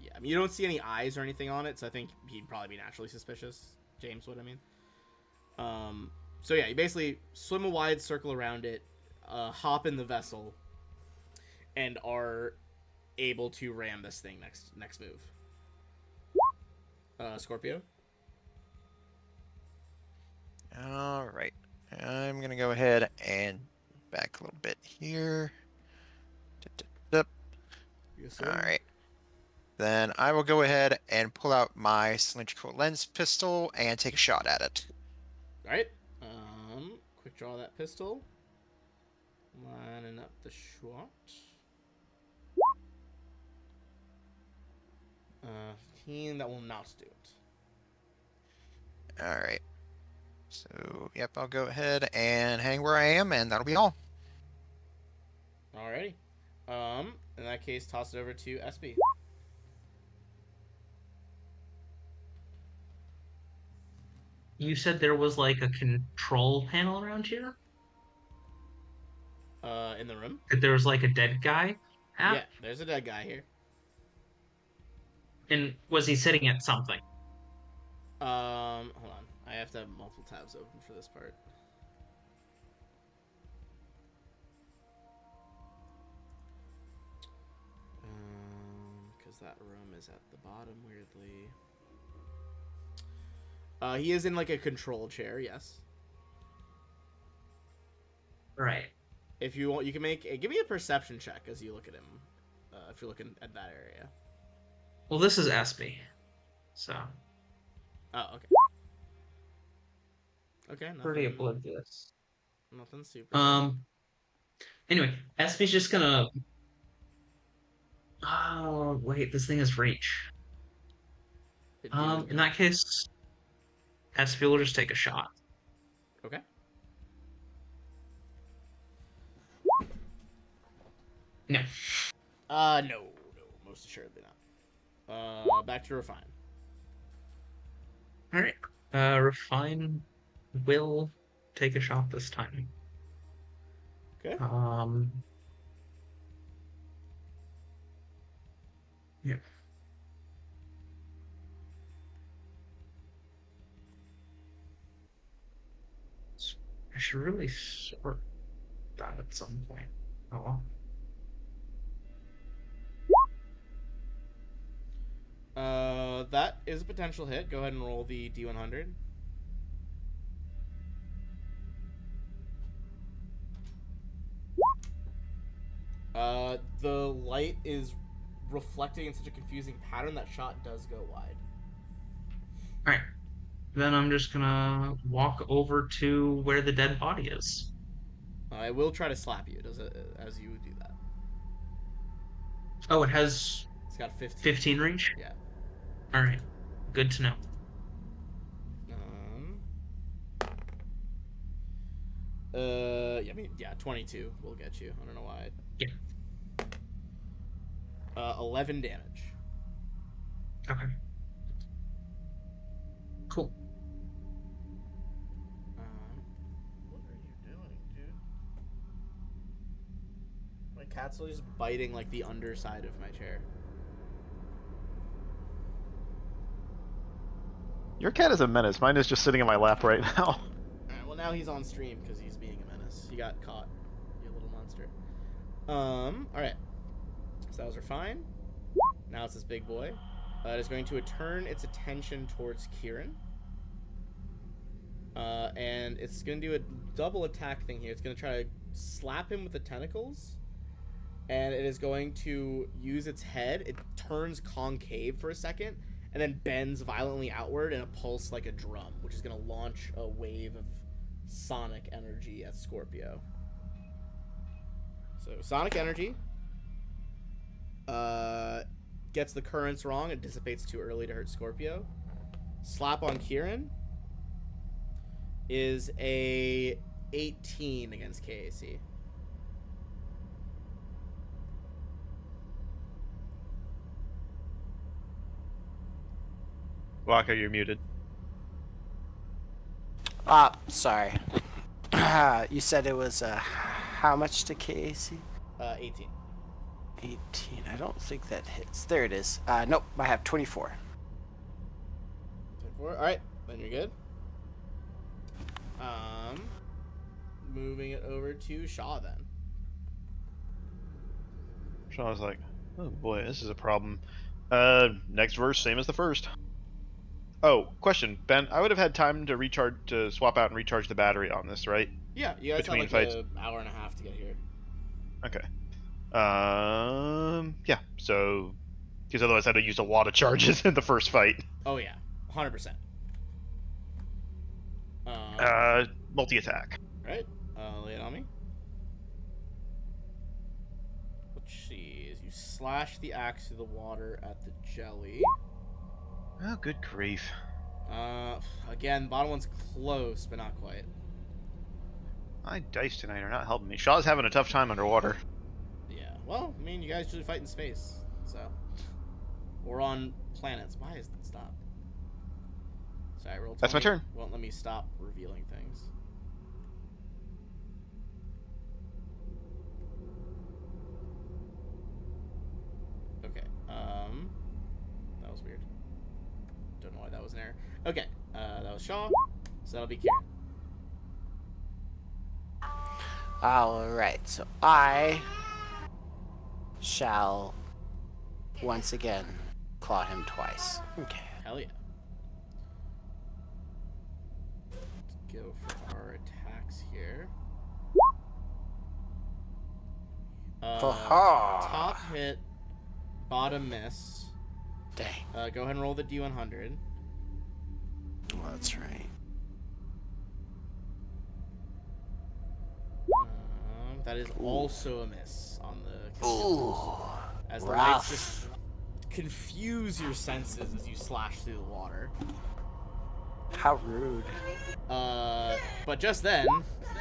Yeah. I mean, you don't see any eyes or anything on it, so I think he'd probably be naturally suspicious. James would, I mean. So yeah, you basically swim a wide circle around it, hop in the vessel, and are able to ram this thing next move. Scorpio. All right. I'm gonna go ahead and back a little bit here. Yes, All sir. right. Then I will go ahead and pull out my cylindrical lens pistol and take a shot at it. All right. Quick draw that pistol. Lining up the shot. 15. That will not do it. All right. So, yep, I'll go ahead and hang where I am, and that'll be all. Alrighty. In that case, toss it over to SB. You said there was like a control panel around here? In the room? That there was like a dead guy? Yeah, there's a dead guy here. And was he sitting at something? Hold on. I have to have multiple tabs open for this part. Because that room is at the bottom, weirdly. He is in like a control chair, yes. Right. If you want, you can make give me a perception check as you look at him. If you're looking at that area. Well, this is Espy. So. Oh, okay. Okay, nothing, Pretty oblivious. nothing super. Anyway, Espy's just gonna. Oh, wait, this thing has reach. In that case, Espy will just take a shot. Okay. No. No, most assuredly not. Back to Refine. Alright. Refine will take a shot this time. Okay. Yeah. I should really sort that at some point. Oh well. That is a potential hit. Go ahead and roll the D100. The light is reflecting in such a confusing pattern that shot does go wide. Alright. Then I'm just gonna walk over to where the dead body is. I will try to slap you as you do that. Oh, it has It's got 15. 15 reach? Yeah. Alright. Good to know. I mean, yeah, 22 will get you. I don't know why. Yeah. 11 damage. Okay. Cool. What are you doing, dude? My cat's still just biting, like, the underside of my chair. Your cat is a menace. Mine is just sitting in my lap right now. Alright, well, now he's on stream because he's being a menace. He got caught. You little monster. Alright. So those are fine. Now it's this big boy. It is going to turn its attention towards Kieran. And it's going to do a double attack thing here. It's going to try to slap him with the tentacles. And it is going to use its head. It turns concave for a second. And then bends violently outward in a pulse like a drum. Which is going to launch a wave of sonic energy at Scorpio. So, sonic energy. Gets the currents wrong. It dissipates too early to hurt Scorpio. Slap on Kieran is a 18 against KAC. Waka, you're muted. Sorry. You said it was, how much to KAC? 18. 18. I don't think that hits. There it is. Nope, I have 24. 24. Alright, then you're good. Moving it over to Shaw then. Shaw's like, oh boy, this is a problem. Next verse, same as the first. Oh, question, Ben. I would have had time to swap out and recharge the battery on this, right? Yeah, you guys Between have fights. an hour and a half to get here. Okay. Yeah. So, because otherwise I'd have used a lot of charges in the first fight. Oh yeah, 100%. Multi-attack. Right. Lay it on me. Let's see. As you slash the axe through the water at the jelly. Oh, good grief. Again, bottom one's close, but not quite. My dice tonight are not helping me. Shaw's having a tough time underwater. Yeah. Well, I mean, you guys usually fight in space, so. Or on planets. Why is that stop? Sorry, roll. That's my turn. Won't let me stop revealing things. Okay. That was weird. Don't know why that was an error. Okay. That was Shaw. So that'll be Kieran. Alright, so I shall once again claw him twice. Okay. Hell yeah. Let's go for our attacks here. Ha-ha. Top hit, bottom miss. Dang. Go ahead and roll the D100. Well, that's right. That is also a miss on the. Ooh. As the lights Rough. just confuse your senses as you slash through the water. How rude. But just then,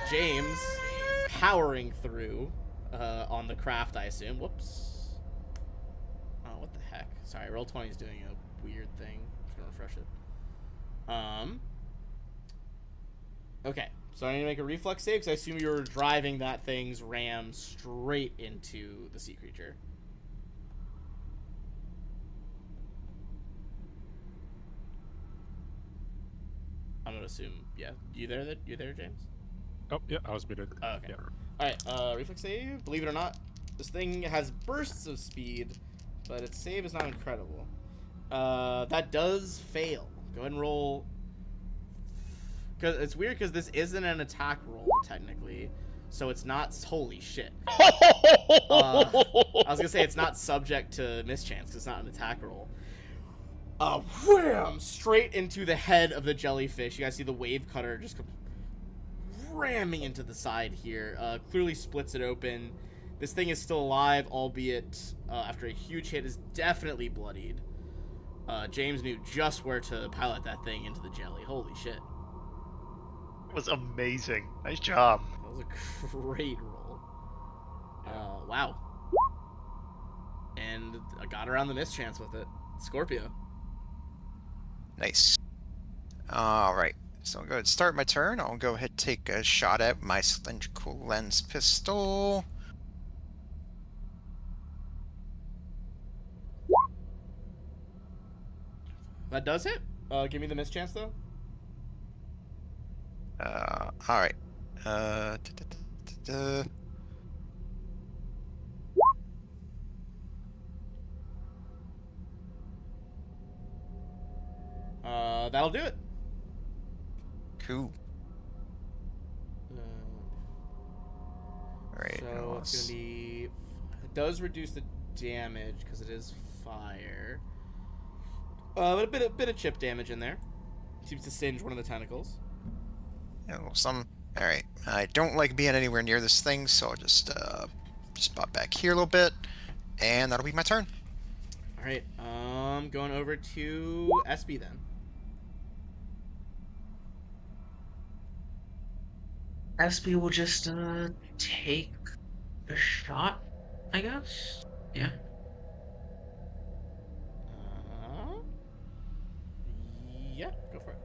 James, powering through on the craft, I assume. Whoops. Oh, what the heck? Sorry, Roll20 is doing a weird thing. I'm just gonna refresh it. Okay, so I need to make a reflex save because I assume you were driving that thing's ram straight into the sea creature. I'm gonna assume, yeah. You there, James? Oh, yeah, I was muted. Oh, okay. Yeah. Alright, reflex save. Believe it or not, this thing has bursts of speed, but its save is not incredible. That does fail. Go ahead and roll. Because it's weird because this isn't an attack roll, technically. so it's not. Holy shit. I was gonna say it's not subject to mischance because it's not an attack roll. Wham! Straight into the head of the jellyfish. You guys see the wave cutter just ramming into the side here. Clearly splits it open. This thing is still alive, albeit after a huge hit is definitely bloodied. James knew just where to pilot that thing into the jelly. Holy shit. It was amazing. Nice job. That was a great roll. Wow. And I got around the mischance with it. Scorpio. Nice. All right. So I'll go ahead and start my turn. I'll go ahead and take a shot at my cylindrical lens pistol. That does hit. Give me the mischance though. All right. That'll do it. Cool. All right. So it's gonna be. It does reduce the damage because it is fire. But a bit of chip damage in there. Seems to singe one of the tentacles. Yeah, well, all right. I don't like being anywhere near this thing, so I'll just pop back here a little bit, and that'll be my turn. All right. Going over to SB then. SB will just take a shot, I guess. Yeah. Yeah, go for it.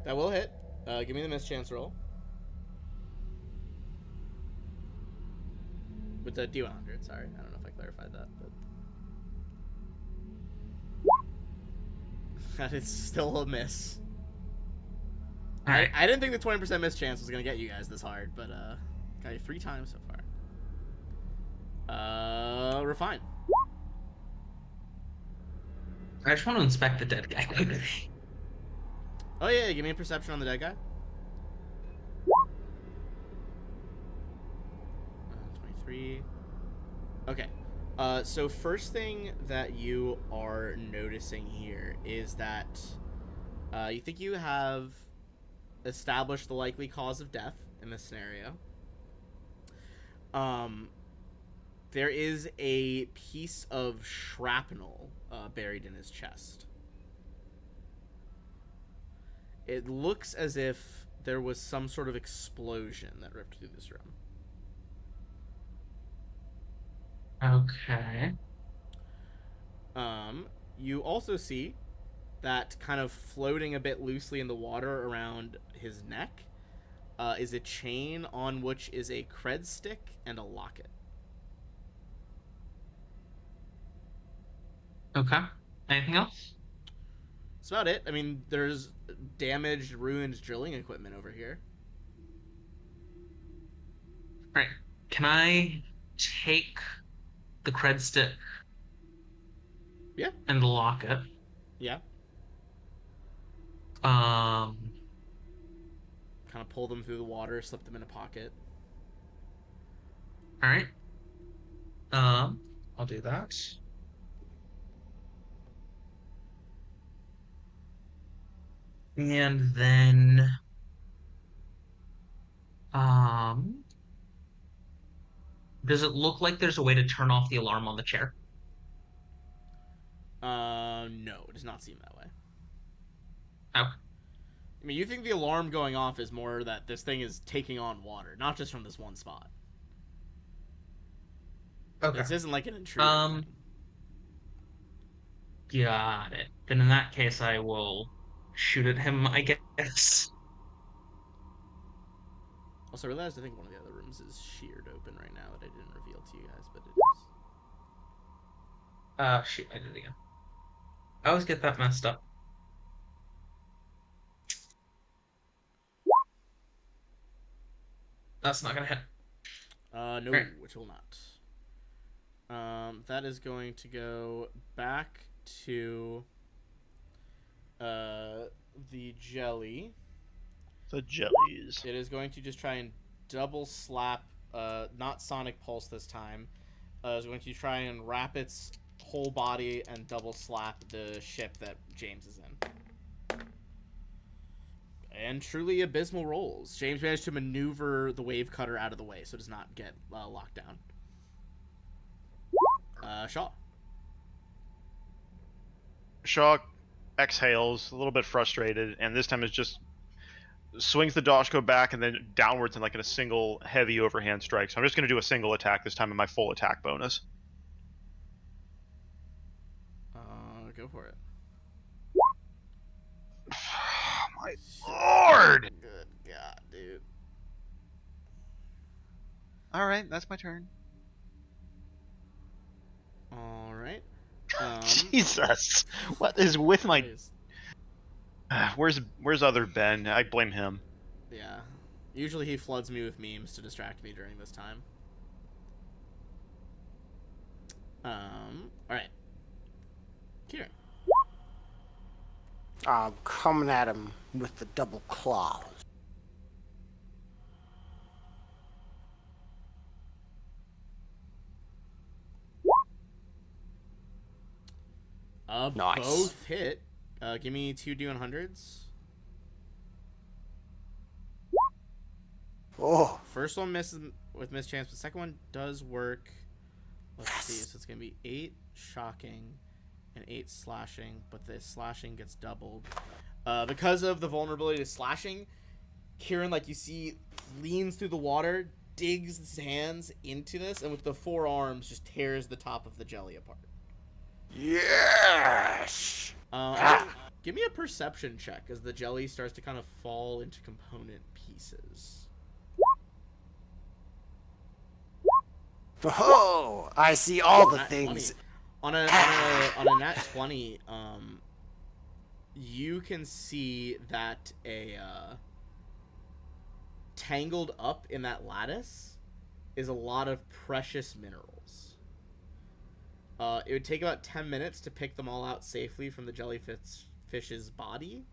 That will hit. Give me the mischance roll. With the D100, sorry. I don't know if I clarified that, but... That is still a miss. Alright. I didn't think the 20% mischance was going to get you guys this hard, but got you 3 times so far. Refine. I just want to inspect the dead guy. Oh yeah, give me a perception on the dead guy. 23. Okay. So first thing that you are noticing here is that you think you have established the likely cause of death in this scenario. There is a piece of shrapnel buried in his chest. It looks as if there was some sort of explosion that ripped through this room. Okay. You also see that kind of floating a bit loosely in the water around his neck is a chain on which is a cred stick and a locket. Okay. Anything else? That's about it. I mean, there's damaged, ruined drilling equipment over here. Alright. Can I take the cred stick? Yeah. And the locket? Yeah. Um. Kind of pull them through the water, slip them in a pocket. Alright. I'll do that. And then, does it look like there's a way to turn off the alarm on the chair? No, it does not seem that way. Oh. I mean, you think the alarm going off is more that this thing is taking on water, not just from this one spot. Okay. This isn't like an intruder thing. Got it. Then in that case, I will shoot at him, I guess. Also, I realized I think one of the other rooms is sheared open right now that I didn't reveal to you guys, but it is. Shoot, I did it again. I always get that messed up. That's not gonna hit. No, Right. which will not. That is going to go back to the jelly. The jellies. It is going to just try and double slap, not Sonic Pulse this time. Is going to try and wrap its whole body and double slap the ship that James is in. And truly abysmal rolls. James managed to maneuver the wave cutter out of the way, so it does not get locked down. Shaw. Shaw exhales, a little bit frustrated, and this time is just swings the Dashko back and then downwards in like in a single heavy overhand strike. So I'm just going to do a single attack this time in my full attack bonus. Go for it. My lord! Good God, dude. All right, that's my turn. All right. Jesus, what is with my? Please. Where's other Ben? I blame him. Yeah. Usually he floods me with memes to distract me during this time. Alright. Kieran. I'm coming at him with the double claws. Nice. Both hit. Give me 2 D100s. Oh, First one misses with mischance, but second one does work. Let's Yes. see. So it's going to be 8 shocking and 8 slashing, but the slashing gets doubled. Because of the vulnerability to slashing, Kieran, like you see, leans through the water, digs his hands into this, and with the 4 arms just tears the top of the jelly apart. yes! Give me a perception check as the jelly starts to kind of fall into component pieces. Oh, I see all the Nat things. 20. On a nat 20, you can see that a tangled up in that lattice is a lot of precious minerals. It would take about 10 minutes to pick them all out safely from the jellyfish's body,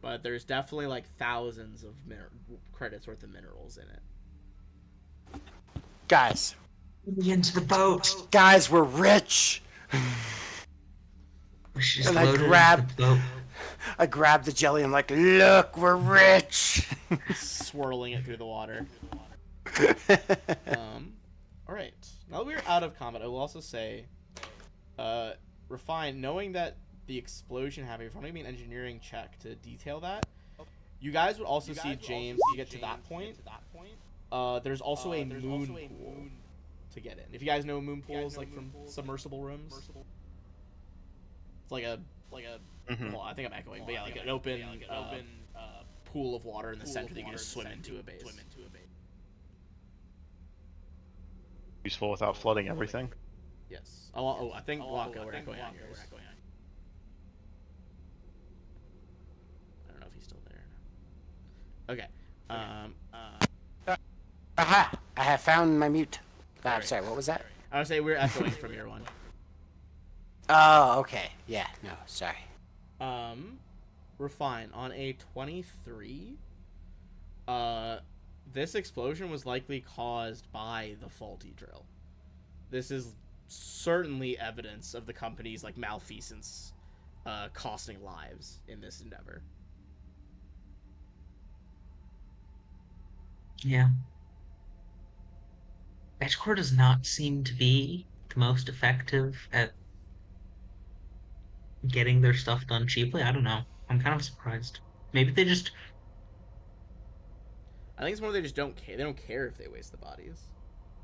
but there's definitely like thousands of credits worth of minerals in it. Guys, Into the boat. guys, we're rich. We should just And I load it into grabbed- the boat. I grabbed the jelly and like, look, we're rich. Swirling it through the water. All right. Now that we're out of combat, I will also say, Refine, knowing that the explosion happened, if I'm going to be an engineering check to detail that, you guys would also see James to get to that point. There's also a moon pool to get in. If you guys know moon pools, like from submersible rooms, it's like a Mhm. well, I think I'm echoing, but yeah, like an open pool of water in the center that you can just swim into a base. Useful without flooding everything. Yes. I think Waka, we're echoing on yours. I don't know if he's still there. Okay. Aha! I have found my mute. I'm Alright. sorry, what was that? I would say we're echoing from your one. Oh, okay. Yeah, no, sorry. Refine on a 23. This explosion was likely caused by the faulty drill. This is certainly evidence of the company's like malfeasance, costing lives in this endeavor. Yeah. Edgecore does not seem to be the most effective at getting their stuff done cheaply. I don't know. I'm kind of surprised. Maybe they just I think it's more they just don't care. They don't care if they waste the bodies.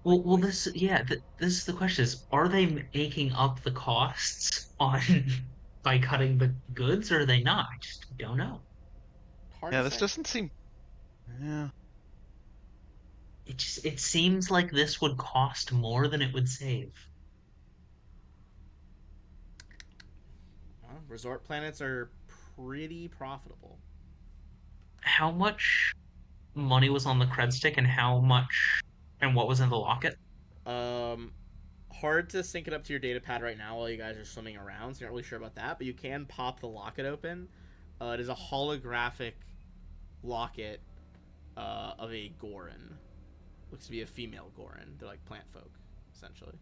well this this is the question is are they making up the costs on by cutting the goods or are they not? I just don't know. Hard Yeah, to this say. doesn't seem. Yeah. It seems like this would cost more than it would save. Resort planets are pretty profitable. How much money was on the cred stick and how much and what was in the locket? Hard to sync it up to your data pad right now while you guys are swimming around, so you're not really sure about that, but you can pop the locket open. It is a holographic locket of a Goron. looks to be a female Gorin. They're like plant folk, essentially.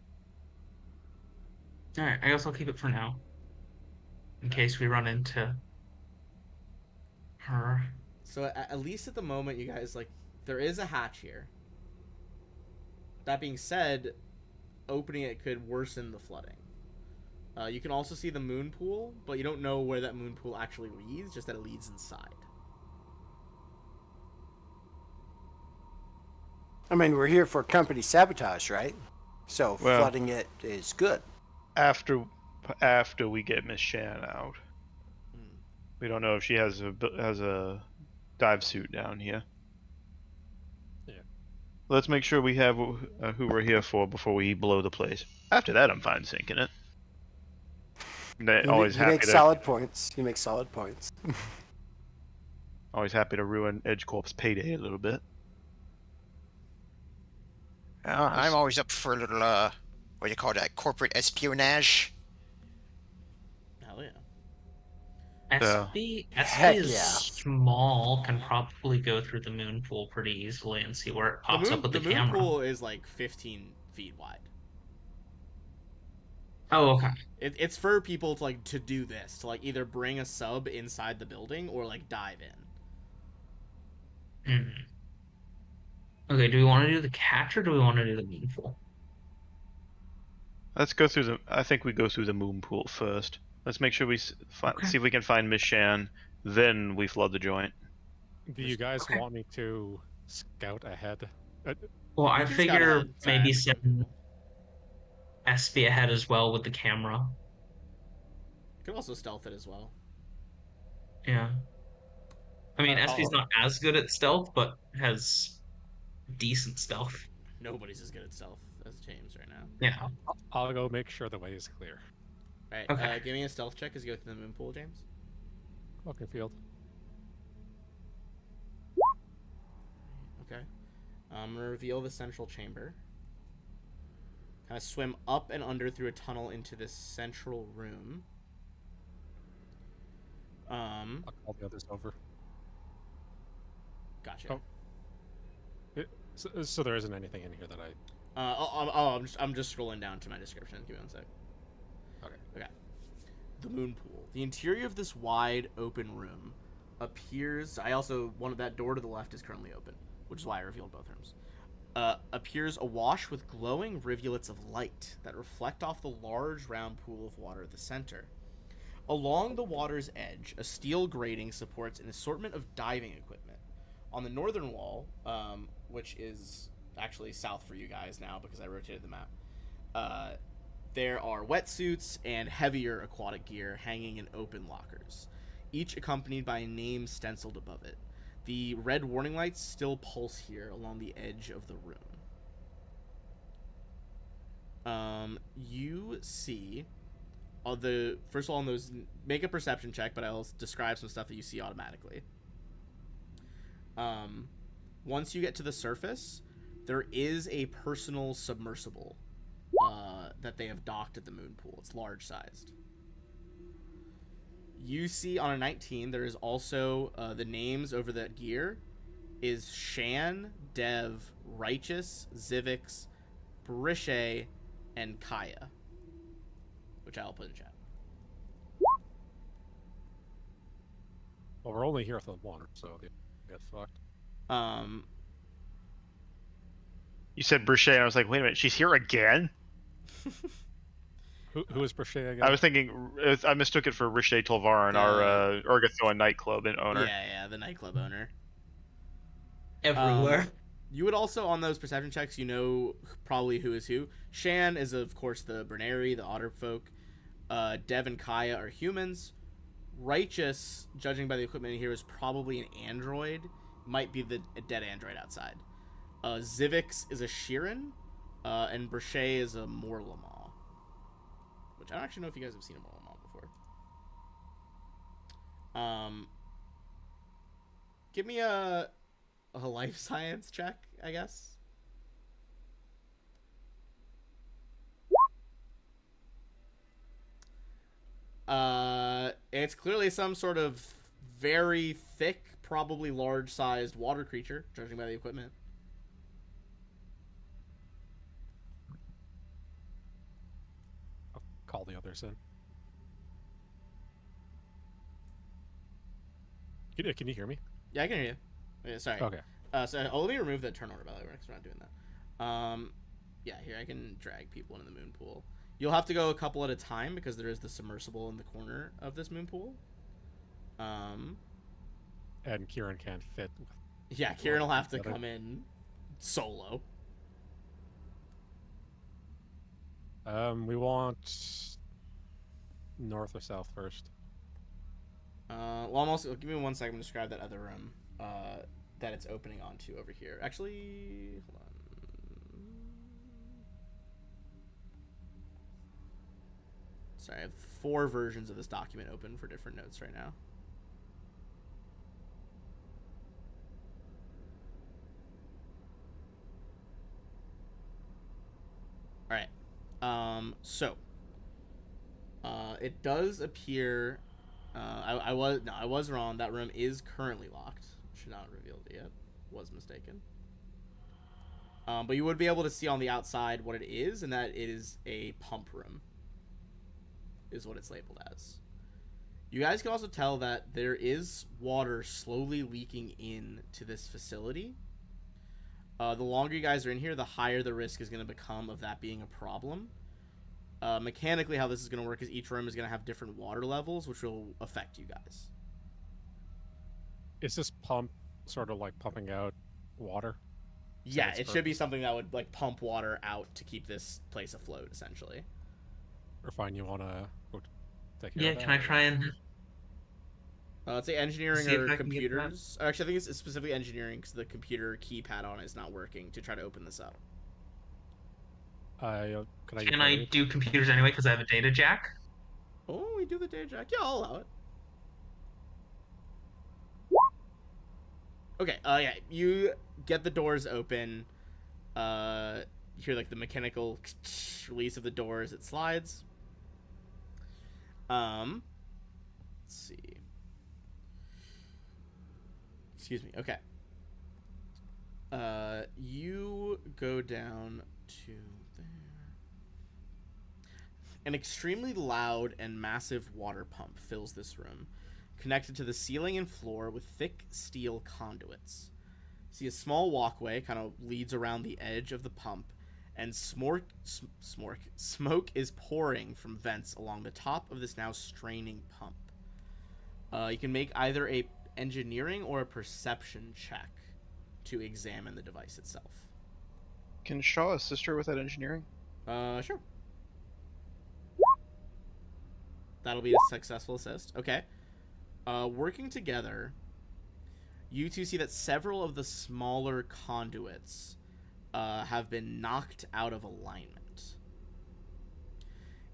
All right, I guess I'll keep it for now, in case we run into her. So at least at the moment, you guys like there is a hatch here. That being said, opening it could worsen the flooding. You can also see the moon pool, but you don't know where that moon pool actually leads, just that it leads inside. I mean, we're here for company sabotage, right? So Well- flooding it is good. After we get Miss Shan out, we don't know if she has a dive suit down here. Yeah. Let's make sure we have who we're here for before we blow the place. After that, I'm fine sinking it. Always You happy make to solid points. You make solid points. always happy to ruin Edge Corp's payday a little bit. I'm always up for a little, what do you call that? Corporate espionage. Hell yeah. SB Heck is yeah. small, can probably go through the moon pool pretty easily and see where it pops up with the moon camera. pool is like 15 feet wide. Oh, okay. It's for people to like to do this, to like either bring a sub inside the building or like dive in. Mhm. Okay, do we want to do the catch or do we want to do the moon pool? Let's go through the. I think we go through the moon pool first. Let's make sure we see if we can find Miss Shan. Then we flood the joint. Do you guys Okay. want me to scout ahead? Well, I can scout figure ahead, it's maybe fine. send SB ahead as well with the camera. You can also stealth it as well. Yeah. I mean, I'll- SB's not as good at stealth, but has decent stealth. Nobody's as good at stealth as James right now. Yeah. I'll go make sure the way is clear. All right, Okay. give me a stealth check as you go through the moon pool, James. Okay, field. Okay. I'm gonna reveal the central chamber. Kind of swim up and under through a tunnel into this central room. I'll call the others over. Gotcha. Oh. So there isn't anything in here that I... I'm just scrolling down to my description. Give me 1 sec. Okay. The moon pool. The interior of this wide open room appears. One of that door to the left is currently open, which is why I revealed both rooms. Appears awash with glowing rivulets of light that reflect off the large round pool of water at the center. Along the water's edge, a steel grating supports an assortment of diving equipment. On the northern wall, which is actually south for you guys now because I rotated the map, there are wetsuits and heavier aquatic gear hanging in open lockers, each accompanied by a name stenciled above it. The red warning lights still pulse here along the edge of the room. You see, first of all, on those, make a perception check, but I'll describe some stuff that you see automatically. Once you get to the surface, there is a personal submersible that they have docked at the moon pool. It's large sized. You see on a 19, there is also the names over that gear is Shan, Dev, Righteous, Zivix, Brishay, and Kaya, which I'll put in chat. Well, we're only here for the one, so they get fucked. You said Brichet, and I was like, wait a minute, she's here again? Who is Brochet again? I was thinking, I mistook it for Riche Tolvarin, our Urgathoan nightclub owner. Yeah, the nightclub owner. Everywhere. You would also, on those perception checks, you know probably who is who. Shan is, of course, the Bernari, the Otter folk. Dev and Kaya are humans. Righteous, judging by the equipment in here, is probably an android. Might be a dead android outside. Zivix is a Shirin. And Brochet is a Morlamaw. Which I don't actually know if you guys have seen a Morlamaw before. Give me a life science check, I guess. It's clearly some sort of very thick, probably large-sized water creature, judging by the equipment. call the others in. Can you hear me? Yeah, I can hear you. Yeah, sorry. Okay. So let me remove the turn order, by the way, because we're not doing that. Yeah, here I can drag people into the moon pool. You'll have to go a couple at a time because there is the submersible in the corner of this moon pool. And Kieran can't fit. Yeah, Kieran will have to come in solo. We want north or south first. Well, I'm also give me 1 second to describe that other room that it's opening onto over here. Actually, hold on. Sorry, I have 4 versions of this document open for different notes right now. All right. It does appear. I was wrong. That room is currently locked. Should not have revealed it yet. Was mistaken. But you would be able to see on the outside what it is, and that it is a pump room. Is what it's labeled as. You guys can also tell that there is water slowly leaking into this facility. The longer you guys are in here, the higher the risk is going to become of that being a problem. Mechanically, how this is going to work is each room is going to have different water levels, which will affect you guys. Is this pump sort of like pumping out water? Yeah, it should be something that would like pump water out to keep this place afloat, essentially. Refine, you want to take care Yeah, of that? can I try and Let's say engineering See if or I can get that. computers. Actually, I think it's specifically engineering because the computer keypad on it is not working to try to open this up. can I do computers anyway because I have a data jack? Oh, we do the data jack. Yeah, I'll allow it. Okay, yeah, you get the doors open. You hear like the mechanical release of the door as it slides. Let's see. Excuse me. Okay. You go down to there. An extremely loud and massive water pump fills this room, connected to the ceiling and floor with thick steel conduits. See, a small walkway kind of leads around the edge of the pump, and smoke is pouring from vents along the top of this now straining pump. You can make either a engineering or a perception check to examine the device itself. Can Shaw assist her with that engineering? Sure. That'll be a successful assist. Okay. Working together, you two see that several of the smaller conduits have been knocked out of alignment.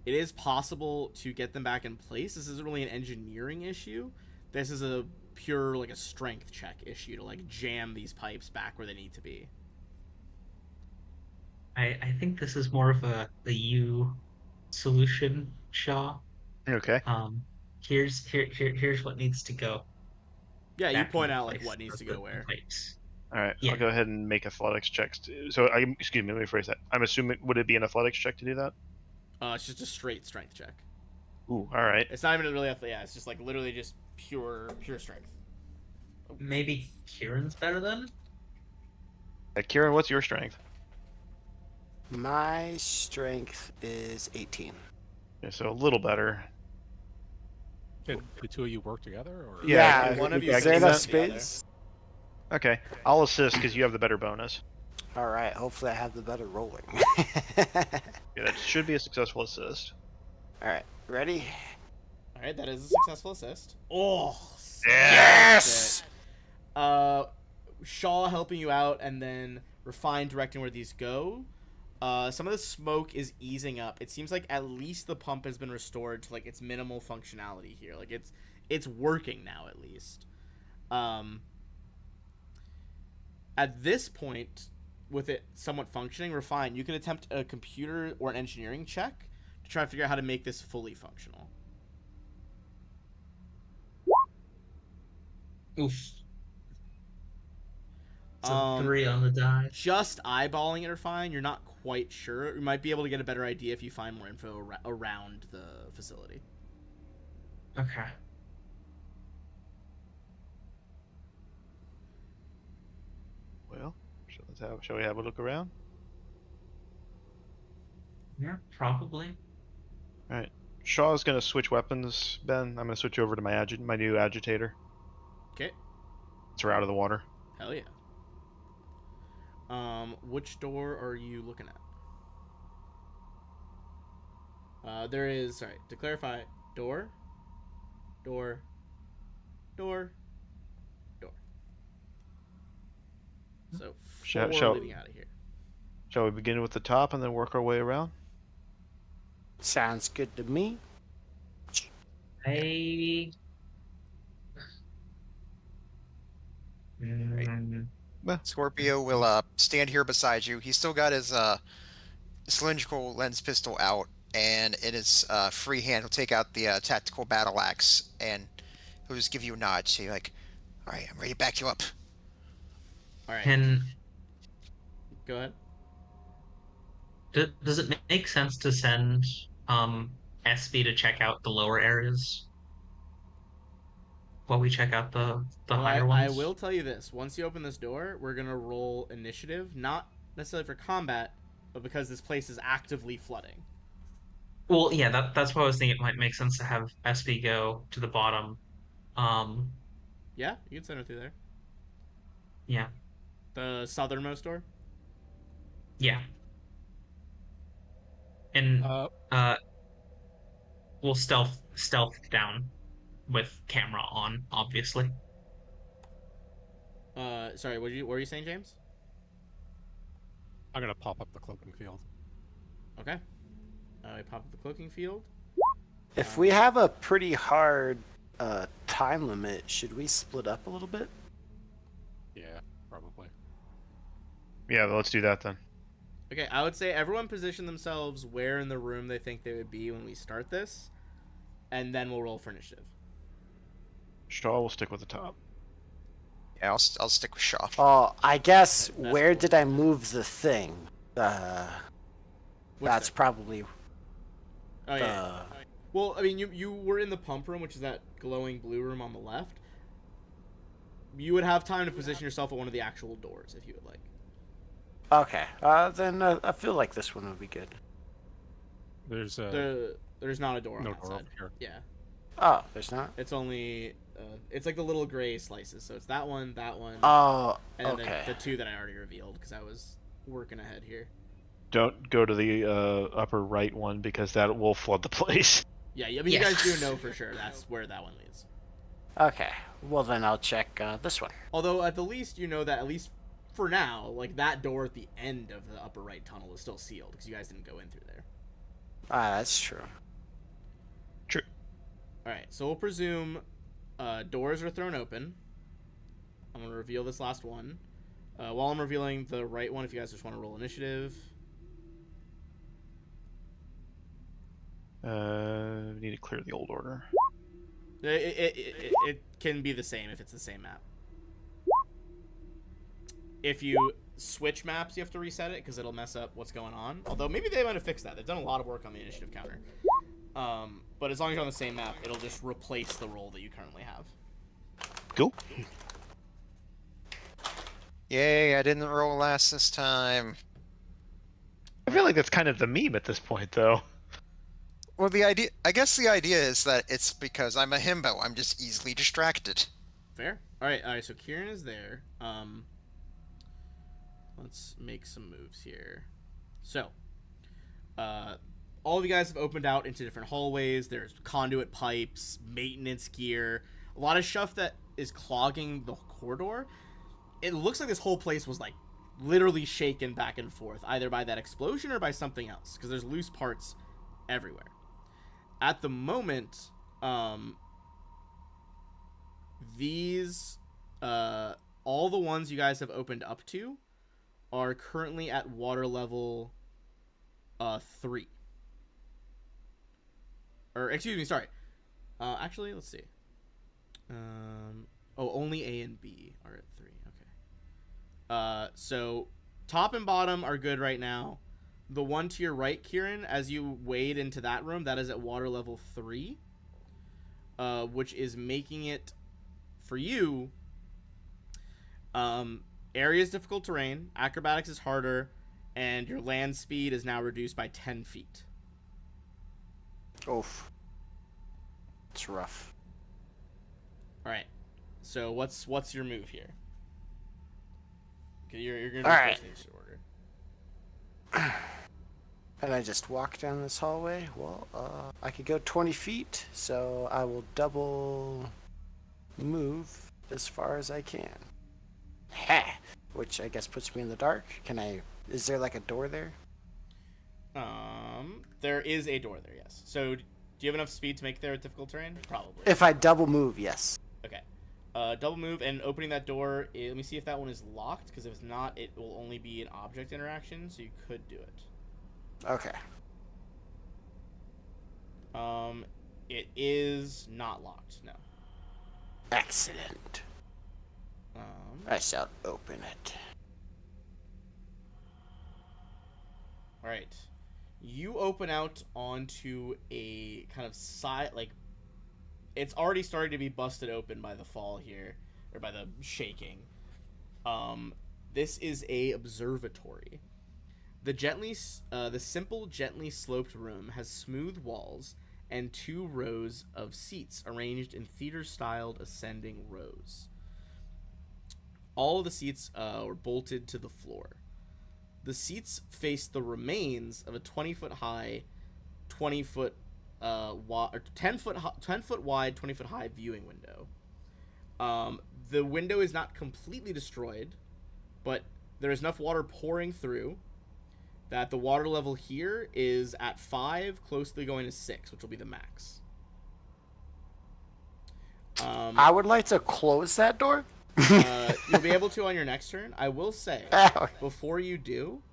It is possible to get them back in place. This isn't really an engineering issue. This is a pure, like, a strength check issue to, like, jam these pipes back where they need to be. I think this is more of a you solution, Shaw. Okay. Here's what needs to go. Yeah, you back point into out, like, place, what needs to the go where. pipes. All right. Yeah. I'll go ahead and make athletics checks. So, excuse me. Let me phrase that. I'm assuming would it be an athletics check to do that? It's just a straight strength check. Ooh. All right. It's not even really it's just, like, literally just pure strength. Maybe Kieran's better then? Kieran, what's your strength? My strength is 18. Yeah, so a little better. Did the two of you work together, or? Yeah, one of you is there can enough assist the other. space? Okay. I'll assist because you have the better bonus. All right, hopefully I have the better rolling. Yeah, that should be a successful assist. All right, ready? All right, that is a successful assist. Oh, Yes! Shaw helping you out, and then Refine directing where these go. Some of the smoke is easing up. It seems like at least the pump has been restored to like its minimal functionality here. Like it's working now at least. At this point, with it somewhat functioning, Refine, you can attempt a computer or an engineering check to try to figure out how to make this fully functional. Oof. It's a 3 on the die. Just eyeballing it are fine. You're not quite sure. You might be able to get a better idea if you find more info around the facility. Okay. Well, shall we have a look around? Yeah, probably. All right. Shaw's gonna switch weapons. Ben, I'm gonna switch over to my new agitator. Okay. So we're out of the water. Hell yeah. Which door are you looking at? There is, sorry, to clarify, door, door, door, door. So, four leading out of here. Shall we begin with the top and then work our way around? Sounds good to me. I. Scorpio will stand here beside you. He's still got his cylindrical lens pistol out, and in his free hand, he'll take out the tactical battle axe, and he'll just give you a nod. So you're like, "All right, I'm ready to back you up." All right. Go ahead. Does it make sense to send SB to check out the lower areas while we check out the higher ones? I will tell you this. Once you open this door, we're going to roll initiative, not necessarily for combat, but because this place is actively flooding. Well, yeah, that's why I was thinking it might make sense to have SB go to the bottom. Yeah, you can send her through there. Yeah. The southernmost door? Yeah. And we'll stealth down with camera on, obviously. Sorry, what were you saying, James? I'm gonna pop up the cloaking field. Okay. We pop up the cloaking field. If we have a pretty hard time limit, should we split up a little bit? Yeah, probably. Yeah, let's do that then. Okay, I would say everyone position themselves where in the room they think they would be when we start this, and then we'll roll for initiative. Shaw will stick with the top. Yeah, I'll stick with Shaw. Oh, I guess That's where cool. did I move the thing? That's thing? probably. Oh yeah. Well, I mean, you were in the pump room, which is that glowing blue room on the left. You would have time to position yourself at one of the actual doors if you would like. Okay, then I feel like this one would be good. There's There's not a door on no that door side. over here. Yeah, Oh, there's not? it's only it's like the little gray slices. So it's that one, Oh, and then okay. the two that I already revealed because I was working ahead here. Don't go to the upper right one because that will flood the place. Yeah, I mean, you guys do know for sure that's where that one leads. Okay, well then I'll check this one. Although at the least you know that at least for now, like that door at the end of the upper right tunnel is still sealed because you guys didn't go in through there. Ah, that's true. True. All right, so we'll presume doors are thrown open. I'm gonna reveal this last one. While I'm revealing the right one, if you guys just want to roll initiative. We need to clear the old order. It can be the same if it's the same map. If you switch maps, you have to reset it because it'll mess up what's going on. Although maybe they might have fixed that. They've done a lot of work on the initiative counter. But as long as you're on the same map, it'll just replace the roll that you currently have. Cool. Yay! I didn't roll last this time. I feel like that's kind of the meme at this point, though. Well, I guess the idea is that it's because I'm a himbo. I'm just easily distracted. Fair. All right. So Kieran is there. Let's make some moves here. So, all of you guys have opened out into different hallways. There's conduit pipes, maintenance gear, a lot of stuff that is clogging the corridor. It looks like this whole place was like literally shaken back and forth, either by that explosion or by something else, because there's loose parts everywhere. At the moment, these all the ones you guys have opened up to are currently at water level 3. Or excuse me, sorry. Actually, let's see. Only A and B are at 3. Okay. So top and bottom are good right now. The one to your right, Kieran, as you wade into that room, that is at water level 3, which is making it for you. Area is difficult terrain, acrobatics is harder, and your land speed is now reduced by 10 feet. Oof. It's rough. All right. So what's your move here? Okay, you're gonna do All first right. initiative order. And I just walk down this hallway. Well, I could go 20 feet, so I will double move as far as I can. Ha! Which I guess puts me in the dark. Can I? Is there like a door there? There is a door there. Yes. So, do you have enough speed to make there a difficult terrain? Probably. If I double move, yes. Okay. Double move and opening that door. Let me see if that one is locked. Because if it's not, it will only be an object interaction. So you could do it. Okay. It is not locked. No. Excellent. I shall open it. All right. You open out onto a kind of side, like, it's already starting to be busted open by the fall here, or by the shaking. This is a observatory. The simple, gently sloped room has smooth walls and 2 rows of seats arranged in theater-styled ascending rows. All of the seats were bolted to the floor. The seats face the remains of a 20-foot high, 20-foot wide, 10-foot wide, 20-foot high viewing window. The window is not completely destroyed, but there is enough water pouring through that the water level here is at 5, closely going to 6, which will be the max. I would like to close that door. You'll be able to on your next turn. I will say, Ow. before you do,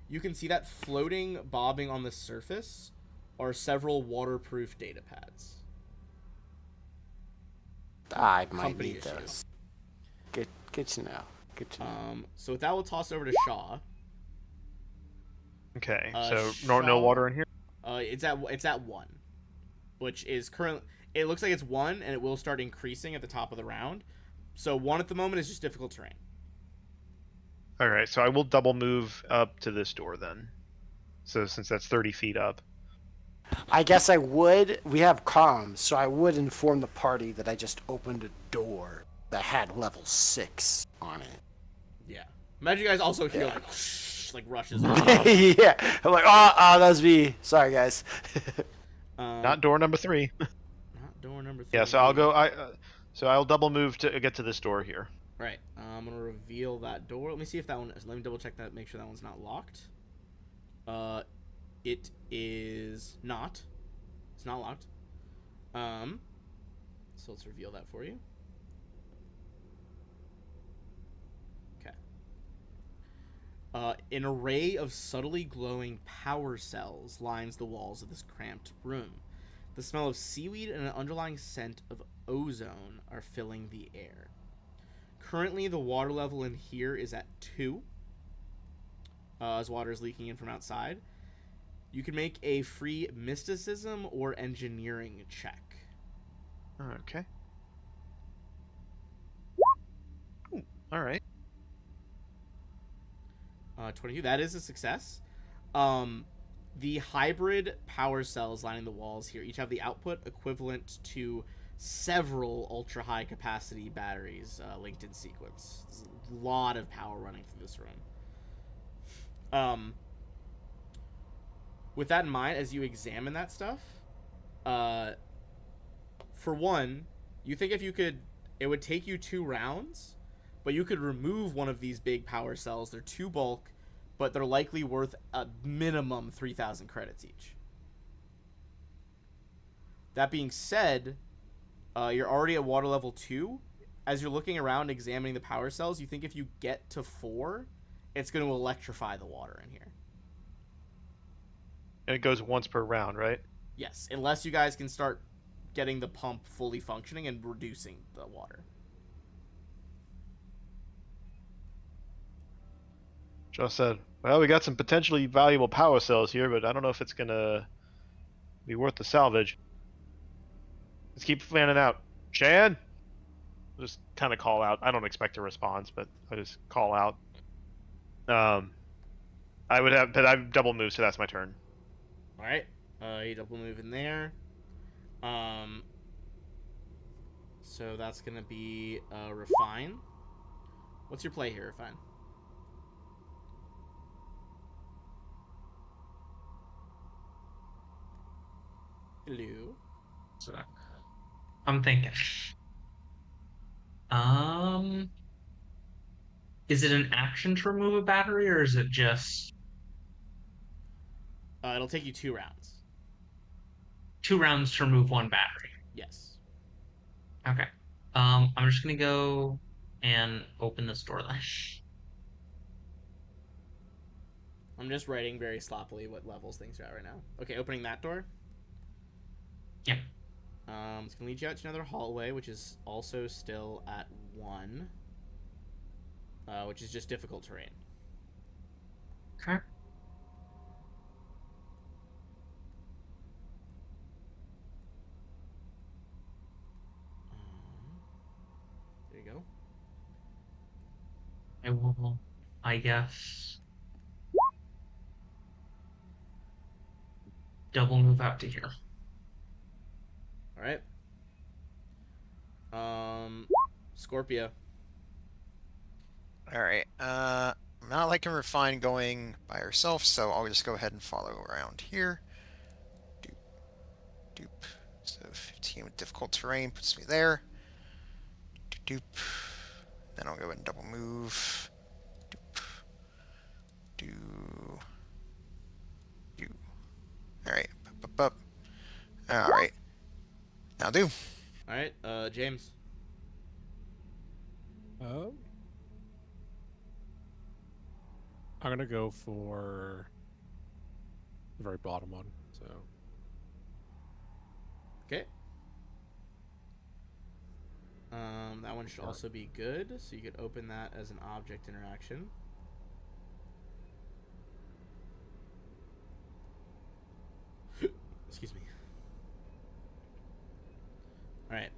you can see that floating, bobbing on the surface are several waterproof data pads. I might Company need issue. those. Good to know. Good to know. So with that, we'll toss over to Shaw. Okay, Uh, so no Shaw- water in here. It's at 1, which is current. It looks like it's 1, and it will start increasing at the top of the round. So 1 at the moment is just difficult terrain. All right, so I will double move up to this door then. So since that's 30 feet up. I guess I would. We have comms, so I would inform the party that I just opened a door that had level 6 on it. Yeah. Imagine you guys also hear Yeah. like rushes. Over. Yeah. I'm like, that was me. Sorry, guys. Not door number 3. Not door number 3. Yeah, so I'll go. So I'll double move to get to this door here. Right. I'm gonna reveal that door. Let me see if that one. Let me double check that. Make sure that one's not locked. It is not. It's not locked. So let's reveal that for you. Okay. An array of subtly glowing power cells lines the walls of this cramped room. The smell of seaweed and an underlying scent of ozone are filling the air. Currently, the water level in here is at 2, as water is leaking in from outside. You can make a free mysticism or engineering check. Okay. Ooh, all right. 22. That is a success. The hybrid power cells lining the walls here each have the output equivalent to several ultra-high capacity batteries linked in sequence. There's a lot of power running through this room. With that in mind, as you examine that stuff, for one, you think if you could, it would take you 2 rounds, but you could remove one of these big power cells. They're 2 bulk, but they're likely worth a minimum 3,000 credits each. That being said, you're already at water level 2. As you're looking around examining the power cells, you think if you get to 4, it's going to electrify the water in here. And it goes once per round, right? Yes, unless you guys can start getting the pump fully functioning and reducing the water. Joe said, "Well, we got some potentially valuable power cells here, but I don't know if it's gonna be worth the salvage. Let's keep fanning out. Shan?" I'll just kind of call out. I don't expect a response, but I just call out. I would have, but I've double moved, so that's my turn. All right. You double move in there. So that's gonna be refine. What's your play here, refine? Hello. So I'm thinking. Um, is it an action to remove a battery, or is it just It'll take you 2 rounds. 2 rounds to remove one battery? Yes. Okay. I'm just gonna go and open this door then. I'm just writing very sloppily what levels things are at right now. Okay, opening that door. Yep. It's gonna lead you out to another hallway, which is also still at 1, which is just difficult terrain. Okay. There you go. I will, I guess, double move out to here. All right. Scorpio. All right. I'm not liking Refine going by herself, so I'll just go ahead and follow around here. Doop, doop. So 15 with difficult terrain puts me there. Doop, doop. Then I'll go ahead and double move. Doop. Do. Do. All right. Up, up, up. All right. Now do. All right. James. I'm gonna go for the very bottom one. So Okay. That one should also be good, so you could open that as an object interaction. Excuse me. Alright.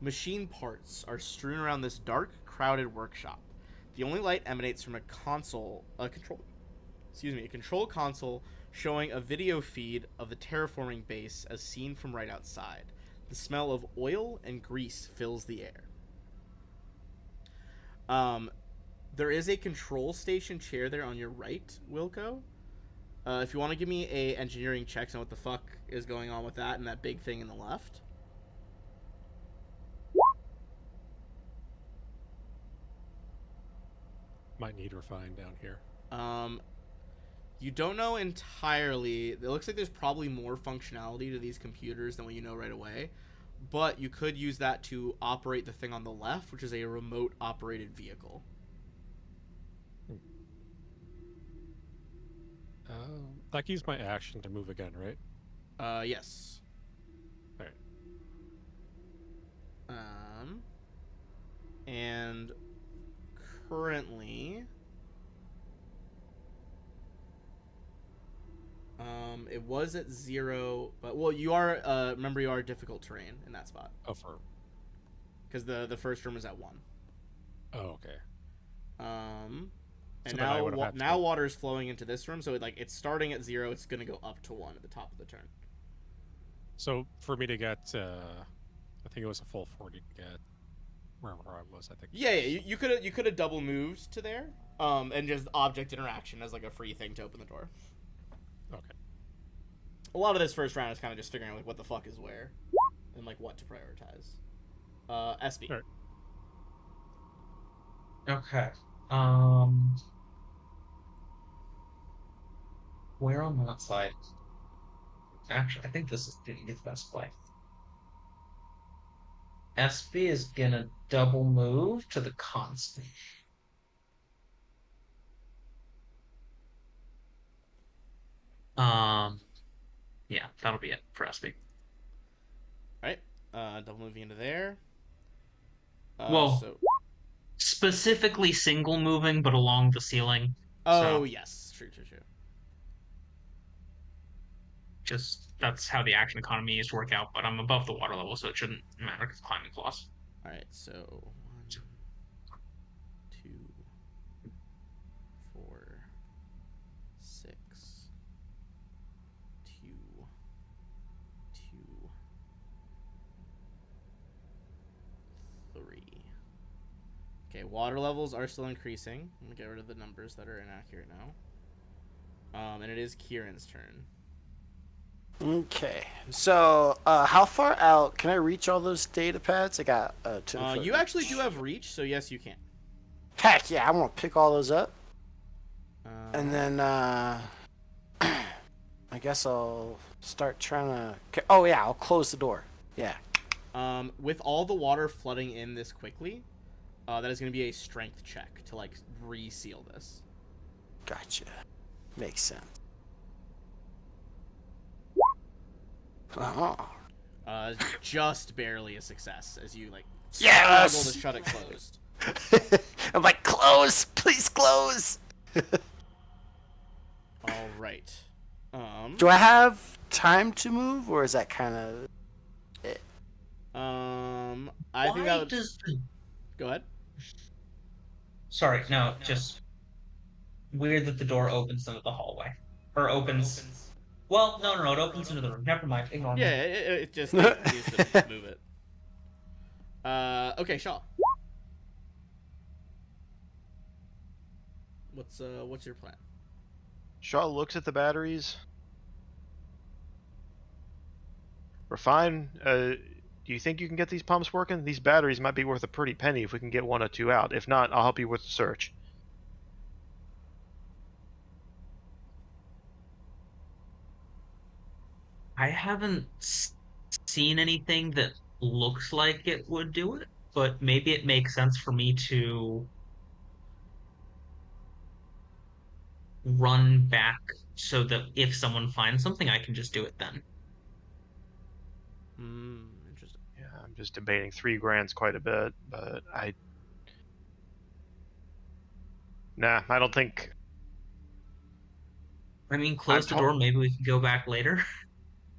Machine parts are strewn around this dark, crowded workshop. The only light emanates from a control console showing a video feed of the terraforming base as seen from right outside. The smell of oil and grease fills the air. There is a control station chair there on your right, Wilco. If you want to give me a engineering check on what the fuck is going on with that and that big thing in the left. might need refine down here. You don't know entirely. It looks like there's probably more functionality to these computers than what you know right away. But you could use that to operate the thing on the left, which is a remote operated vehicle. I can use my action to move again, right? Yes. Alright. And currently, it was at 0, but well, you are remember you are difficult terrain in that spot. Oh, for because the first room is at 1. oh, okay. And So then I would've had to- now water is flowing into this room, so it's starting at 0. It's gonna go up to 1 at the top of the turn. So for me to get, I think it was a full 40 to get wherever I was. I think. Yeah, you could have double moved to there, and just object interaction as like a free thing to open the door. Okay. A lot of this first round is kind of just figuring out like what the fuck is where, and like what to prioritize. SB. Alright. Okay. Where on that side? Actually, I think this is the best play. SB is gonna double move to the constant. Yeah, that'll be it for SB. Right. Double moving into there. Well, So specifically single moving, but along the ceiling. Oh So yes, true. just that's how the action economy used to work out. But I'm above the water level, so it shouldn't matter because climbing clause. All right, so 1, 2, 4, 6, 2, 2, 3. Okay, water levels are still increasing. I'm gonna get rid of the numbers that are inaccurate now. And it is Kieran's turn. Okay. So, how far out can I reach all those data pads? I got 10 foot You actually reach. do have reach, so yes, you can. Heck yeah, I want to pick all those up. And then, I guess I'll start trying to... Oh, yeah, I'll close the door. Yeah. With all the water flooding in this quickly, that is going to be a strength check to, like, reseal this. Gotcha. Makes sense. Oh. Just barely a success as you, like, Yes! struggle to shut it closed. I'm like, close! Please close! All right. Do I have time to move, or is that kind of it? I think that would... Go ahead. Sorry, no, just weird that the door opens into the hallway. Or opens... Well, no, it opens into the room. Never mind, ignore me. Yeah, it just needs to move it. Okay, Shaw. What's your plan? Shaw looks at the batteries. We're fine. Do you think you can get these pumps working? These batteries might be worth a pretty penny if we can get 1 or 2 out. If not, I'll help you with the search. I haven't seen anything that looks like it would do it, but maybe it makes sense for me to run back so that if someone finds something, I can just do it then. Interesting. Yeah, I'm just debating 3 grand's quite a bit, but Nah, I don't think... I mean, close the door, maybe we can go back later.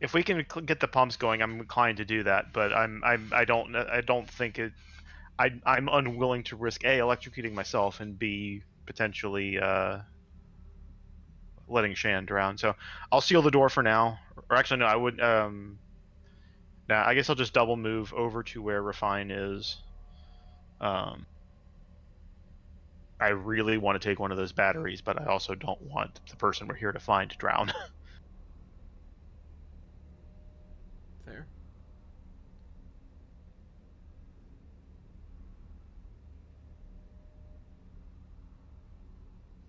If we can get the pumps going, I'm inclined to do that, but I don't think it... I'm unwilling to risk A, electrocuting myself, and B, potentially letting Shan drown. So I'll seal the door for now. Or actually, no, I would... Nah, I guess I'll just double move over to where Refine is. I really want to take one of those batteries, but I also don't want the person we're here to find to drown. Fair.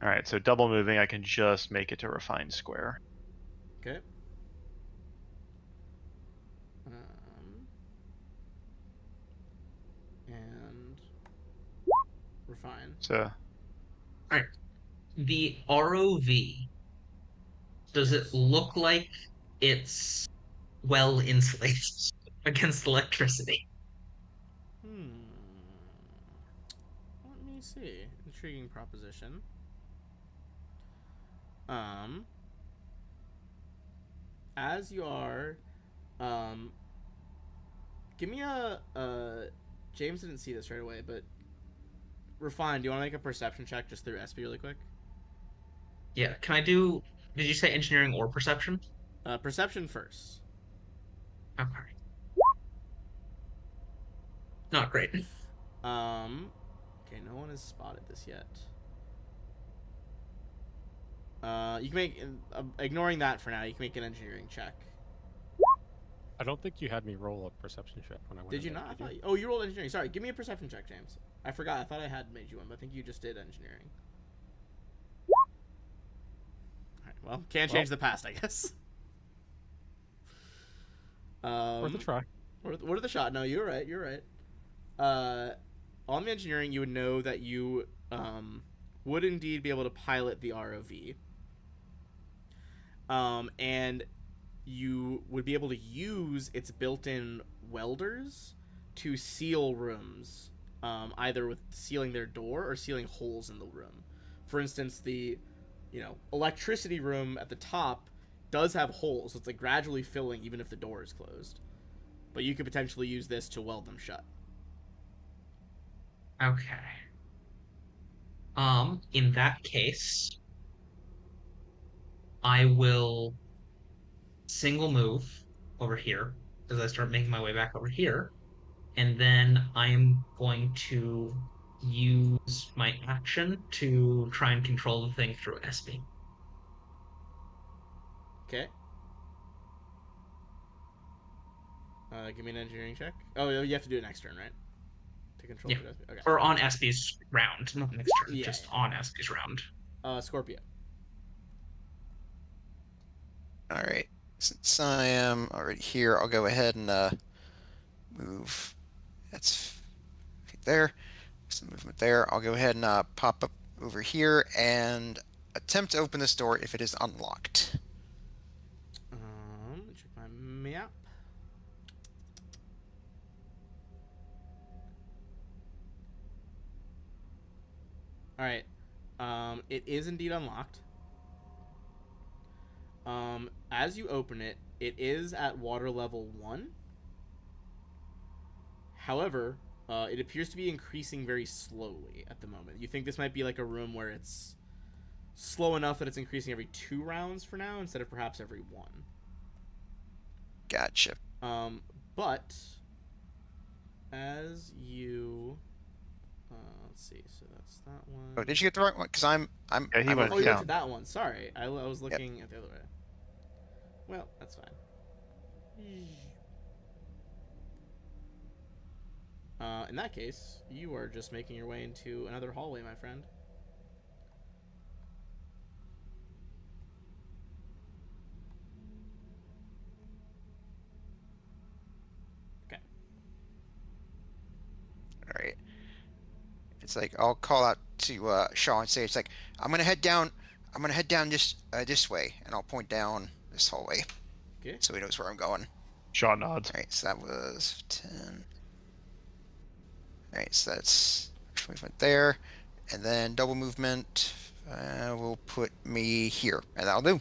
Alright, so double moving, I can just make it to Refine Square. Okay. And Refine. So, Alright. The ROV, does it look like it's well insulated against electricity? Let me see. Intriguing proposition. As you are, give me a, James didn't see this right away, but Refine, do you want to make a perception check just through SP really quick? Yeah, can I do... Did you say engineering or perception? Perception first. Okay. Not great. Okay, no one has spotted this yet. You can make, ignoring that for now, you can make an engineering check. I don't think you had me roll a perception check when I went. Did you in there, not? did you? Oh, you rolled engineering. Sorry, give me a perception check, James. I forgot. I thought I had made you one, but I think you just did engineering. Alright, well, can't change the past, I guess. Worth a try. Worth a shot. No, you're right. You're right. On the engineering, you would know that you would indeed be able to pilot the ROV. And you would be able to use its built-in welders to seal rooms either with sealing their door or sealing holes in the room. For instance, the electricity room at the top does have holes, so it's like gradually filling even if the door is closed. But you could potentially use this to weld them shut. Okay. In that case, I will single move over here as I start making my way back over here, and then I am going to use my action to try and control the thing through SB. Okay. Give me an engineering check. Oh, you have to do it next turn, right? To control Yeah. through SB. Okay. Or on SB's round, not next turn, Yeah. just on SB's round. Scorpio. All right. Since I am already here, I'll go ahead and move. That's there. Some movement there. I'll go ahead and pop up over here and attempt to open this door if it is unlocked. Check my map. All right. It is indeed unlocked. As you open it, it is at water level 1. However, it appears to be increasing very slowly at the moment. You think this might be like a room where it's slow enough that it's increasing every 2 rounds for now instead of perhaps every 1. Gotcha. But as you let's see, so that's that one. Oh, did you get the right one? Because I'm Yeah, he I'm went Oh, over you here. went to that one. Sorry, I was looking at the other way. Well, that's fine. In that case, you are just making your way into another hallway, my friend. Okay. All right. It's like I'll call out to Shaw and say it's like I'm gonna head down. I'm gonna head down this way, and I'll point down this hallway Okay. so he knows where I'm going. Shaw nods. All right. So that was 10. All right. So that's movement there, and then double movement will put me here, and that'll do. All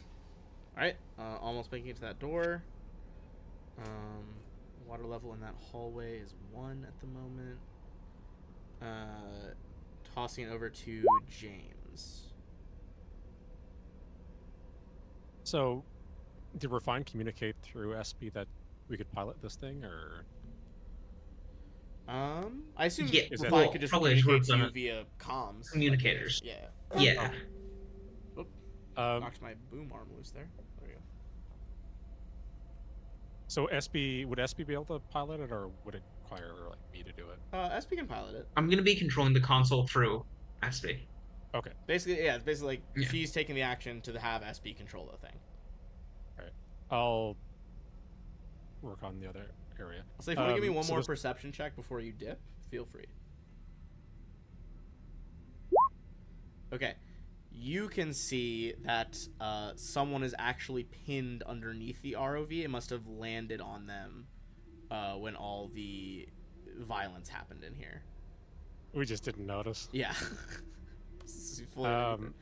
right. Almost making it to that door. Water level in that hallway is 1 at the moment. Tossing it over to James. So, did Refine communicate through SB that we could pilot this thing, or I assume Yeah, Is Refine that- could just probably communicate should to have you done via comms. Communicators. Yeah. Yeah. Knocked my boom arm loose there. There we go. so would SB be able to pilot it, or would it require like me to do it? SB can pilot it. I'm gonna be controlling the console through SB. Okay, Basically, yeah, it's basically like Yeah. she's taking the action to have SB control the thing. I'll work on the other area. So if you want to give me one so more this- perception check before you dip, feel free. Okay. You can see that someone is actually pinned underneath the ROV. It must have landed on them when all the violence happened in here. We just didn't notice. Yeah. This is fully underneath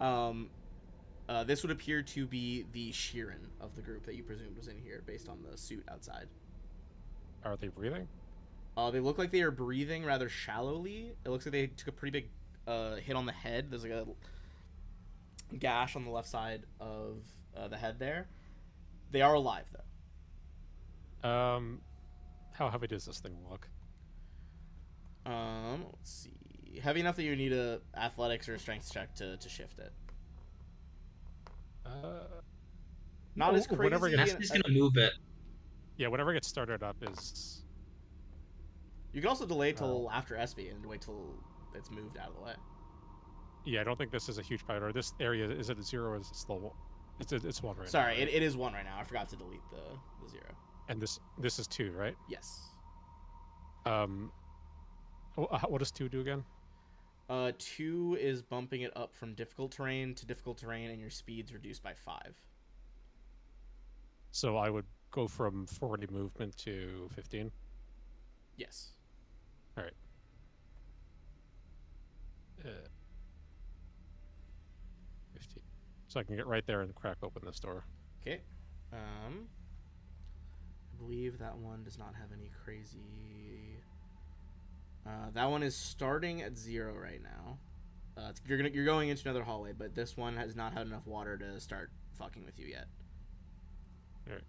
it. This would appear to be the Sheeran of the group that you presumed was in here based on the suit outside. Are they breathing? They look like they are breathing rather shallowly. It looks like they took a pretty big hit on the head. There's like a gash on the left side of the head there. They are alive though. How heavy does this thing look? Let's see. Heavy enough that you need a athletics or a strength check to shift it. Not as crazy. Whenever it gets- SB's gonna move it. Yeah, whenever it gets started up is. You can also delay till after SB and wait till it's moved out of the way. Yeah, I don't think this is a huge priority. This area, is it a 0 or is it still? It's 1 right Sorry, now. Right? it is 1 right now. I forgot to delete the 0. And this is 2, right? Yes. What does 2 do again? 2 is bumping it up from difficult terrain to difficult terrain, and your speed's reduced by 5. So I would go from 40 movement to 15. Yes. So I can get right there and crack open this door. Okay. I believe that one does not have any crazy. That one is starting at 0 right now. You're going into another hallway, but this one has not had enough water to start fucking with you yet. All right.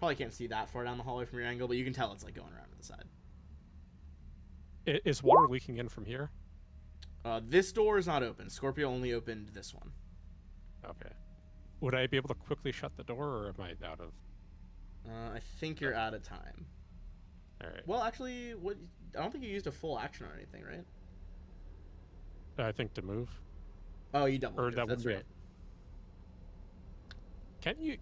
Probably can't see that far down the hallway from your angle, but you can tell it's like going around to the side. Is water leaking in from here? This door is not open. Scorpio only opened this one. Okay. Would I be able to quickly shut the door, or am I out of? I think you're out of time. All right. Well, actually, I don't think you used a full action or anything, right? I think to move. Oh, you double Or moved. that That's would be right.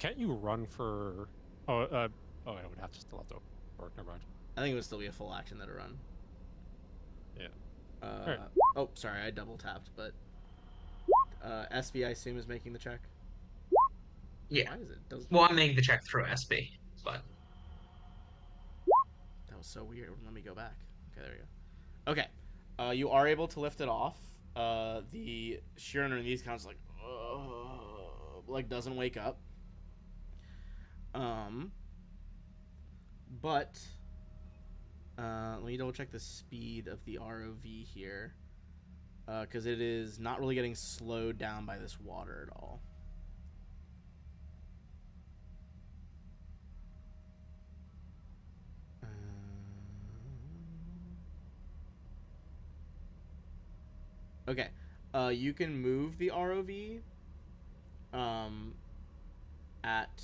Can't you run for? Oh, it would have to still have to work. Never mind. I think it would still be a full action that to run. Yeah. Right. Oh, sorry, I double tapped, but SB I assume is making the check. Yeah. Why is it? Well, I'm making the check through SB, but That was so weird. Let me go back. Okay, there we go. Okay, you are able to lift it off. The sheer underneath kind of like doesn't wake up. But let me double check the speed of the ROV here, because it is not really getting slowed down by this water at all. Okay, you can move the ROV at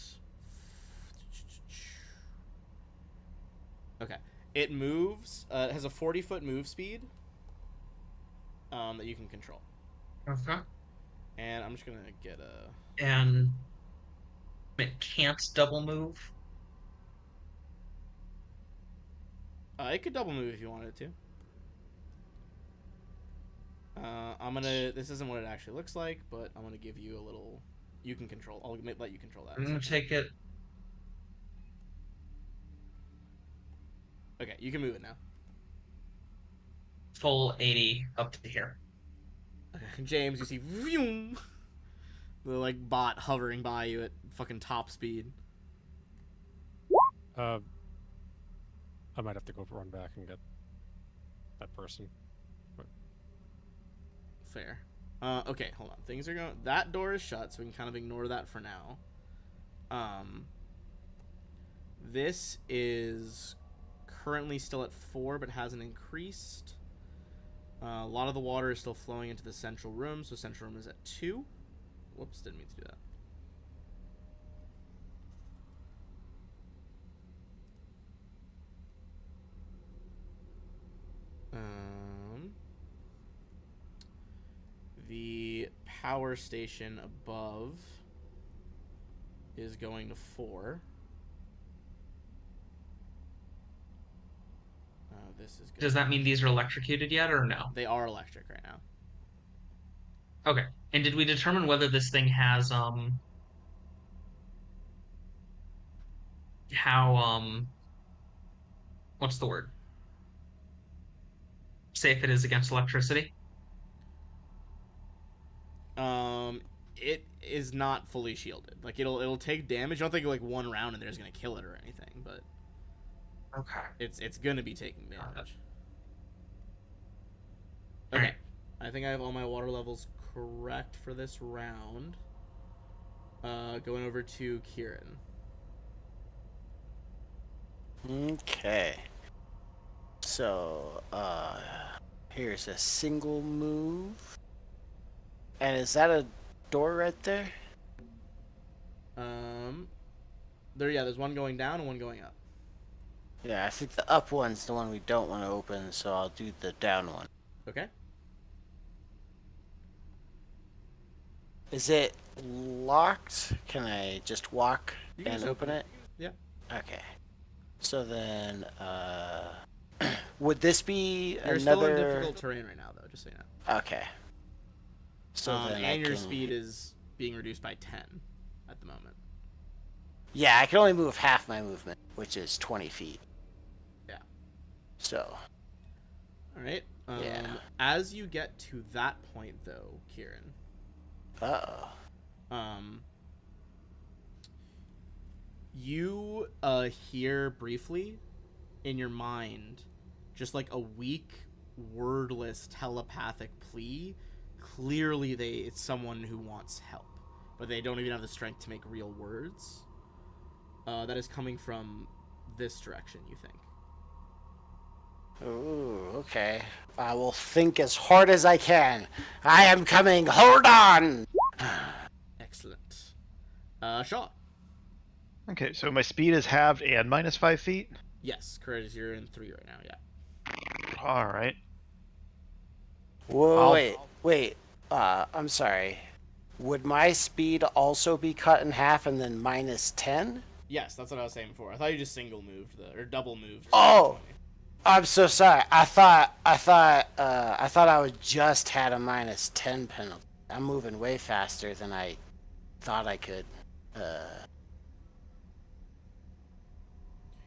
okay, it moves, it has a 40-foot move speed that you can control. okay. And I'm just gonna get a And it can't double move. it could double move if you wanted it to. I'm gonna. This isn't what it actually looks like, but I'm gonna give you a little. You can control. I'll let you control that. I'm gonna take it. Okay, you can move it now. Full 80 up to here. James, you see, vroom, the like bot hovering by you at fucking top speed. I might have to go run back and get that person. Fair. Okay, hold on. Things are going. That door is shut, so we can kind of ignore that for now. This is currently still at 4, but hasn't increased. A lot of the water is still flowing into the central room, so central room is at 2. Whoops, didn't mean to do that. The power station above is going to 4. This is good. Does that mean these are electrocuted yet, or no? They are electric right now. Okay. And did we determine whether this thing has how what's the word? Safe it is against electricity? It is not fully shielded. Like it'll take damage. I don't think like one round in there is gonna kill it or anything, but Okay. it's gonna be taking damage. All Okay, right. I think I have all my water levels correct for this round. Going over to Kieran. Okay. So, here's a single move. And is that a door right there? There's one going down and one going up. Yeah, I think the up one's the one we don't want to open, so I'll do the down one. Okay. Is it locked? Can I just walk You can and just open it? Yeah. Okay. So then, would this be You're still in another... difficult terrain right now, though, just so you know. Okay. So then and your can... speed is being reduced by 10 at the moment. Yeah, I can only move half my movement, which is 20 feet. Yeah. So, All right. Yeah. As you get to that point, though, Kieran, uh-oh. um, you hear briefly in your mind just like a weak, wordless, telepathic plea. Clearly, it's someone who wants help, but they don't even have the strength to make real words. That is coming from this direction, you think. Ooh, okay. I will think as hard as I can. I am coming. Hold on. Excellent. Shaw. Okay, so my speed is halved and minus 5 feet. Yes, courage. You're in 3 right now. Yeah. All right. Whoa, I'll- wait. I'm sorry. Would my speed also be cut in half and then minus 10? Yes, that's what I was saying before. I thought you just single moved or double moved. Oh, I'm so sorry. I thought I would just had a minus 10 penalty. I'm moving way faster than I thought I could.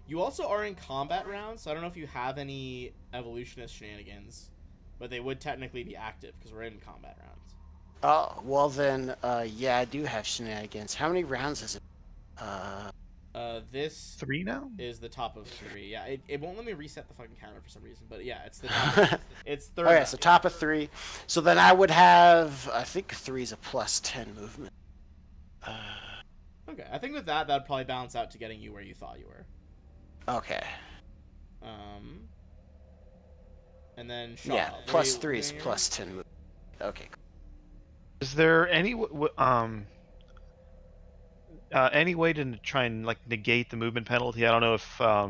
You also are in combat rounds, so I don't know if you have any evolutionist shenanigans, but they would technically be active because we're in combat rounds. Oh, well then, yeah, I do have shenanigans. How many rounds is it? This 3 now? is the top of 3. Yeah, it won't let me reset the fucking counter for some reason, but yeah, it's the top. It's third. Okay, so top of 3. So then I would have, I think 3 is a plus 10 movement. Okay, I think with that'd probably balance out to getting you where you thought you were. Okay. And then Shaw. Yeah, plus 3 is plus 10 movement. Okay. Is there any any way to try and like negate the movement penalty? I don't know if I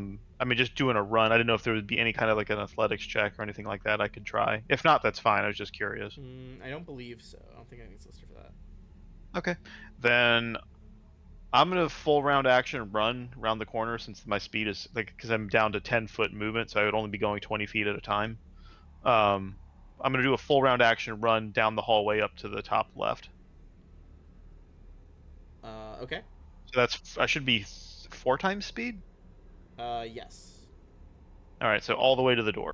mean just doing a run. I didn't know if there would be any kind of like an athletics check or anything like that I could try. If not, that's fine. I was just curious. I don't believe so. I don't think anything's listed for that. Okay, then I'm gonna full round action run around the corner since my speed is like because I'm down to 10-foot movement, so I would only be going 20 feet at a time. I'm gonna do a full round action run down the hallway up to the top left. Okay. So I should be 4 times speed. Yes. All right, so all the way to the door.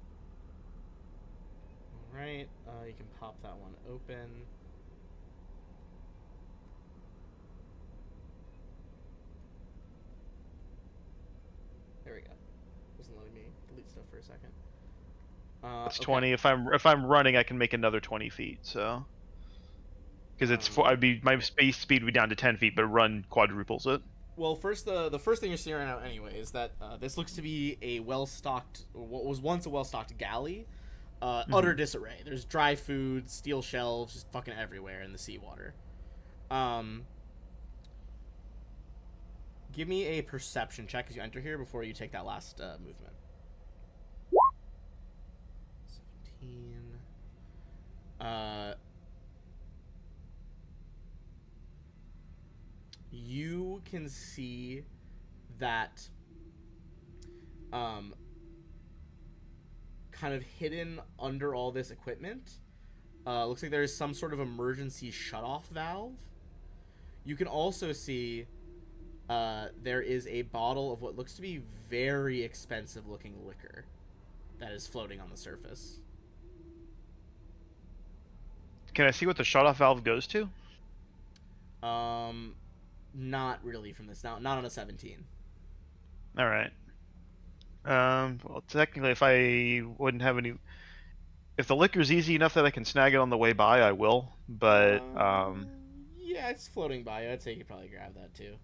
All right. You can pop that one open. There we go. Wasn't letting me delete stuff for a second. That's okay. 20. If I'm running, I can make another 20 feet. So because I'd be my speed would be down to 10 feet, but run quadruples it. Well, first the first thing you're seeing right now, anyway, is that this looks to be a well-stocked, what was once a well-stocked galley. Utter disarray. There's dry food, steel shelves, just fucking everywhere in the seawater. Give me a perception check as you enter here before you take that last movement. 17. You can see that kind of hidden under all this equipment looks like there is some sort of emergency shutoff valve. You can also see there is a bottle of what looks to be very expensive looking liquor that is floating on the surface. Can I see what the shutoff valve goes to? Not really from this. Not on a 17. All right. Well, technically, if I wouldn't have any, if the liquor's easy enough that I can snag it on the way by, I will. But yeah, it's floating by. I'd say you could probably grab that too.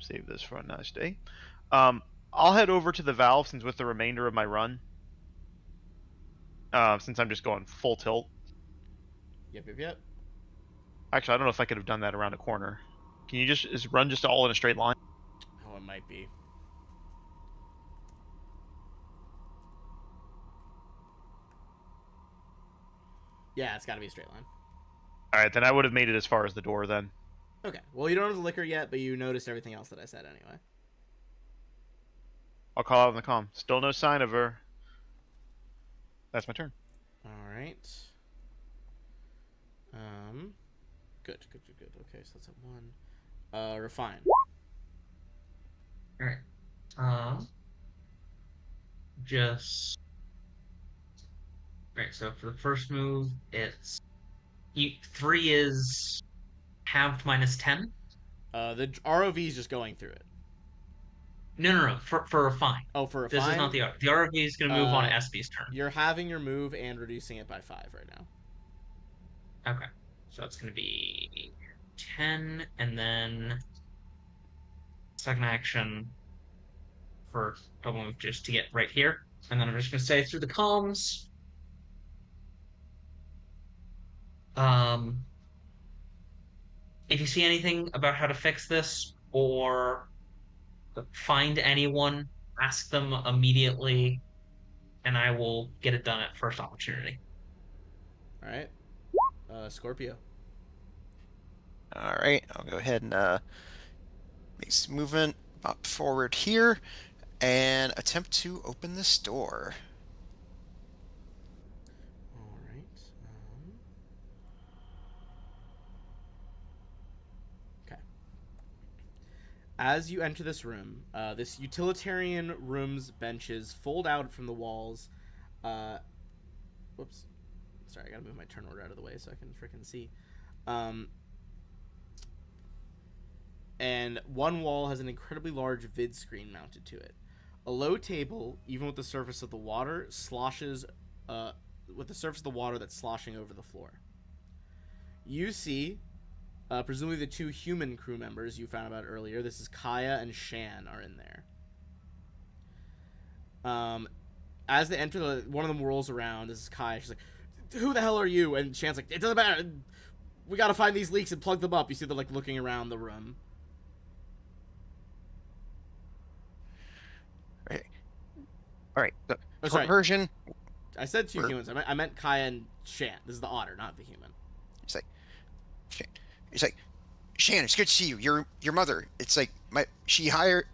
Save this for a nice day. I'll head over to the valve since with the remainder of my run. Since I'm just going full tilt. Yep. Actually, I don't know if I could have done that around a corner. Can you just run just all in a straight line? Oh, it might be. Yeah, it's got to be a straight line. All right, then I would have made it as far as the door then. Okay. Well, you don't have the liquor yet, but you noticed everything else that I said anyway. I'll call out in the comm. Still no sign of her. That's my turn. All right. Good. Okay, so that's at 1. Refine. All right. Just right. So for the first move, it's 3 is halved -10. The ROV is just going through it. No. For refine. Oh, for This is refine, not the ROV is going to move on SB's turn. you're having your move and reducing it by 5 right now. Okay. So it's going to be 10, and then second action for double move just to get right here. And then I'm just going to say through the comms. If you see anything about how to fix this or find anyone, ask them immediately, and I will get it done at first opportunity. All right. Scorpio. All right, I'll go ahead and make some movement up forward here and attempt to open this door. All right. Okay. As you enter this room, this utilitarian room's benches fold out from the walls. Whoops. Sorry, I gotta move my turn order out of the way so I can freaking see. And one wall has an incredibly large vid screen mounted to it. A low table, even with the surface of the water, sloshes with the surface of the water that's sloshing over the floor. You see, presumably the 2 human crew members you found about earlier. This is Kaya and Shan are in there. As they enter, one of them whirls around. This is Kaya. She's like, "Who the hell are you?" And Shan's like, "It doesn't matter. We gotta find these leaks and plug them up." You see they're like looking around the room. All right, the sorry. version. I said 2 humans. I meant Kaya and Shan. This is the otter, not the human. It's like, Shan, it's good to see you. Your mother. It's like she hired.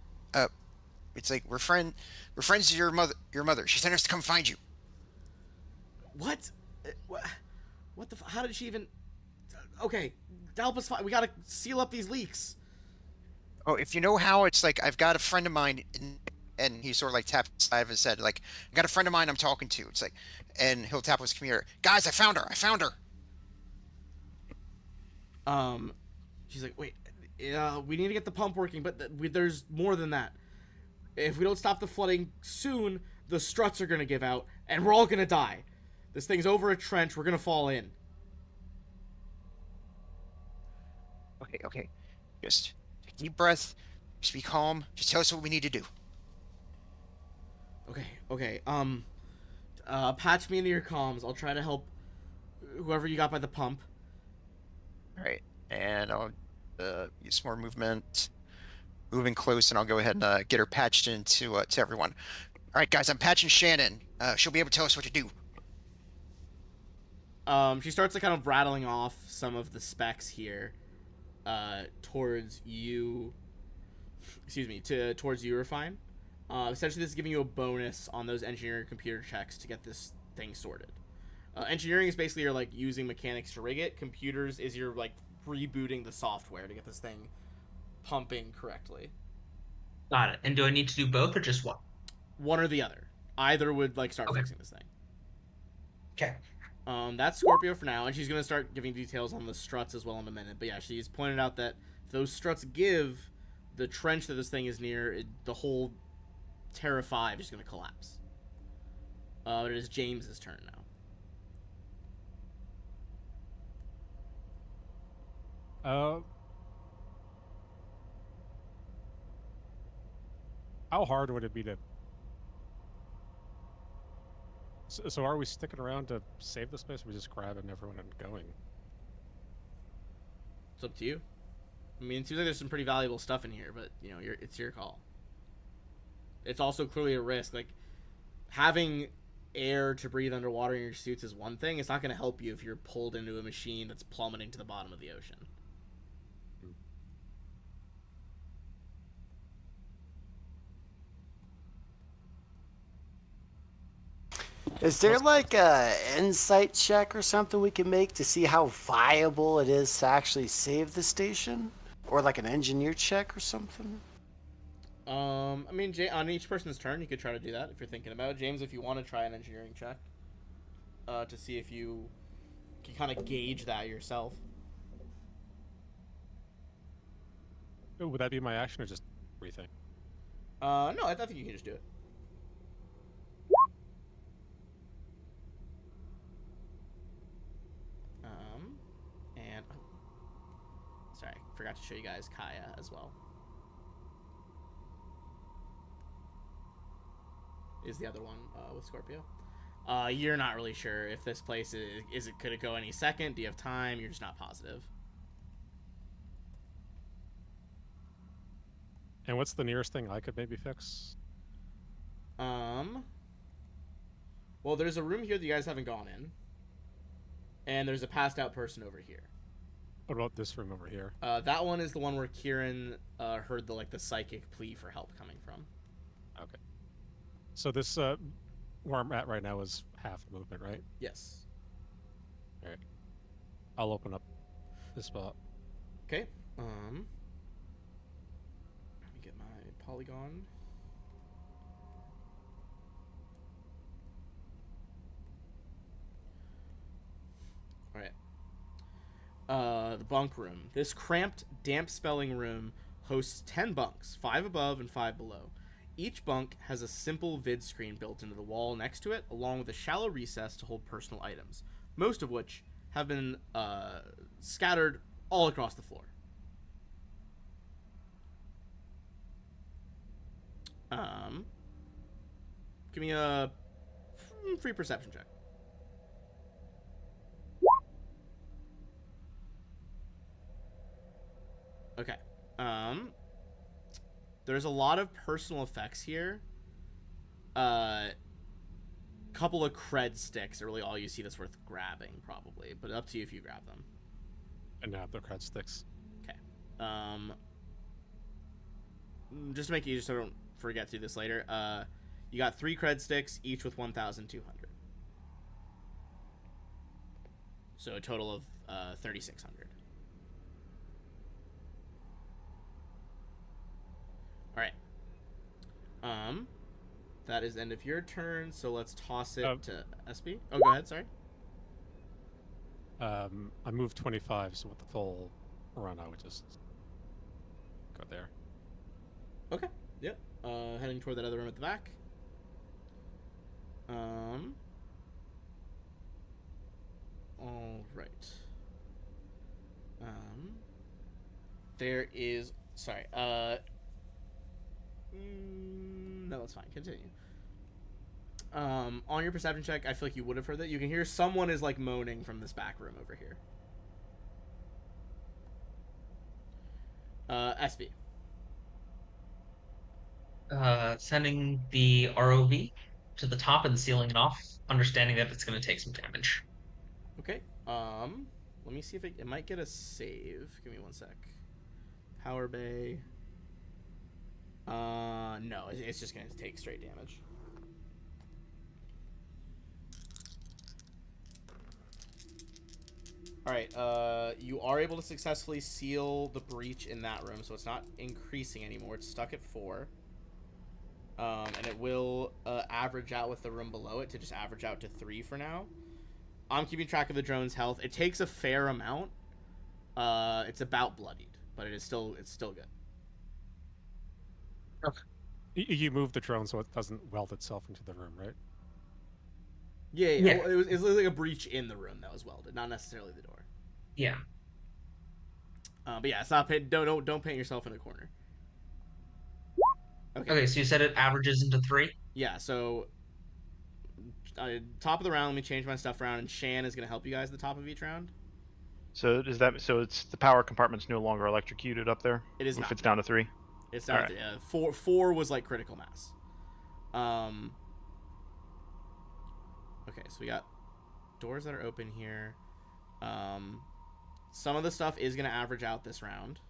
It's like we're friends with your mother. She sent us to come find you. What? What the? How did she even? Okay, help us find. We gotta seal up these leaks. Oh, if you know how, it's like I've got a friend of mine, and he sort of like tapped the side of his head, like I got a friend of mine I'm talking to. It's like, and he'll tap his computer. Guys, I found her. She's like, wait, we need to get the pump working, but there's more than that. If we don't stop the flooding soon, the struts are gonna give out, and we're all gonna die. This thing's over a trench. We're gonna fall in. Okay. Just take a deep breath. Just be calm. Just tell us what we need to do. Okay. Patch me into your comms. I'll try to help whoever you got by the pump. All right, and I'll use more movement, moving close, and I'll go ahead and get her patched into to everyone. All right, guys, I'm patching Shannon. She'll be able to tell us what to do. She starts like kind of rattling off some of the specs here, towards you. Towards you, Refine. Essentially, this is giving you a bonus on those engineering computer checks to get this thing sorted. Engineering is basically you're like using mechanics to rig it. Computers is you're like rebooting the software to get this thing pumping correctly. Got it. And do I need to do both or just one? One or the other. Either would like start Okay. fixing this thing. Okay. That's Scorpio for now, and she's gonna start giving details on the struts as well in a minute. But yeah, she's pointed out that if those struts give, the trench that this thing is near, the whole Terra 5 is gonna collapse. It is James's turn now. How hard would it be to? So are we sticking around to save the space, or are we just grabbing everyone and going? It's up to you. I mean, it seems like there's some pretty valuable stuff in here, but you know, it's your call. It's also clearly a risk. Like having air to breathe underwater in your suits is one thing. It's not going to help you if you're pulled into a machine that's plummeting to the bottom of the ocean. Is there like a insight check or something we can make to see how viable it is to actually save the station? Or like an engineer check or something? I mean, on each person's turn, you could try to do that if you're thinking about it. James, if you want to try an engineering check, to see if you can kind of gauge that yourself. Would that be my action or just everything? No, I think you can just do it. And sorry, forgot to show you guys Kaya as well. Is the other one with Scorpio. You're not really sure if this place could it go any second? Do you have time? You're just not positive. And what's the nearest thing I could maybe fix? Well, there's a room here that you guys haven't gone in, and there's a passed out person over here. What about this room over here? That one is the one where Kieran heard the psychic plea for help coming from. Okay. So this where I'm at right now is half movement, right? Yes. All right. I'll open up this spot. Okay. Let me get my polygon. All right. The bunk room. This cramped, damp spelling room hosts 10 bunks, 5 above and 5 below. Each bunk has a simple vid screen built into the wall next to it, along with a shallow recess to hold personal items, most of which have been scattered all across the floor. Give me a free perception check. Okay. There's a lot of personal effects here. Couple of cred sticks are really all you see that's worth grabbing, probably. But up to you if you grab them. And now the cred sticks. Okay. Just to make it easier so I don't forget to do this later. You got 3 cred sticks, each with 1,200. So a total of 3,600. Alright. That is the end of your turn, so let's toss it to SB. Oh, go ahead, sorry. I moved 25, so with the full run, I would just go there. Okay, yep. Heading toward that other room at the back. Alright. There is... Sorry, no, that's fine. Continue. On your perception check, I feel like you would have heard that. You can hear someone is moaning from this back room over here. SB. Sending the ROV to the top and sealing it off, understanding that it's going to take some damage. Okay. Let me see if it might get a save. Give me one sec. Power Bay. No, it's just gonna take straight damage. Alright, you are able to successfully seal the breach in that room, so it's not increasing anymore. It's stuck at 4. And it will average out with the room below it to just average out to 3 for now. I'm keeping track of the drone's health. It takes a fair amount. It's about bloodied, but it's still good. Okay. You move the drone so it doesn't weld itself into the room, right? Yeah. Well, it was like a breach in the room that was welded, not necessarily the door. Yeah. But yeah, it's not. Don't paint yourself in a corner. Okay, so you said it averages into 3? Yeah. So top of the round, let me change my stuff around, and Shan is gonna help you guys at the top of each round. So is that so? It's the power compartment's no longer electrocuted up there. It is if not. it's down to 3. It's down to 3. 4 was like critical mass. Okay, so we got doors that are open here. Some of the stuff is gonna average out this round.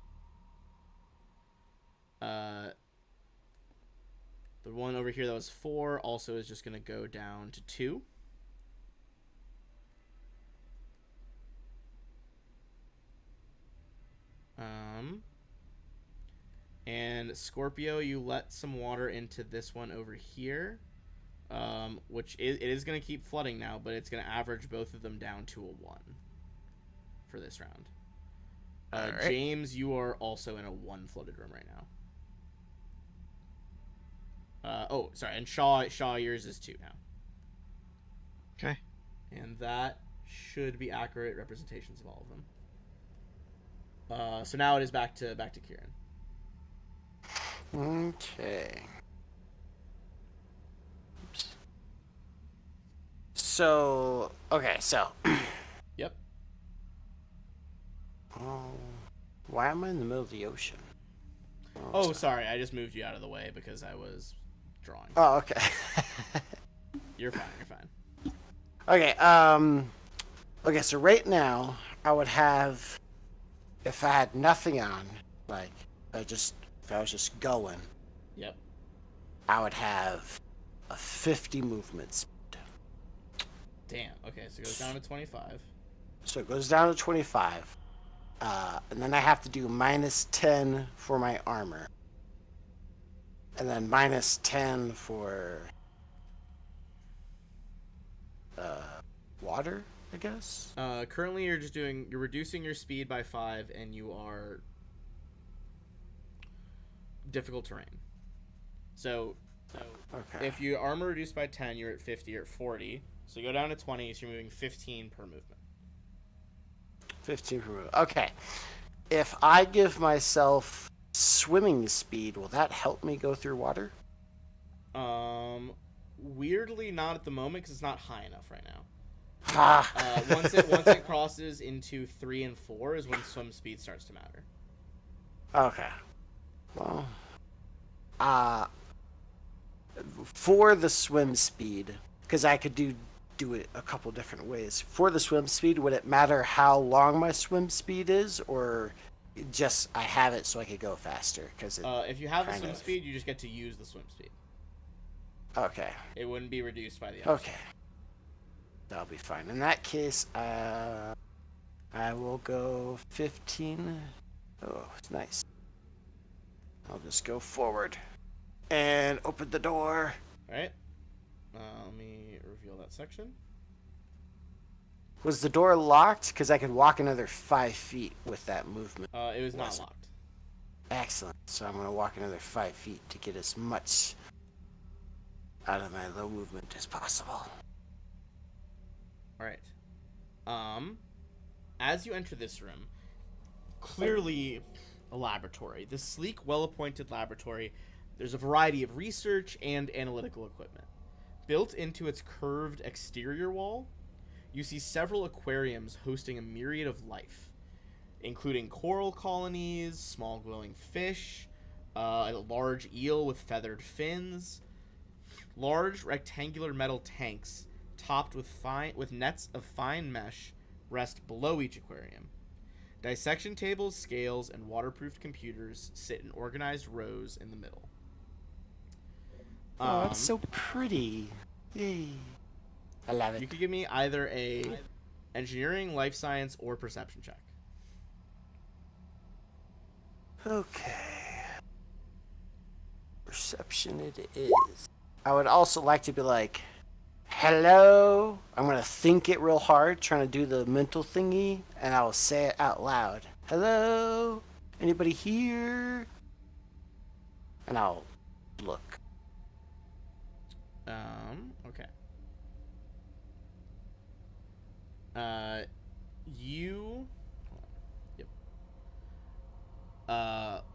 The one over here that was 4 also is just gonna go down to 2. And Scorpio, you let some water into this one over here, which it is going to keep flooding now, but it's going to average both of them down to a 1 for this round. All right. James, you are also in a 1 flooded room right now. Oh, sorry, and Shaw, yours is 2 now. Okay. And that should be accurate representations of all of them. So now it is back to Kieran. Okay. Oops. So, okay, so. Yep. Oh, why am I in the middle of the ocean? Oh, sorry, I just moved you out of the way because I was drawing. Oh, okay. You're fine, you're fine. Okay, okay, so right now, I would have, if I had nothing on, like, if I was just going, Yep. I would have a 50 movement speed. Damn, okay, so it goes down to 25. So it goes down to 25. And then I have to do minus 10 for my armor. And then minus 10 for water, I guess. Currently you're reducing your speed by 5 and you are difficult terrain. So Okay. if you armor reduced by 10, you're at 50, you're at 40. So you go down to 20, so you're moving 15 per movement. 15 per move. Okay. If I give myself swimming speed, will that help me go through water? Weirdly not at the moment because it's not high enough right now. Ha! Once it crosses into 3 and 4 is when swim speed starts to matter. Okay. Well, for the swim speed, because I could do it a couple different ways. For the swim speed, would it matter how long my swim speed is, or just I have it so I could go faster? Because if you have the kind swim of- speed, you just get to use the swim speed. okay, It wouldn't be reduced by the okay, that'll be fine. In that case, I will go 15. Oh, it's nice. I'll just go forward and open the door. Alright. Let me reveal that section. Was the door locked? Because I could walk another 5 feet with that movement. It was not Wasn't. locked. Excellent. So I'm going to walk another 5 feet to get as much out of my low movement as possible. Alright. As you enter this room, clearly a laboratory. This sleek, well-appointed laboratory, there's a variety of research and analytical equipment. Built into its curved exterior wall, you see several aquariums hosting a myriad of life, including coral colonies, small glowing fish, a large eel with feathered fins, large rectangular metal tanks topped with nets of fine mesh rest below each aquarium. Dissection tables, scales, and waterproofed computers sit in organized rows in the middle. Oh, it's so pretty. Yay. I love You it. could give me either a engineering, life science, or perception check. Okay. Perception it is. I would also like to be like, hello. I'm going to think it real hard, trying to do the mental thingy, and I'll say it out loud. Hello? Anybody here? And I'll look. Okay. You... Yep.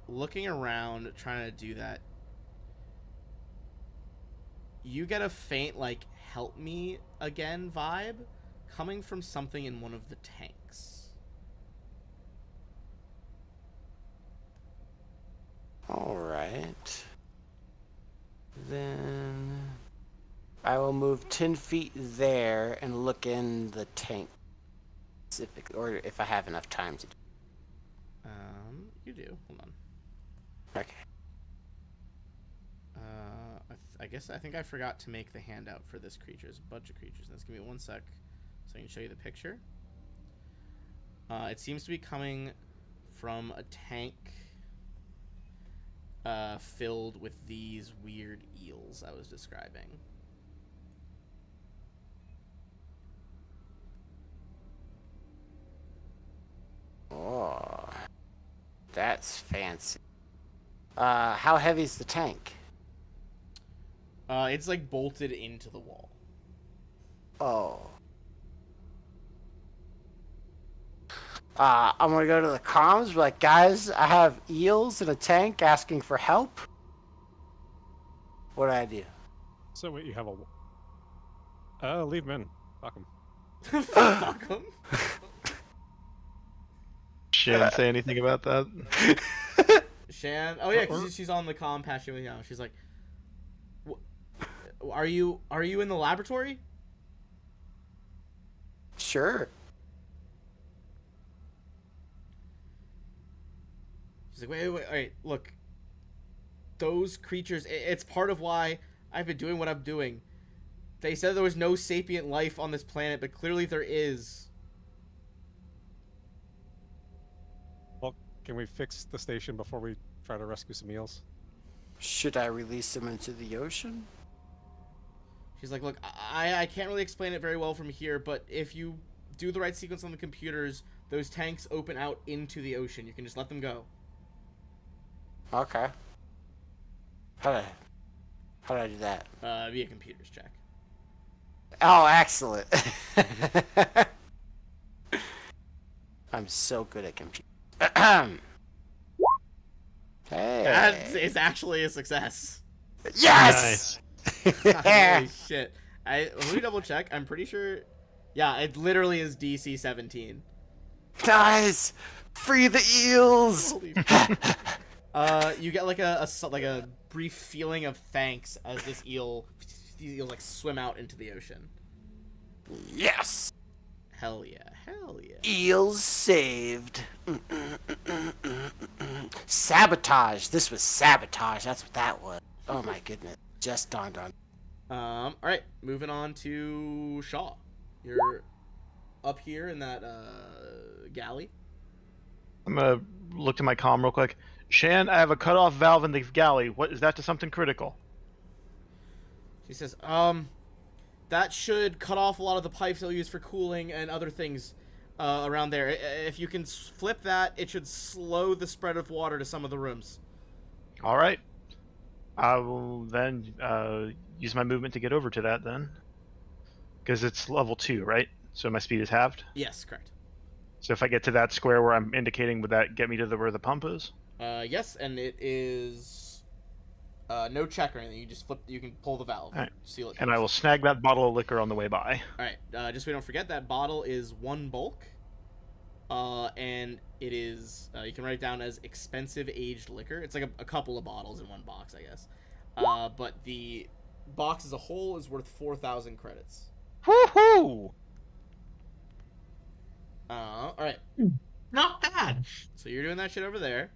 Looking around, trying to do that, you get a faint, like, help me again vibe coming from something in one of the tanks. Alright. Then I will move 10 feet there and look in the tank specifically, or if I have enough time to do. You do. Hold on. Okay. I think I forgot to make the handout for this creature. There's a bunch of creatures. Let's give me 1 sec so I can show you the picture. It seems to be coming from a tank filled with these weird eels I was describing. Oh, that's fancy. How heavy is the tank? It's like bolted into the wall. Oh. I'm gonna go to the comms, be like, guys, I have eels in a tank asking for help. What do I do? So wait, you have a... leave him in. Fuck him. Fuck 'em. Shan say anything about that? Shan. Oh yeah, because she's on the comm patching with you now. She's like, "Are you in the laboratory?" Sure. She's like, wait, look. Those creatures, it's part of why I've been doing what I'm doing. They said there was no sapient life on this planet, but clearly there is. Well, can we fix the station before we try to rescue some eels? Should I release them into the ocean? She's like, look, I can't really explain it very well from here, but if you do the right sequence on the computers, those tanks open out into the ocean. You can just let them go. Okay. How do I do that? Via computers check. Oh, excellent. I'm so good at computers. Hey. That is actually a success. Yes! Holy shit. Let me double check. I'm pretty sure. Yeah, it literally is DC 17. Guys, free the eels! Holy you get like a brief feeling of thanks as these eels like swim out into the ocean. Yes! Hell yeah. Hell yeah. Eels saved. Sabotage. This was sabotage. That's what that was. Oh my goodness. Just dawned on. Alright, moving on to Shaw. You're up here in that galley. I'm gonna look to my comm real quick. Shan, I have a cutoff valve in the galley. What is that to something critical? She says, that should cut off a lot of the pipes they'll use for cooling and other things around there. If you can flip that, it should slow the spread of water to some of the rooms. All right. I will then use my movement to get over to that then. Because it's level 2, right? So my speed is halved? Yes, correct. So if I get to that square where I'm indicating, would that get me to where the pump is? Yes, and it is no check or anything. You just flip. You can pull the valve, All right. seal it. And I will snag that bottle of liquor on the way by. All right. Just so we don't forget, that bottle is 1 bulk. And it is you can write it down as expensive aged liquor. It's like a couple of bottles in one box, I guess. But the box as a whole is worth 4,000 credits. Woohoo! All right. Not bad. So you're doing that shit over there.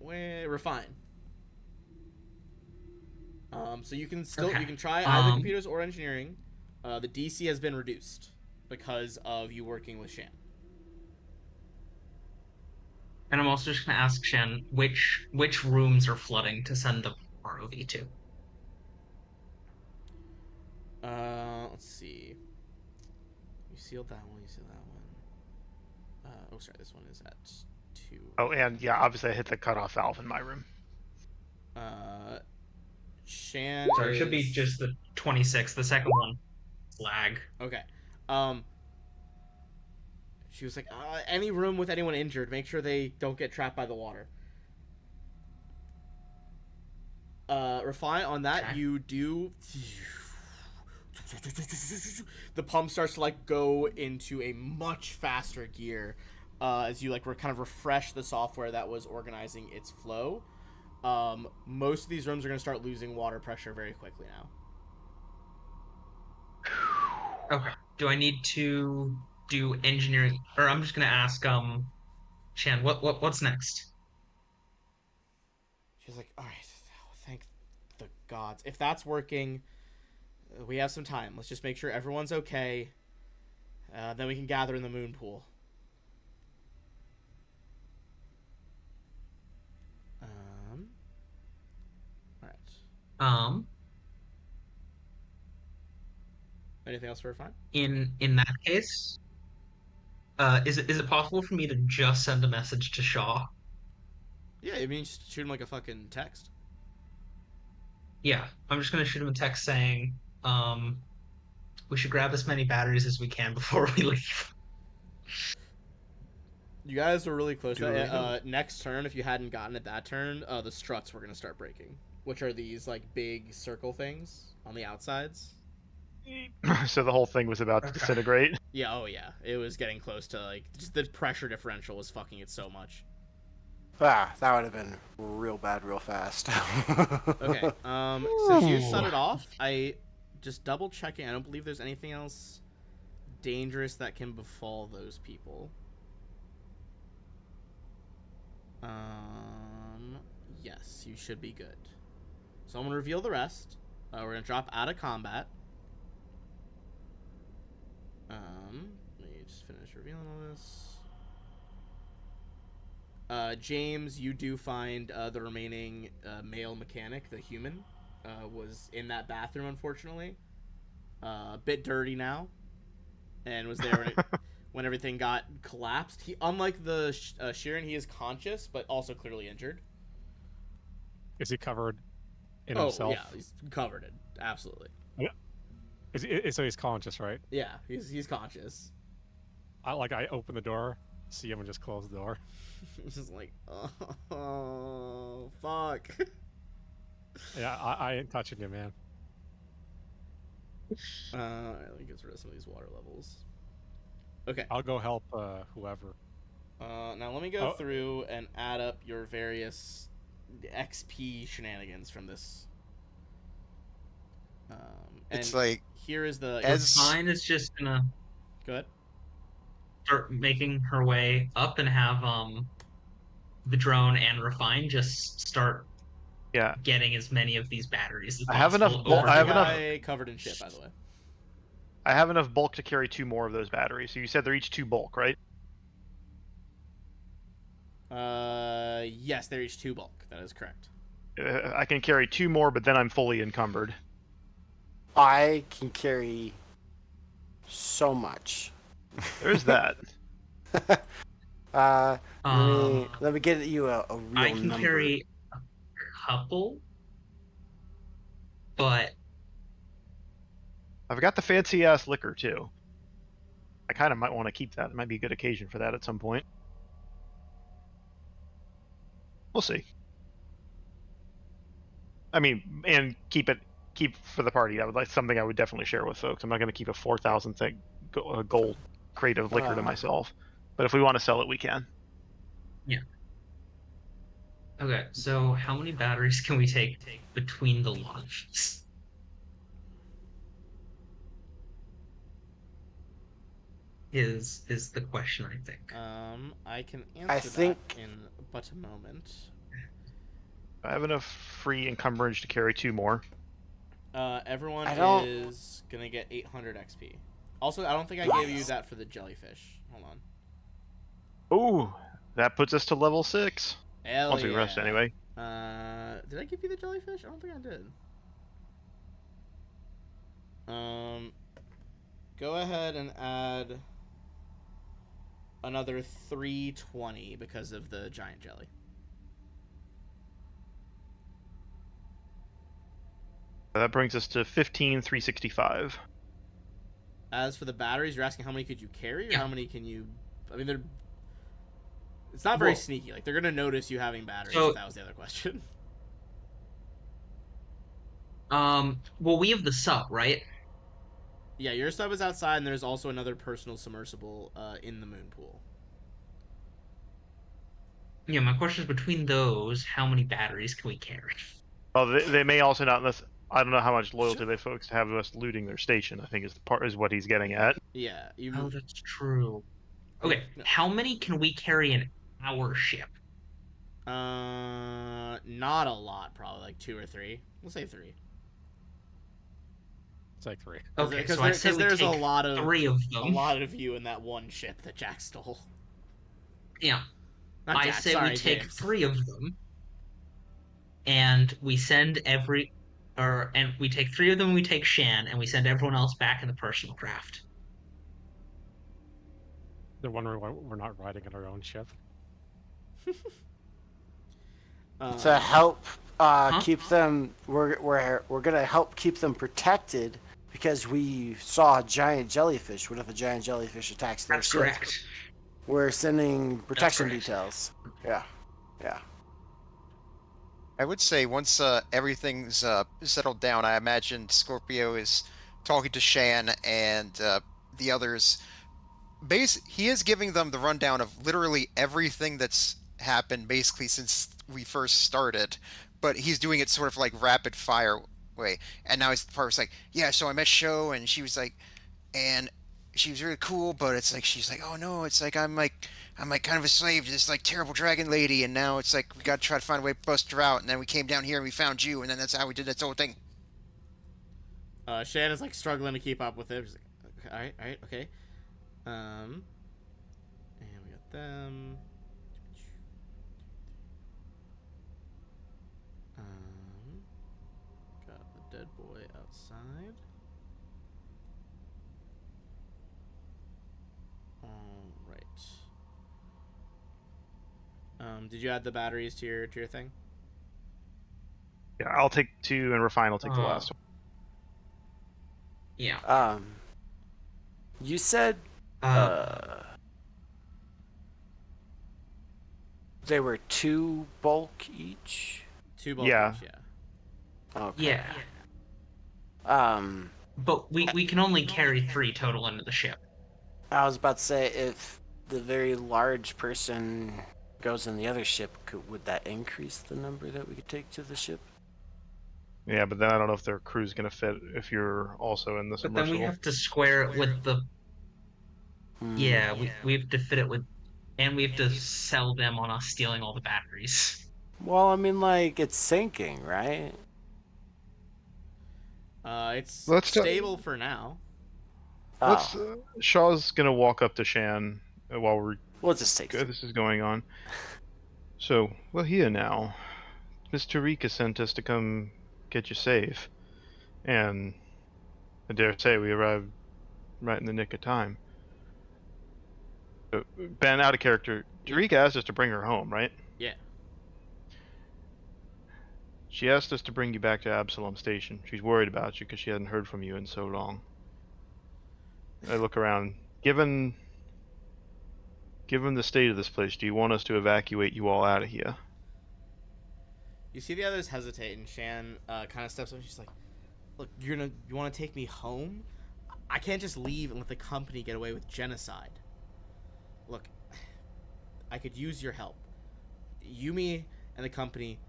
Refine. So you can still you can try either computers or engineering. The DC has been reduced because of you working with Shan. And I'm also just gonna ask Shen which rooms are flooding to send the ROV to. Let's see. You sealed that one. You sealed that one. Oh, sorry. This one is at 2. Oh, and yeah, obviously I hit the cutoff valve in my room. Shan. Sorry, it should be just the 26. The second one. Lag. Okay. She was like, any room with anyone injured, make sure they don't get trapped by the water. Refine on that. Okay. You do. The pump starts to like go into a much faster gear as you like kind of refresh the software that was organizing its flow. Most of these rooms are going to start losing water pressure very quickly now. Okay. Do I need to do engineering, or I'm just gonna ask Shan what's next? She's like, all right, thank the gods. If that's working, we have some time. Let's just make sure everyone's okay. Then we can gather in the moon pool. Um, Anything else for a fine? in that case, is it possible for me to just send a message to Shaw? Yeah, I mean, just shoot him like a fucking text. Yeah, I'm just gonna shoot him a text saying, we should grab as many batteries as we can before we leave. You guys were really close to Do that. Next turn, if you hadn't gotten it that turn, the struts were gonna start breaking, which are these like big circle things on the outsides. So the whole thing was about to Okay. disintegrate. Yeah, oh yeah, it was getting close to like just the pressure differential was fucking it so much. Ah, that would have been real bad real fast. Okay, since you shut it off, I just double checking. I don't believe there's anything else dangerous that can befall those people. Yes, you should be good. So I'm gonna reveal the rest. We're gonna drop out of combat. Let me just finish revealing all this. James, you do find the remaining male mechanic, the human, was in that bathroom, unfortunately. A bit dirty now, and was there when everything got collapsed. He, unlike the Sheeran, he is conscious, but also clearly injured. Is he covered in Oh, himself? yeah, he's covered in, absolutely. So he's conscious, right? Yeah, he's conscious. I open the door, see him, and just close the door. He's just like, oh, fuck. Yeah, I ain't touching you, man. Let me get rid of some of these water levels. Okay. I'll go help whoever. Now let me go through and add up your various XP shenanigans from this. And It's like here is the Mine is just gonna go ahead. start making her way up and have the drone and Refine just start Yeah. getting as many of these batteries as I have enough possible bulk- over I have to enough- her. Guy covered in shit, by the way. I have enough bulk to carry 2 more of those batteries. So you said they're each 2 bulk, right? Yes, they're each 2 bulk. That is correct. I can carry 2 more, but then I'm fully encumbered. I can carry so much. There's that. Let me get you a real I can number. carry a couple, but I've got the fancy ass liquor too. I kind of might want to keep that. It might be a good occasion for that at some point. We'll see. I mean, and keep for the party. That would like something I would definitely share with folks. I'm not going to keep a 4,000 thing gold crate of liquor to myself. But if we want to sell it, we can. okay. So how many batteries can we take between the launches? Is the question, I think. I can answer think- that in but a moment. I have enough free encumbrance to carry 2 more. Everyone I don't- is gonna get 800 XP. Also, I don't think I gave you that for the jellyfish. Hold on. Ooh, that puts us to level 6. Hell Once yeah. we rest, anyway. Did I give you the jellyfish? I don't think I did. Go ahead and add another 320 because of the giant jelly. That brings us to 15,365. As for the batteries, you're asking how many could you carry, or Yeah. how many can you? I mean, they're. It's not very Well- sneaky. Like they're gonna notice you having batteries. So- If that was the other question. Well, we have the sub, right? Yeah, your sub is outside, and there's also another personal submersible in the moon pool. Yeah, my question is between those, how many batteries can we carry? Well, they may also not. Unless I don't know how much loyalty they folks have to us looting their station. I think is what he's getting at. Yeah, you. Oh, that's true. Okay, No. how many can we carry in our ship? Not a lot. Probably like 2 or 3. We'll say 3. It's like 3. Okay, Because so I say we there's take a lot of 3 of a them. lot of you in that one ship that Jack stole. Yeah, Not I Jack, say sorry, we take James. 3 of them, and we send and we take 3 of them. We take Shan, and we send everyone else back in the personal craft. They're wondering why we're not riding in our own ship. To help Huh? keep them, we're gonna help keep them protected because we saw a giant jellyfish. What if a giant jellyfish attacks their That's ship? correct. We're sending protection correct. details. Yeah, yeah. I would say once everything's settled down, I imagine Scorpio is talking to Shan and the others. He is giving them the rundown of literally everything that's happened basically since we first started, but he's doing it sort of like rapid fire way. And now his part was like, yeah, so I met Sho and she was like, and she was really cool, but it's like she's like, oh no, it's like I'm like kind of a slave to this like terrible dragon lady, and now it's like we got to try to find a way to bust her out, and then we came down here and we found you, and then that's how we did this whole thing. Shan is like struggling to keep up with it. She's like, all right, okay. And we got them. Got the dead boy outside. All right. Did you add the batteries to your thing? Yeah, I'll take 2, and Refine will take the last one. Yeah. You said they were 2 bulk each. 2 bulk Yeah. each, yeah. Okay. Yeah. But we can only carry 3 total into the ship. I was about to say, if the very large person goes in the other ship, would that increase the number that we could take to the ship? Yeah, but then I don't know if their crew's gonna fit if you're also in the But then submersible. we have to square it with the. Yeah, we have to fit it with, and we have to sell them on us stealing all the batteries. Well, I mean, like, it's sinking, right? It's Let's stable for now. Let's. Oh, Shaw's gonna walk up to Shan while we'll just take this is going on. So, well, here now, Miss Tarika sent us to come get you safe, and I dare say we arrived right in the nick of time. Ben, out of character, Tarika asked us to bring her home, right? Yeah. She asked us to bring you back to Absalom Station. She's worried about you because she hadn't heard from you in so long. I look around. Given the state of this place, do you want us to evacuate you all out of here? You see the others hesitate, and Shan kind of steps up. And she's like, "Look, you want to take me home? I can't just leave and let the company get away with genocide. Look, I could use your help. Yumi and the company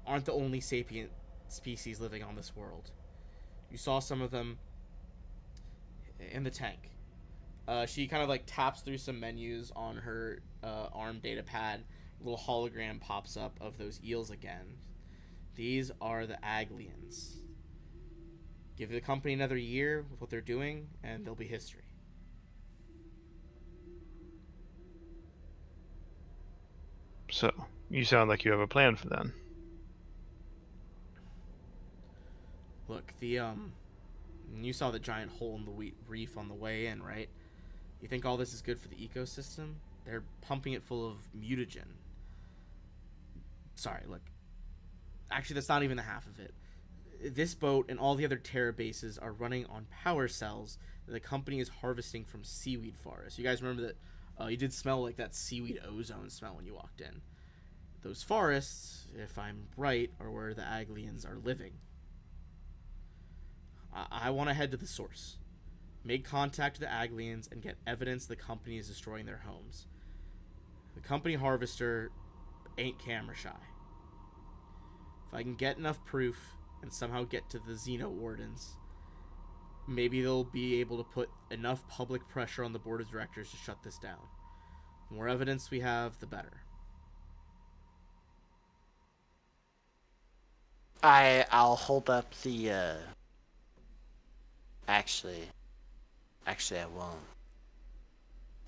aren't the only sapient species living on this world. You saw some of them in the tank." She kind of like taps through some menus on her ARM data pad. A little hologram pops up of those eels again. These are the Aglians. Give the company another year with what they're doing, and they'll be history. So, you sound like you have a plan for them. Look, you saw the giant hole in the reef on the way in, right? You think all this is good for the ecosystem? They're pumping it full of mutagen. Sorry, look. Actually, that's not even the half of it. This boat and all the other Terra bases are running on power cells that the company is harvesting from seaweed forests. You guys remember that you did smell like that seaweed ozone smell when you walked in. Those forests, if I'm right, are where the Aglians are living. I want to head to the source. Make contact with the Aglians and get evidence the company is destroying their homes. The company harvester ain't camera shy. If I can get enough proof and somehow get to the Xeno Wardens, maybe they'll be able to put enough public pressure on the board of directors to shut this down. The more evidence we have, the better. I'll hold up the Actually, I won't.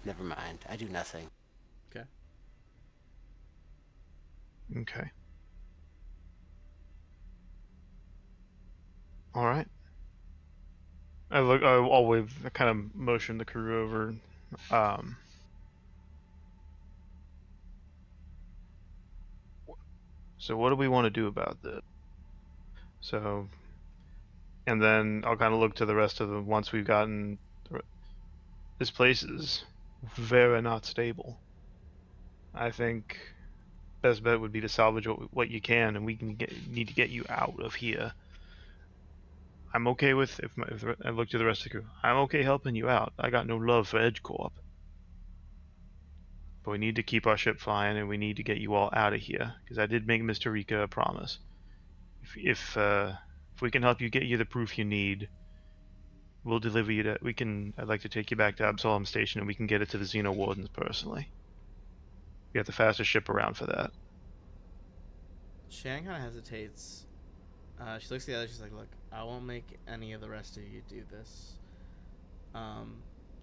Never mind. I do nothing. Okay. Okay. All right. I'll wave. I kind of motion the crew over. Um, so what do we want to do about this? So, and then I'll kind of look to the rest of them once we've gotten. This place is very not stable. I think best bet would be to salvage what you can, and we need to get you out of here. I'm okay with if I look to the rest of the crew. I'm okay helping you out. I got no love for Edge Corp. But we need to keep our ship flying, and we need to get you all out of here. Because I did make Mr. Rika a promise. If we can help you get you the proof you need, we'll deliver you to. I'd like to take you back to Absalom Station, and we can get it to the Xeno Wardens personally. We got the fastest ship around for that. Shan kind of hesitates. She looks at the other. She's like, "Look, I won't make any of the rest of you do this.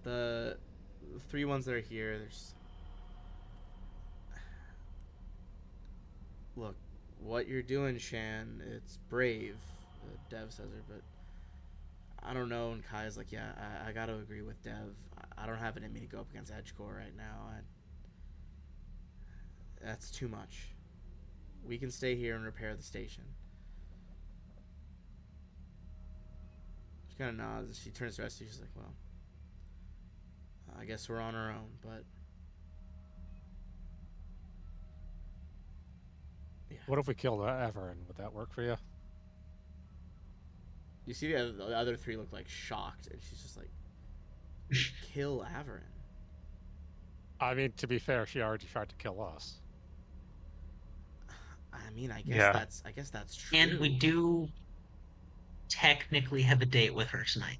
The three ones that are here, there's look, what you're doing, Shan. It's brave." Dev says her, but I don't know. And Kai's like, "Yeah, I got to agree with Dev. I don't have it in me to go up against Edgecore right now. That's too much. We can stay here and repair the station." She kind of nods and she turns to Rusty. She's like, "Well, I guess we're on our own, but yeah." What if we killed Everin? Would that work for you? You see the other three look like shocked, and she's just like, "Kill Averin." I mean, to be fair, she already tried to kill us. I mean, I guess Yeah. that's true. And we do technically have a date with her tonight.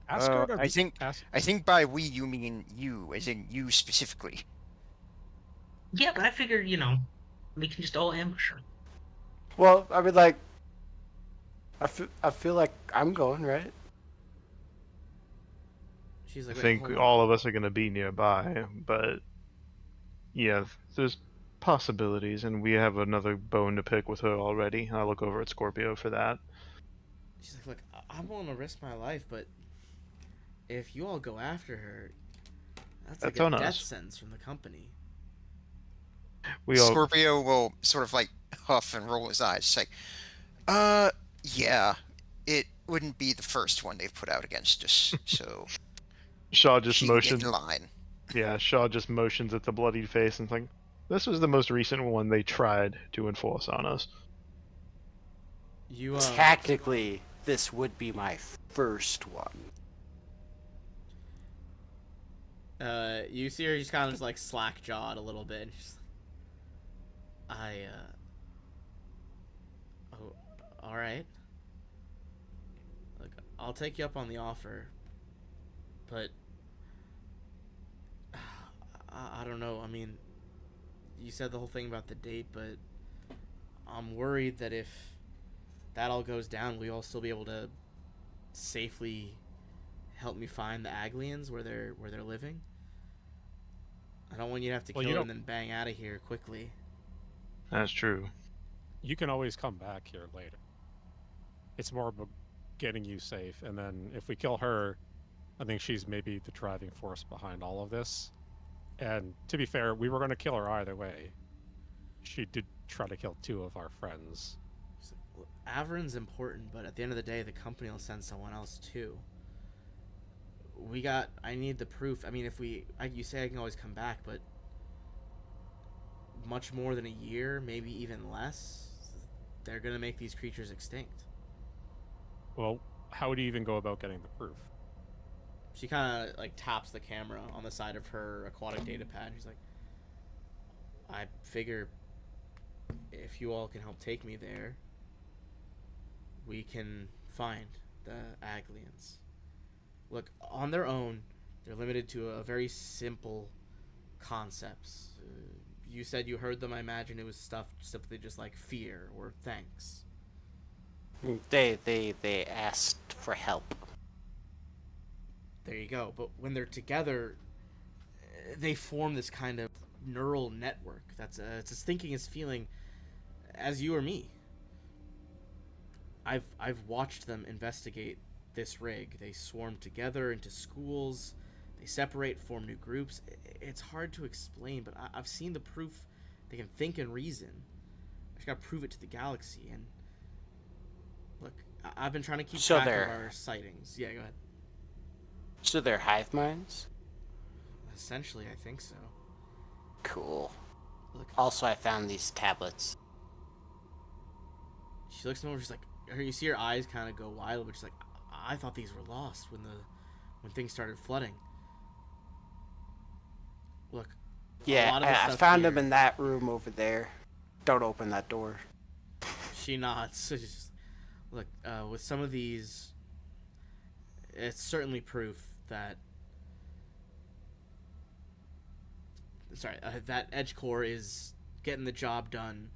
Ask her to I think ask. I think by we you mean you, as in you specifically. Yeah, but I figured, we can just all ambush her. Well, I mean, like, I feel like I'm going, right? She's I like, "Wait, think hold on." all of us are going to be nearby, but yeah, there's possibilities, and we have another bone to pick with her already. I look over at Scorpio for that. She's like, "Look, I'm willing to risk my life, but if you all go after her, that's like That's a on death us. sentence from the company." We all Scorpio will sort of like huff and roll his eyes. It's like, yeah, it wouldn't be the first one they've put out against us, so Shaw just she can get motions. in line. Yeah, Shaw just motions at the bloodied face and like, this was the most recent one they tried to enforce on us. You Technically, this would be my first one. you see her just kind of just like slack jawed a little bit. And she's like, oh, all right. Look, I'll take you up on the offer, but I don't know. I mean, you said the whole thing about the date, but I'm worried that if that all goes down, will you all still be able to safely help me find the Aglians where they're living? I don't want you to have to kill them and then bang out of here quickly. That's true. You can always come back here later. It's more about getting you safe, and then if we kill her, I think she's maybe the driving force behind all of this. And to be fair, we were going to kill her either way. She did try to kill two of our friends. Averin's important, but at the end of the day, the company will send someone else too. I need the proof. I mean, you say I can always come back, but much more than a year, maybe even less, they're gonna make these creatures extinct. Well, how would you even go about getting the proof? She kind of like taps the camera on the side of her aquatic data pad. She's like, "I figure if you all can help take me there, we can find the Aglians. Look, on their own, they're limited to a very simple concepts. You said you heard them. I imagine it was stuff simply just like fear or thanks. They asked for help. There you go. But when they're together, they form this kind of neural network that's it's as thinking as feeling as you or me. I've watched them investigate this rig. They swarm together into schools. They separate, form new groups. It's hard to explain, but I've seen the proof. They can think and reason. I just gotta prove it to the galaxy. And look, I've been trying to keep track of our sightings. Yeah, go ahead. So they're hive minds? Essentially, I think so. Cool. Look, Also, I found these tablets. she looks over. She's like, you see her eyes kind of go wild, but she's like, I thought these were lost when things started flooding. Look, a lot of the I stuff found here, them in that room over there. Don't open that door. She nods. She's just, look, with some of these, it's certainly proof that. Sorry, that Edge Core is getting the job done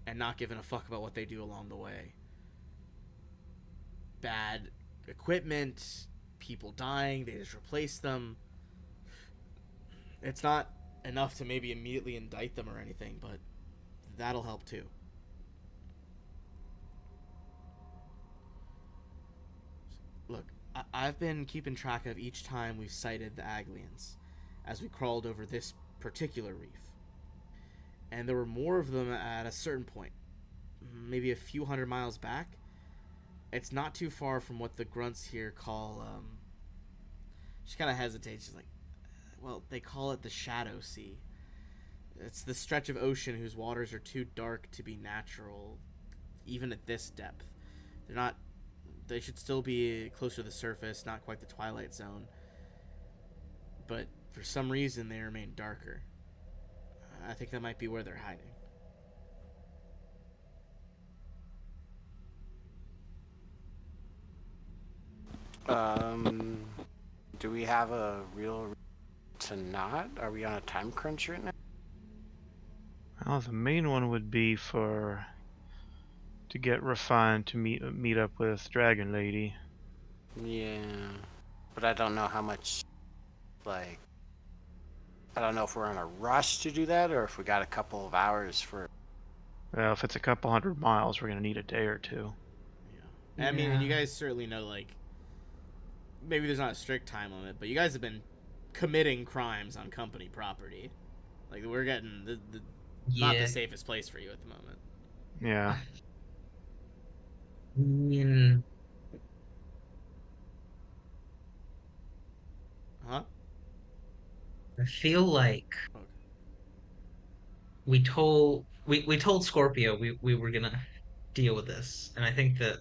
and not giving a fuck about what they do along the way. Bad equipment, people dying, they just replace them. It's not enough to maybe immediately indict them or anything, but that'll help too. Look, I've been keeping track of each time we've sighted the Aglians as we crawled over this particular reef. And there were more of them at a certain point, maybe a few hundred miles back. It's not too far from what the grunts here call, she kind of hesitates. She's like, well, they call it the Shadow Sea. It's the stretch of ocean whose waters are too dark to be natural, even at this depth. They should still be closer to the surface, not quite the Twilight Zone. But for some reason, they remain darker. I think that might be where they're hiding. Do we have a real reason to not? Are we on a time crunch right now? Well, the main one would be to get refined to meet up with Dragon Lady. Yeah, but I don't know how much, like, I don't know if we're in a rush to do that or if we got a couple of hours for. Well, if it's a couple 100 miles, we're gonna need a day or two. Yeah. I mean, and you guys certainly know, like, maybe there's not a strict time limit, but you guys have been committing crimes on company property. Like, we're getting not the safest place for you at the moment. Yeah. Huh? I feel like we told Scorpio we were gonna deal with this, and I think that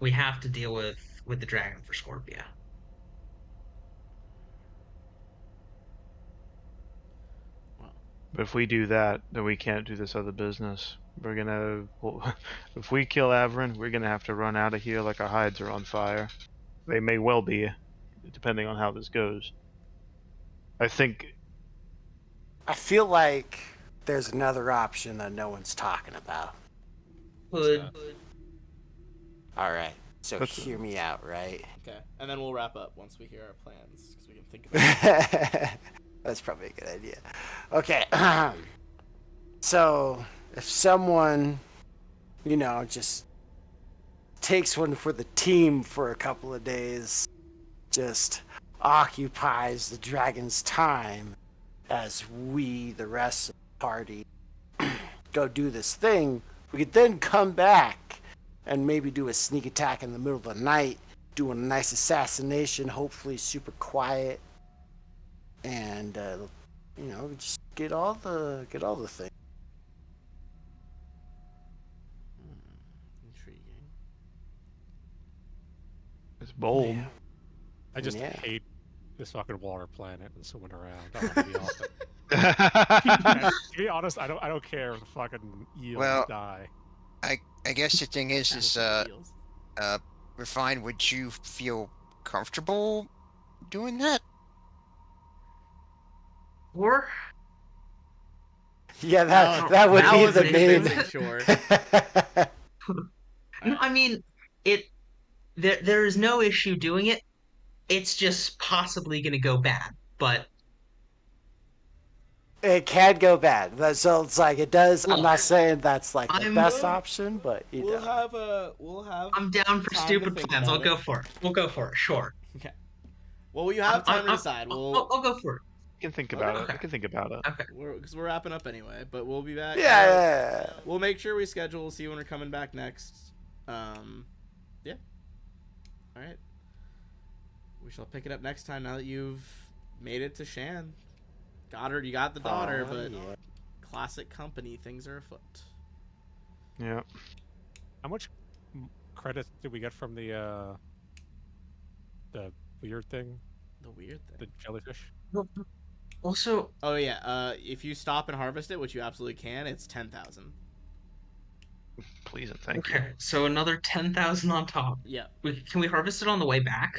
we have to deal with the dragon for Scorpio. But if we do that, then we can't do this other business. If we kill Averin, we're gonna have to run out of here like our hides are on fire. They may well be, depending on how this goes. I feel like there's another option that no one's talking about. Good. All right, so hear me out, right? Okay, and then we'll wrap up once we hear our plans, because we can think about it. That's probably a good idea. Okay, so if someone, just takes one for the team for a couple of days, just occupies the dragon's time as we, the rest of the party, go do this thing, we could then come back and maybe do a sneak attack in the middle of the night, do a nice assassination, hopefully super quiet, and just get all the things. Intriguing. it's bold. Yeah. I just Yeah. hate this fucking water planet and swimming around. I don't want to be off it. To be honest, I don't care if the fucking eels die. I guess the thing is Refined, would you feel comfortable doing that? Or Yeah, that would be the main. Sure. no, I mean, there is no issue doing it. It's just possibly going to go bad. But It can go bad. So it's like it does. I'm Look, not saying that's like the I'm- best option, but you We'll know. have. I'm down for time to stupid think plans. I'll about go it. for it. We'll go for it. Sure. Okay. Well, you have time to I'm- decide. I'll go for it. We can think Okay. about it. Okay. We can think about it. Okay. We're wrapping up anyway, but we'll be back. Yeah. We'll make sure we schedule. We'll see when we're coming back next. Yeah. All right. We shall pick it up next time. Now that you've made it to Shan, Goddard, you got the daughter, but yeah. classic company things are afoot. Yeah. How much credit did we get from the weird thing, The weird the thing. jellyfish? Also, Oh yeah. If you stop and harvest it, which you absolutely can, it's 10,000. Please and thank you. okay, so another 10,000 on top. Yeah. Can we harvest it on the way back?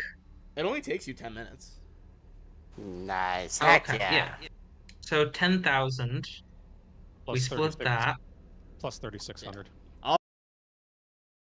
It only takes you 10 minutes. Nice. Oh, Heck okay, yeah. So 10,000. We Plus split 36 that. plus 3,600.